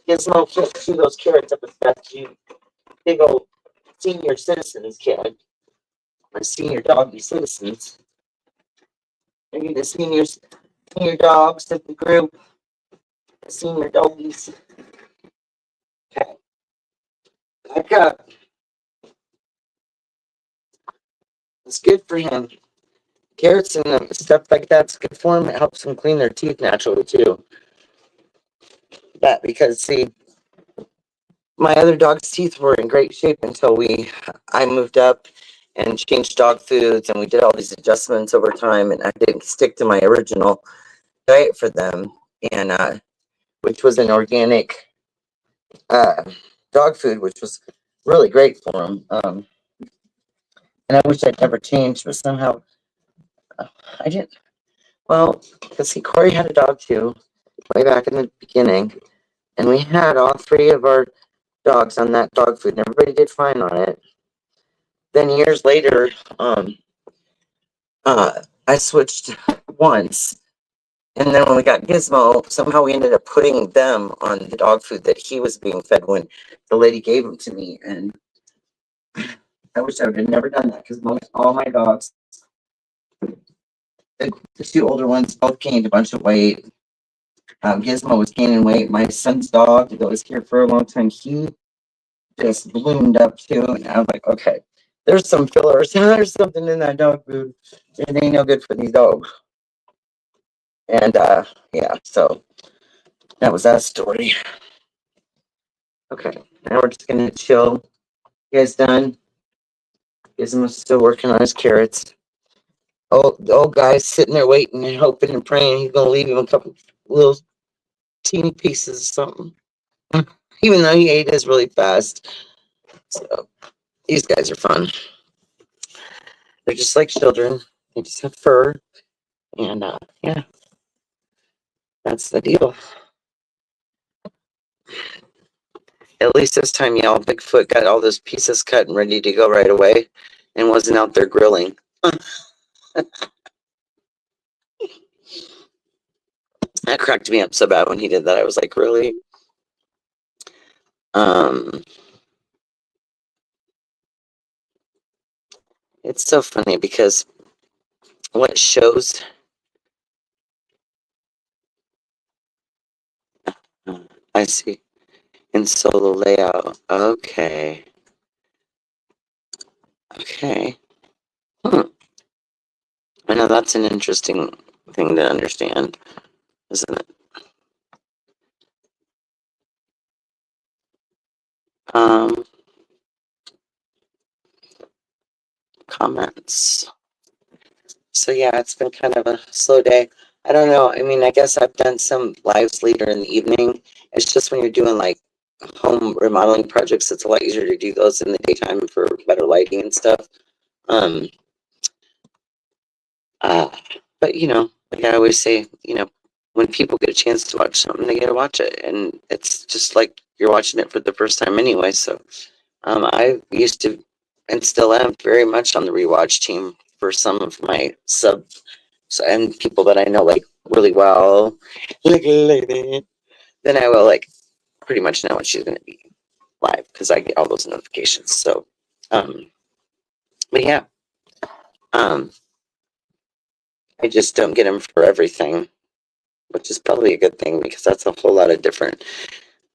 [SPEAKER 1] Gizmo can't chew those carrots up as fast as you. Big old senior citizens can. Or senior doggy citizens. Maybe the senior dogs of the group. The senior doggies. Okay. Back up. It's good for him. Carrots and stuff like that's good for him. It helps them clean their teeth naturally too. That because see, my other dog's teeth were in great shape until I moved up and changed dog foods, and we did all these adjustments over time, and I didn't stick to my original diet for them, and which was an organic uh, dog food, which was really great for them. And I wish I'd never changed, but somehow I didn't. Well, because see, Corey had a dog too, way back in the beginning, and we had all three of our dogs on that dog food, and everybody did fine on it. Then years later, I switched once, and then when we got Gizmo, somehow we ended up putting them on the dog food that he was being fed when the lady gave them to me, and I wish I would have never done that because all my dogs, the two older ones, both gained a bunch of weight. Gizmo was gaining weight. My son's dog that was here for a long time, he just ballooned up too, and I was like, okay, there's some fillers. There's something in that dog food. It ain't no good for these dogs. And yeah, so that was that story. Okay, now we're just gonna chill. You guys done? Gizmo's still working on his carrots. Oh, the old guy's sitting there waiting and hoping and praying he's gonna leave him a couple little teeny pieces of something. Even though he ate his really fast. So these guys are fun. They're just like children. They just have fur. And yeah, that's the deal. At least this time, y'all, Bigfoot got all those pieces cut and ready to go right away and wasn't out there grilling. That cracked me up so bad when he did that. I was like, really? It's so funny because what shows I see in solo layout. Okay. Okay. Hmm. I know that's an interesting thing to understand, isn't it? Comments. So yeah, it's been kind of a slow day. I don't know. I mean, I guess I've done some lives later in the evening. It's just when you're doing like home remodeling projects, it's a lot easier to do those in the daytime for better lighting and stuff. Um, uh, but you know, like I always say, you know, when people get a chance to watch something, they get to watch it, and it's just like you're watching it for the first time anyway. So, I used to, and still am, very much on the rewatch team for some of my subs and people that I know like really well, like a lady. Then I will like pretty much know when she's going to be live because I get all those notifications. So, um, but yeah, um, I just don't get them for everything, which is probably a good thing because that's a whole lot of different.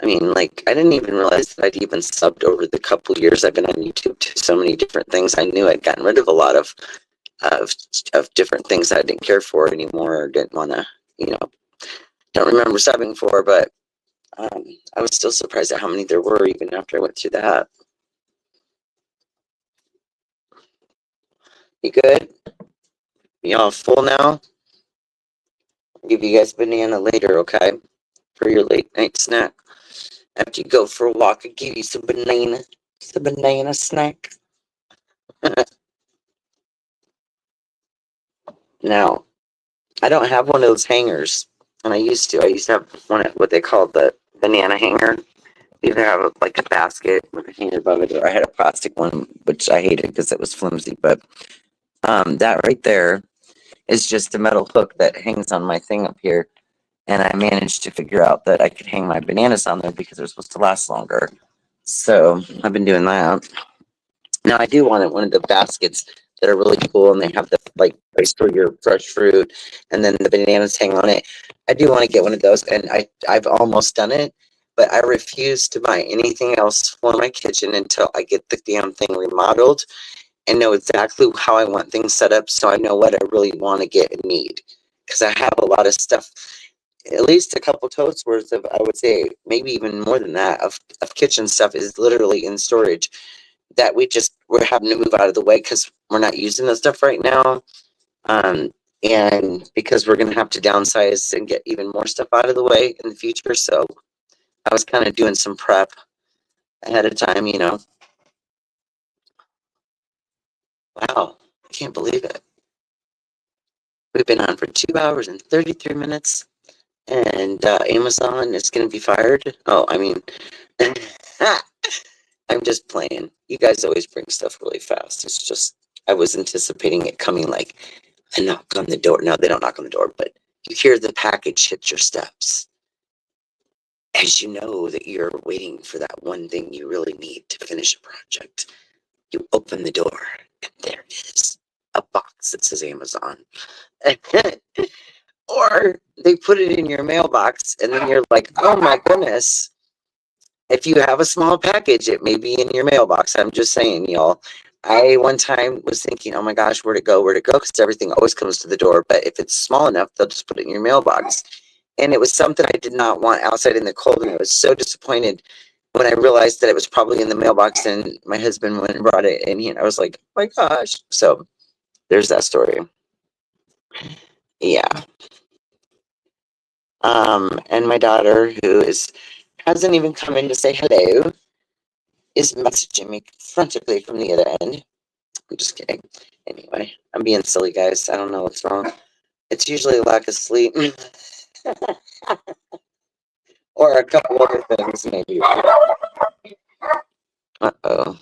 [SPEAKER 1] I mean, like I didn't even realize that I'd even subbed over the couple years I've been on YouTube to so many different things. I knew I'd gotten rid of a lot of of different things I didn't care for anymore or didn't want to, you know, don't remember subbing for, but I was still surprised at how many there were even after I went through that. You good? Y'all full now? I'll give you guys banana later, okay? For your late night snack. After you go for a walk, I'll give you some banana. Some banana snack. Now, I don't have one of those hangers. And I used to. I used to have one of what they call the banana hanger. Either have like a basket with a hanger above it, or I had a plastic one, which I hated because it was flimsy. But that right there is just a metal hook that hangs on my thing up here. And I managed to figure out that I could hang my bananas on there because they're supposed to last longer. So I've been doing that. Now I do want one of the baskets that are really cool, and they have the like place for your fresh fruit, and then the bananas hang on it. I do want to get one of those, and I've almost done it, but I refuse to buy anything else for my kitchen until I get the damn thing remodeled and know exactly how I want things set up, so I know what I really want to get and need. Because I have a lot of stuff, at least a couple totes worth of, I would say maybe even more than that, of kitchen stuff is literally in storage that we're having to move out of the way because we're not using the stuff right now. Um, and because we're gonna have to downsize and get even more stuff out of the way in the future. So I was kind of doing some prep ahead of time, you know. Wow, I can't believe it. We've been on for 2 hours and 33 minutes, and Amazon is gonna be fired. Oh, I mean, I'm just playing. You guys always bring stuff really fast. It's just I was anticipating it coming like a knock on the door. No, they don't knock on the door, but you hear the package hit your steps. As you know that you're waiting for that one thing you really need to finish a project, you open the door and there is a box that says Amazon. Or they put it in your mailbox and then you're like, oh my goodness. If you have a small package, it may be in your mailbox. I'm just saying, y'all. I one time was thinking, oh my gosh, where'd it go? Where'd it go? Because everything always comes to the door. But if it's small enough, they'll just put it in your mailbox. And it was something I did not want outside in the cold. And I was so disappointed when I realized that it was probably in the mailbox. And my husband went and brought it. And I was like, oh my gosh. So there's that story. Yeah. And my daughter, who hasn't even come in to say hello, is messaging me frantically from the other end. I'm just kidding. Anyway, I'm being silly, guys. I don't know what's wrong. It's usually a lack of sleep. Or a couple other things, maybe. Uh-oh.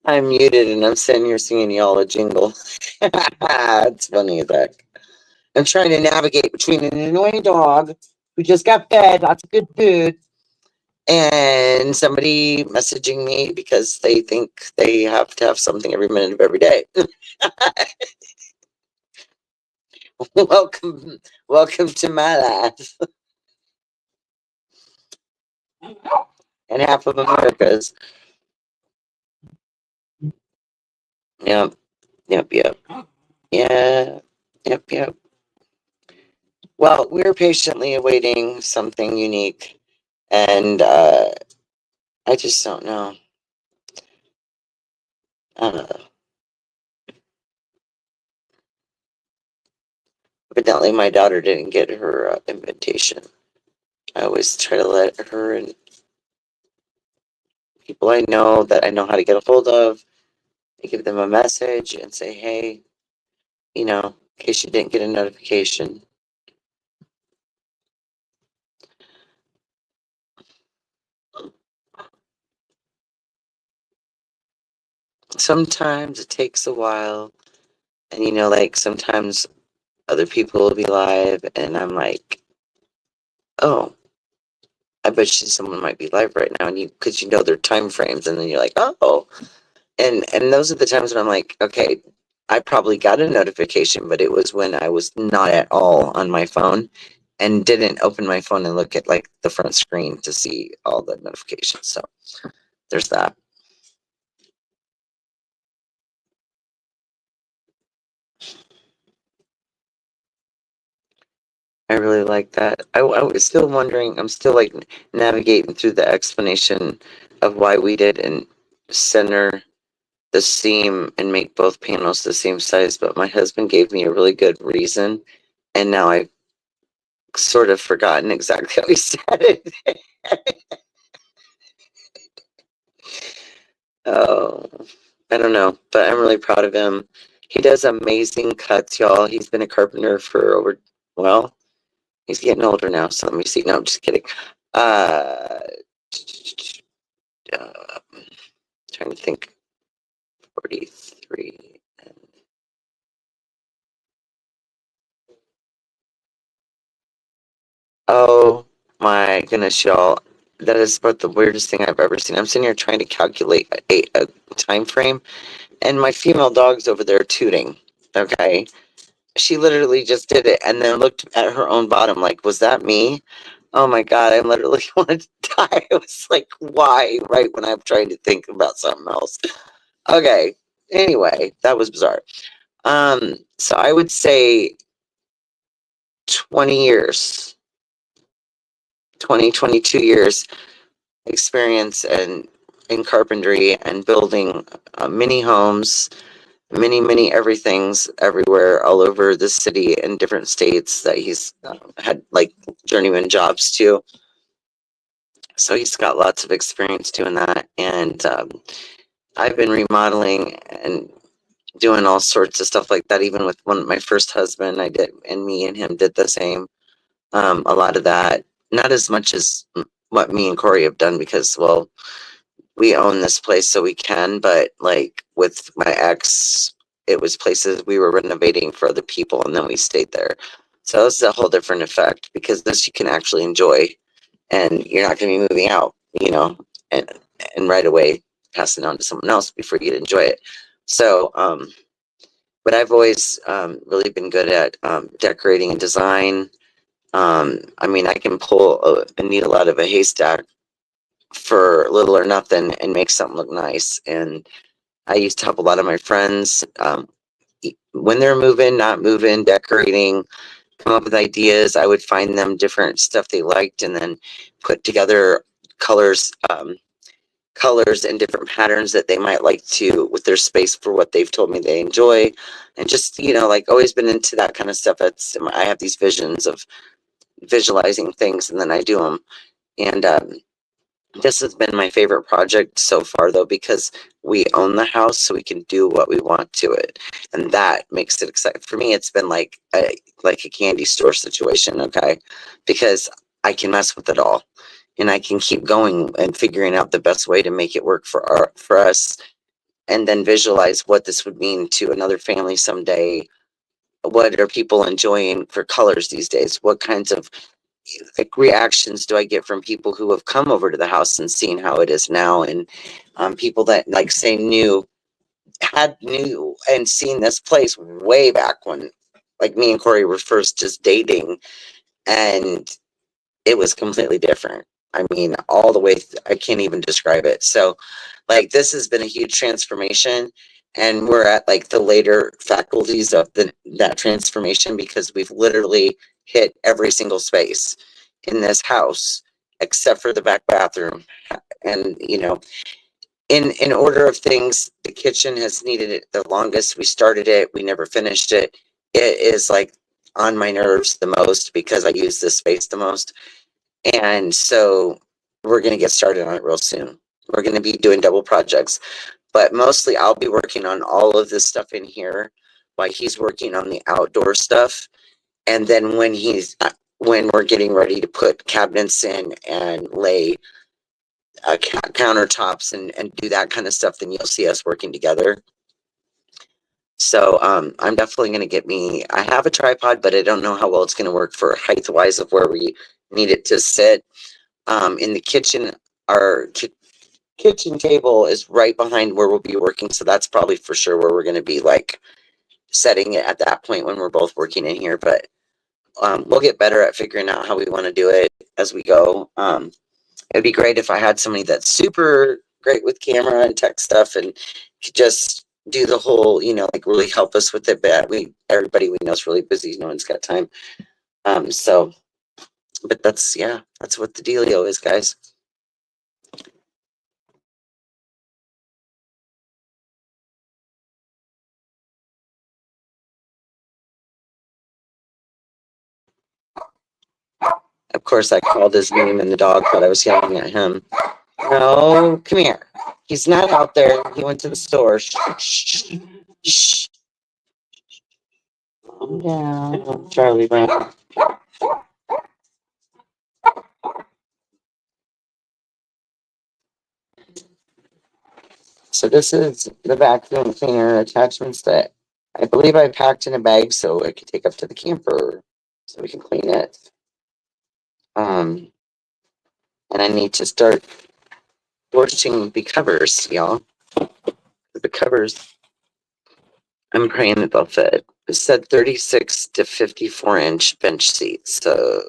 [SPEAKER 1] I'm muted and I'm sitting here singing y'all a jingle. It's funny as heck. I'm trying to navigate between an annoying dog who just got fed lots of good food and somebody messaging me because they think they have to have something every minute of every day. welcome, welcome to my life and half of America's. Yep, yep, yep, yeah, yep, yep. Well, we're patiently awaiting something unique, and I just don't know. Uh, Evidently, my daughter didn't get her invitation. I always try to let her and people I know that I know how to get a hold of, I give them a message and say, hey, in case you didn't get a notification. Sometimes it takes a while, and like sometimes other people will be live, and I'm like, oh, I bet you someone might be live right now, and because their time frames, and then you're like, oh, and those are the times when I'm like, okay, I probably got a notification, but it was when I was not at all on my phone and didn't open my phone and look at like the front screen to see all the notifications. So there's that. I really like that. I was still wondering, I'm still like navigating through the explanation of why we didn't center the seam and make both panels the same size, but my husband gave me a really good reason, and now I've sort of forgotten exactly how he said it. Oh, I don't know, but I'm really proud of him. He does amazing cuts, y'all. He's been a carpenter for well, he's getting older now, so let me see. No, I'm just kidding. Uh, uh trying to think. 43. Oh my goodness, y'all. That is about the weirdest thing I've ever seen. I'm sitting here trying to calculate a time frame, and my female dog's over there tooting. Okay. She literally just did it and then looked at her own bottom like, was that me? Oh my God, I literally wanted to die. I was like, why? Right when I'm trying to think about something else. Okay. Anyway, that was bizarre. So I would say 20 years, 22 years experience in carpentry and building mini homes, many everythings everywhere all over the city in different states that he's had like journeyman jobs too. So he's got lots of experience doing that, and I've been remodeling and doing all sorts of stuff like that. Even with my first husband, I did, and me and him did the same. A lot of that, not as much as what me and Corey have done, because well, we own this place so we can, but like with my ex, it was places we were renovating for other people, and then we stayed there. So it's a whole different effect, because this you can actually enjoy, and you're not going to be moving out, and right away passing on to someone else before you enjoy it. So but I've always really been good at decorating and design. I mean, I can pull a needle out of a haystack for little or nothing and make something look nice. And I used to help a lot of my friends when they're moving, not moving, decorating, come up with ideas. I would find them different stuff they liked and then put together colors, colors and different patterns that they might like to with their space for what they've told me they enjoy. And just, like always been into that kind of stuff. I have these visions of visualizing things and then I do them. And this has been my favorite project so far, though, because we own the house, so we can do what we want to it, and that makes it exciting. For me, it's been like a candy store situation, okay? Because I can mess with it all, and I can keep going and figuring out the best way to make it work for us, and then visualize what this would mean to another family someday. What are people enjoying for colors these days? What kinds of like reactions do I get from people who have come over to the house and seen how it is now, and people that like say knew and seen this place way back when, like me and Corey were first just dating, and it was completely different. I mean, all the way, I can't even describe it. So, like, this has been a huge transformation, and we're at like the later faculties of that transformation because we've literally hit every single space in this house except for the back bathroom. And in order of things, the kitchen has needed it the longest. We started it, we never finished it. It is like on my nerves the most because I use this space the most. And so we're going to get started on it real soon. We're going to be doing double projects, but mostly I'll be working on all of this stuff in here while he's working on the outdoor stuff. And then when we're getting ready to put cabinets in and lay countertops and do that kind of stuff, then you'll see us working together. So I'm definitely going to I have a tripod, but I don't know how well it's going to work for height wise of where we need it to sit. In the kitchen, our kitchen table is right behind where we'll be working. So that's probably for sure where we're going to be like setting it at that point when we're both working in here. But we'll get better at figuring out how we want to do it as we go. It'd be great if I had somebody that's super great with camera and tech stuff and could just do the whole, like really help us with it. But everybody we know is really busy. No one's got time. But that's what the dealio is, guys. Of course, I called his name and the dog thought I was yelling at him. No, come here. He's not out there. He went to the store. Shh, shh, shh. Calm down, Charlie Brown. So this is the vacuum cleaner attachments that I believe I packed in a bag so I could take up to the camper so we can clean it. And I need to start washing the covers, y'all. The covers, I'm praying that they'll fit. It said 36 to 54-inch bench seats, so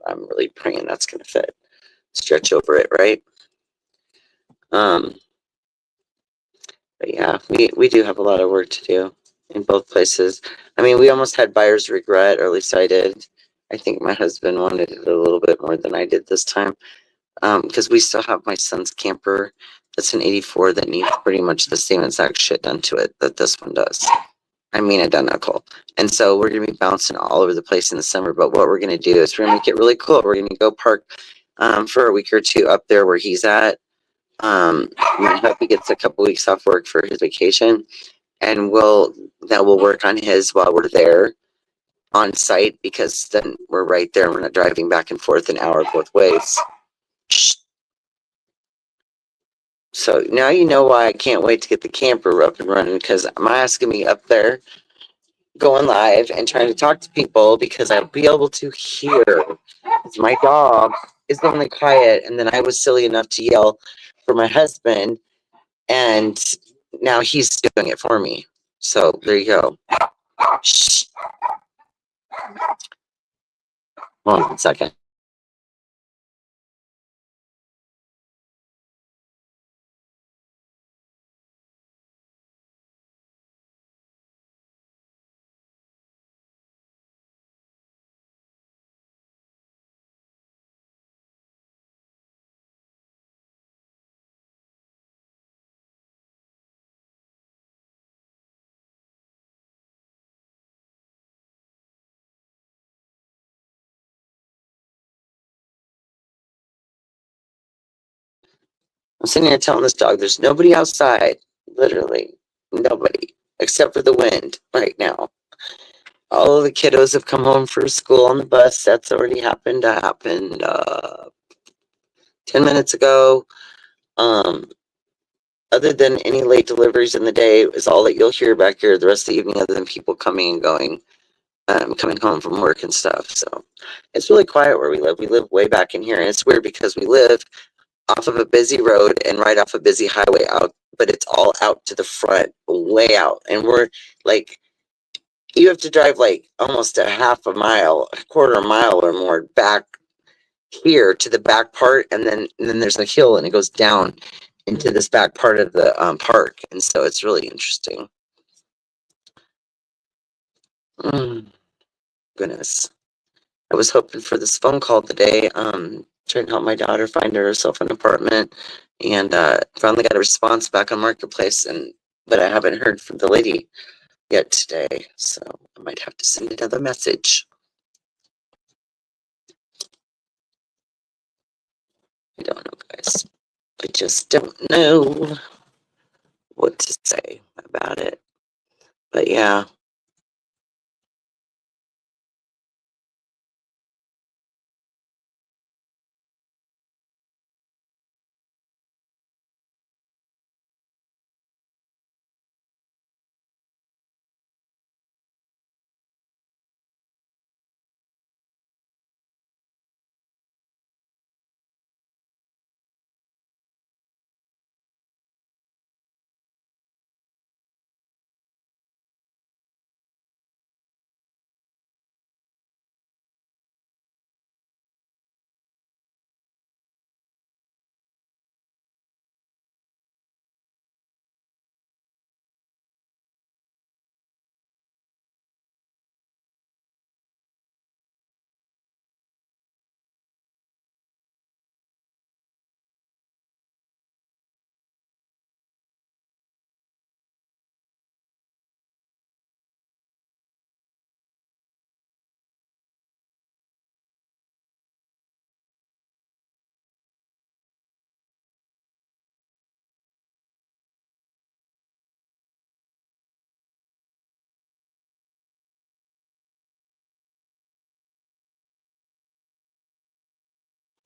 [SPEAKER 1] I'm really praying that's going to fit. Stretch over it, right? But yeah, we do have a lot of work to do in both places. I mean, we almost had buyer's regret, or at least I did. I think my husband wanted it a little bit more than I did this time, because we still have my son's camper. That's an 84 that needs pretty much the same exact shit done to it that this one does. I mean, identical. And so we're going to be bouncing all over the place in the summer. But what we're going to do is we're going to make it really cool. We're going to go park for a week or two up there where he's at. I hope he gets a couple weeks off work for his vacation, and we'll work on his while we're there on site, because then we're right there and we're not driving back and forth an hour both ways. So now you know why I can't wait to get the camper up and running, because my ass gonna be up there going live and trying to talk to people, because I'll be able to hear. My dog is only quiet, and then I was silly enough to yell for my husband, and now he's doing it for me. So there you go. Shh. Hold on a second. I'm sitting here telling this dog there's nobody outside, literally nobody, except for the wind right now. All of the kiddos have come home from school on the bus. That's already happened. That happened 10 minutes ago. Other than any late deliveries in the day is all that you'll hear back here the rest of the evening, other than people coming and going. coming home from work and stuff. So it's really quiet where we live. We live way back in here, and it's weird because we live off of a busy road and right off a busy highway out, but it's all out to the front, way out. And we're like, you have to drive like almost a half a mile, a quarter mile or more back here to the back part, and then there's a hill and it goes down into this back part of the park, and so it's really interesting. Mm, goodness, I was hoping for this phone call today, trying to help my daughter find herself an apartment, and finally got a response back on Marketplace, and but I haven't heard from the lady yet today, so I might have to send another message. I don't know, guys. I just don't know what to say about it. But yeah.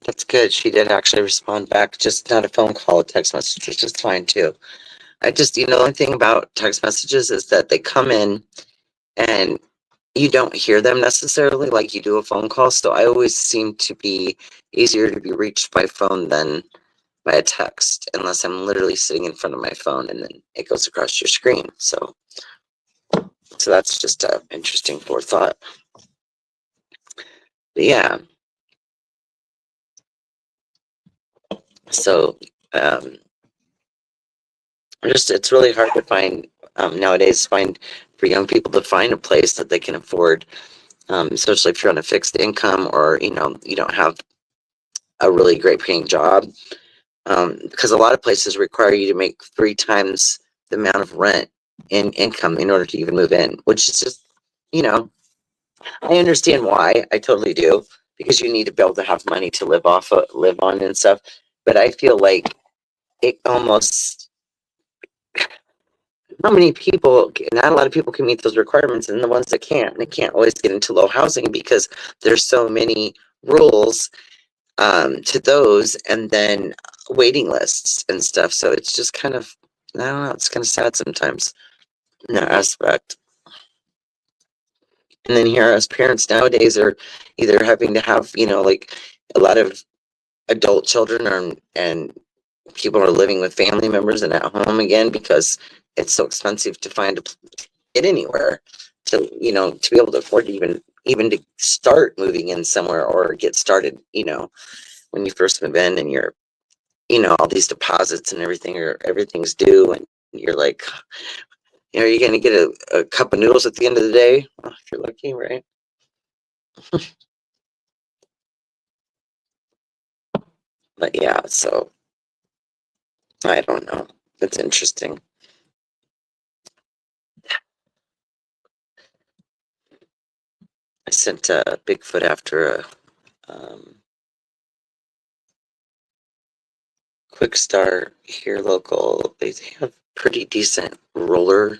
[SPEAKER 1] That's good. She did actually respond back. Just not a phone call, a text message, which is fine too. I just, the only thing about text messages is that they come in and you don't hear them necessarily like you do a phone call. So I always seem to be easier to be reached by phone than by a text, unless I'm literally sitting in front of my phone and then it goes across your screen. So that's just a interesting forethought. But yeah. So um just it's really hard to find nowadays, find for young people to find a place that they can afford, especially if you're on a fixed income, or you don't have a really great paying job, because a lot of places require you to make 3 times the amount of rent in income in order to even move in, which is just, you know I understand why. I totally do, because you need to be able to have money to live on and stuff. But I feel like it almost, not many people, not a lot of people can meet those requirements, and the ones that can't, they can't always get into low housing because there's so many rules to those, and then waiting lists and stuff. So it's just kind of, I don't know, it's kind of sad sometimes in that aspect. And then here, as parents nowadays are either having to have, like a lot of adult children, and people are living with family members and at home again because it's so expensive to get anywhere, to be able to afford to even to start moving in somewhere or get started, when you first move in, and you're, all these deposits and everything, or everything's due, and you're like, are you going to get a cup of noodles at the end of the day? Well, if you're lucky, right? But yeah, so I don't know. It's interesting. I sent Bigfoot after a quick start here local. They have pretty decent roller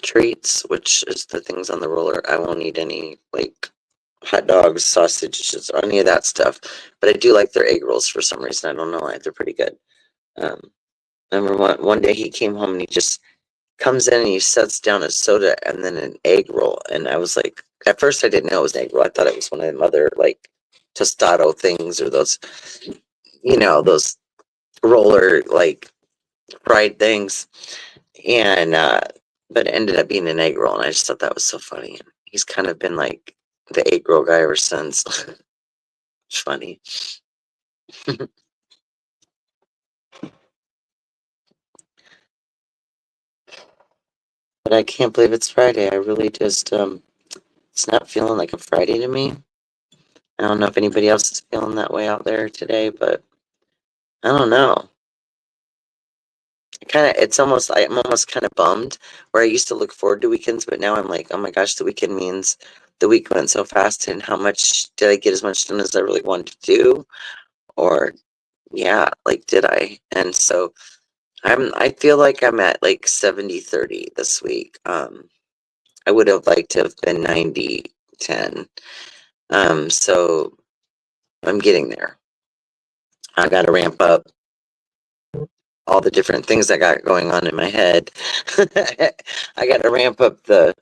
[SPEAKER 1] treats, which is the things on the roller. I won't eat any like hot dogs, sausages, or any of that stuff. But I do like their egg rolls for some reason. I don't know why. They're pretty good. Um, I remember one day he came home and he just comes in and he sets down a soda and then an egg roll. And I was like, At first I didn't know it was an egg roll. I thought it was one of them other like tostado things or those, those roller like fried things. And but it ended up being an egg roll, and I just thought that was so funny. And he's kind of been like the egg roll guy ever since. It's funny. But I can't believe it's Friday. I really just it's not feeling like a Friday to me. I don't know if anybody else is feeling that way out there today, but I don't know. I'm almost kind of bummed where I used to look forward to weekends, but now I'm like, oh my gosh, the weekend means the week went so fast, and how much did I get as much done as I really wanted to do? Or yeah, like did I? And so I feel like I'm at like 70-30 this week. I would have liked to have been 90-10. So I'm getting there. I got to ramp up all the different things I got going on in my head. I got to ramp up the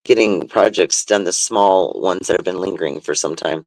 [SPEAKER 1] getting projects done, the small ones that have been lingering for some time.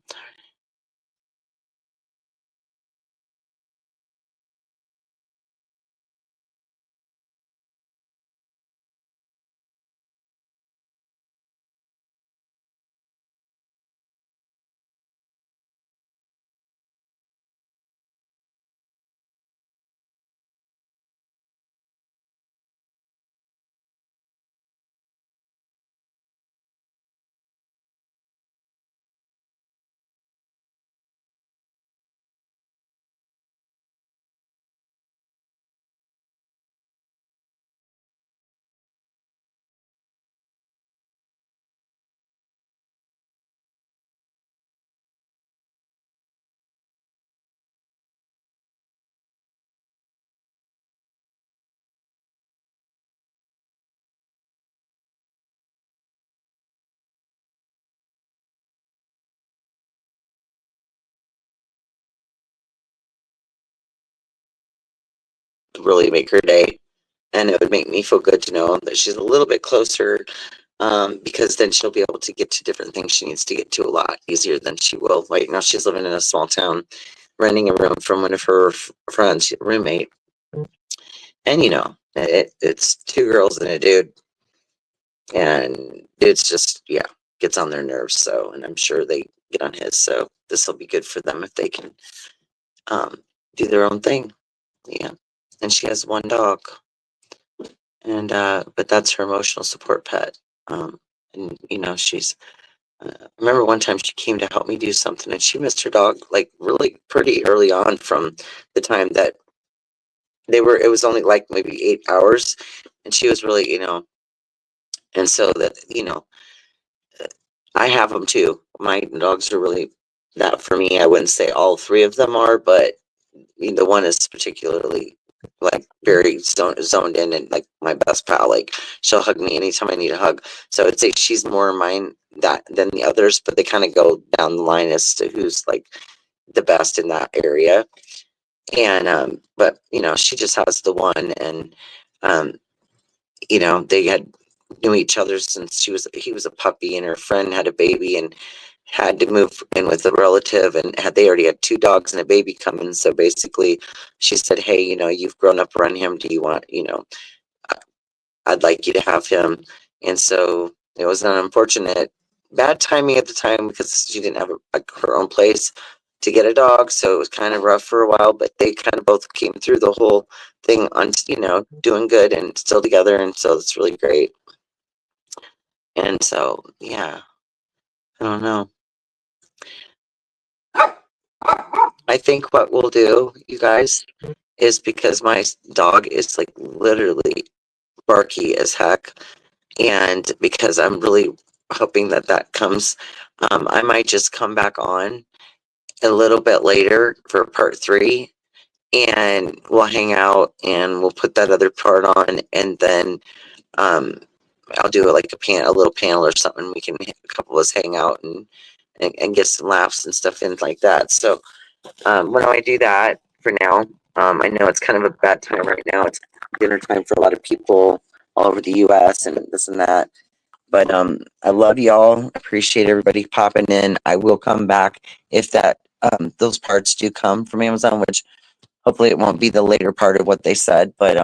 [SPEAKER 1] Really make her day, and it would make me feel good to know that she's a little bit closer, because then she'll be able to get to different things she needs to get to a lot easier than she will right now. She's living in a small town, renting a room from one of her friends, roommate, and it's two girls and a dude, and it's just, yeah, gets on their nerves. So, and I'm sure they get on his. So this will be good for them if they can um, do their own thing. Yeah, and she has one dog, and but that's her emotional support pet. And she's. I remember one time she came to help me do something, and she missed her dog like really pretty early on from the time that they were. It was only like maybe 8 hours, and she was really, and so that I have them too. My dogs are really that for me. I wouldn't say all three of them are, but the one is particularly like very zoned in and like my best pal. Like she'll hug me anytime I need a hug. So I'd say she's more mine that than the others, but they kind of go down the line as to who's like the best in that area. And but she just has the one, and um, they had knew each other since he was a puppy, and her friend had a baby and had to move in with a relative, and they already had two dogs and a baby coming. So basically she said, hey, you've grown up around him. Do you want, I'd like you to have him. And so it was an unfortunate bad timing at the time because she didn't have her own place to get a dog. So it was kind of rough for a while, but they kind of both came through the whole thing on, doing good and still together. And so it's really great. And so, yeah, I don't know. I think what we'll do, you guys, is because my dog is like literally barky as heck, and because I'm really hoping that that comes, I might just come back on a little bit later for part 3, and we'll hang out and we'll put that other part on, and then I'll do like a little panel or something. We can a couple of us hang out and get some laughs and stuff in like that. So why don't I do that for now? I know it's kind of a bad time right now. It's dinner time for a lot of people all over the U.S. and this and that. But I love y'all. Appreciate everybody popping in. I will come back if that those parts do come from Amazon, which hopefully it won't be the later part of what they said. But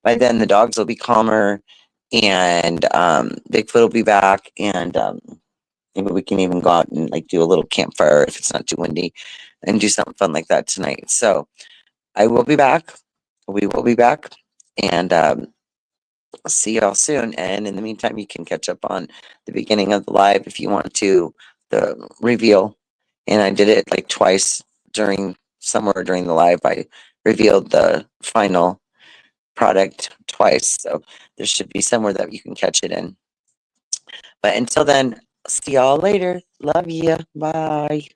[SPEAKER 1] by then the dogs will be calmer, and Bigfoot will be back, and maybe we can even go out and like do a little campfire if it's not too windy, and do something fun like that tonight. So I will be back. We will be back, and see y'all soon. And in the meantime, you can catch up on the beginning of the live if you want to, the reveal. And I did it like twice somewhere during the live. I revealed the final product twice. So there should be somewhere that you can catch it in. But until then, see y'all later. Love ya. Bye.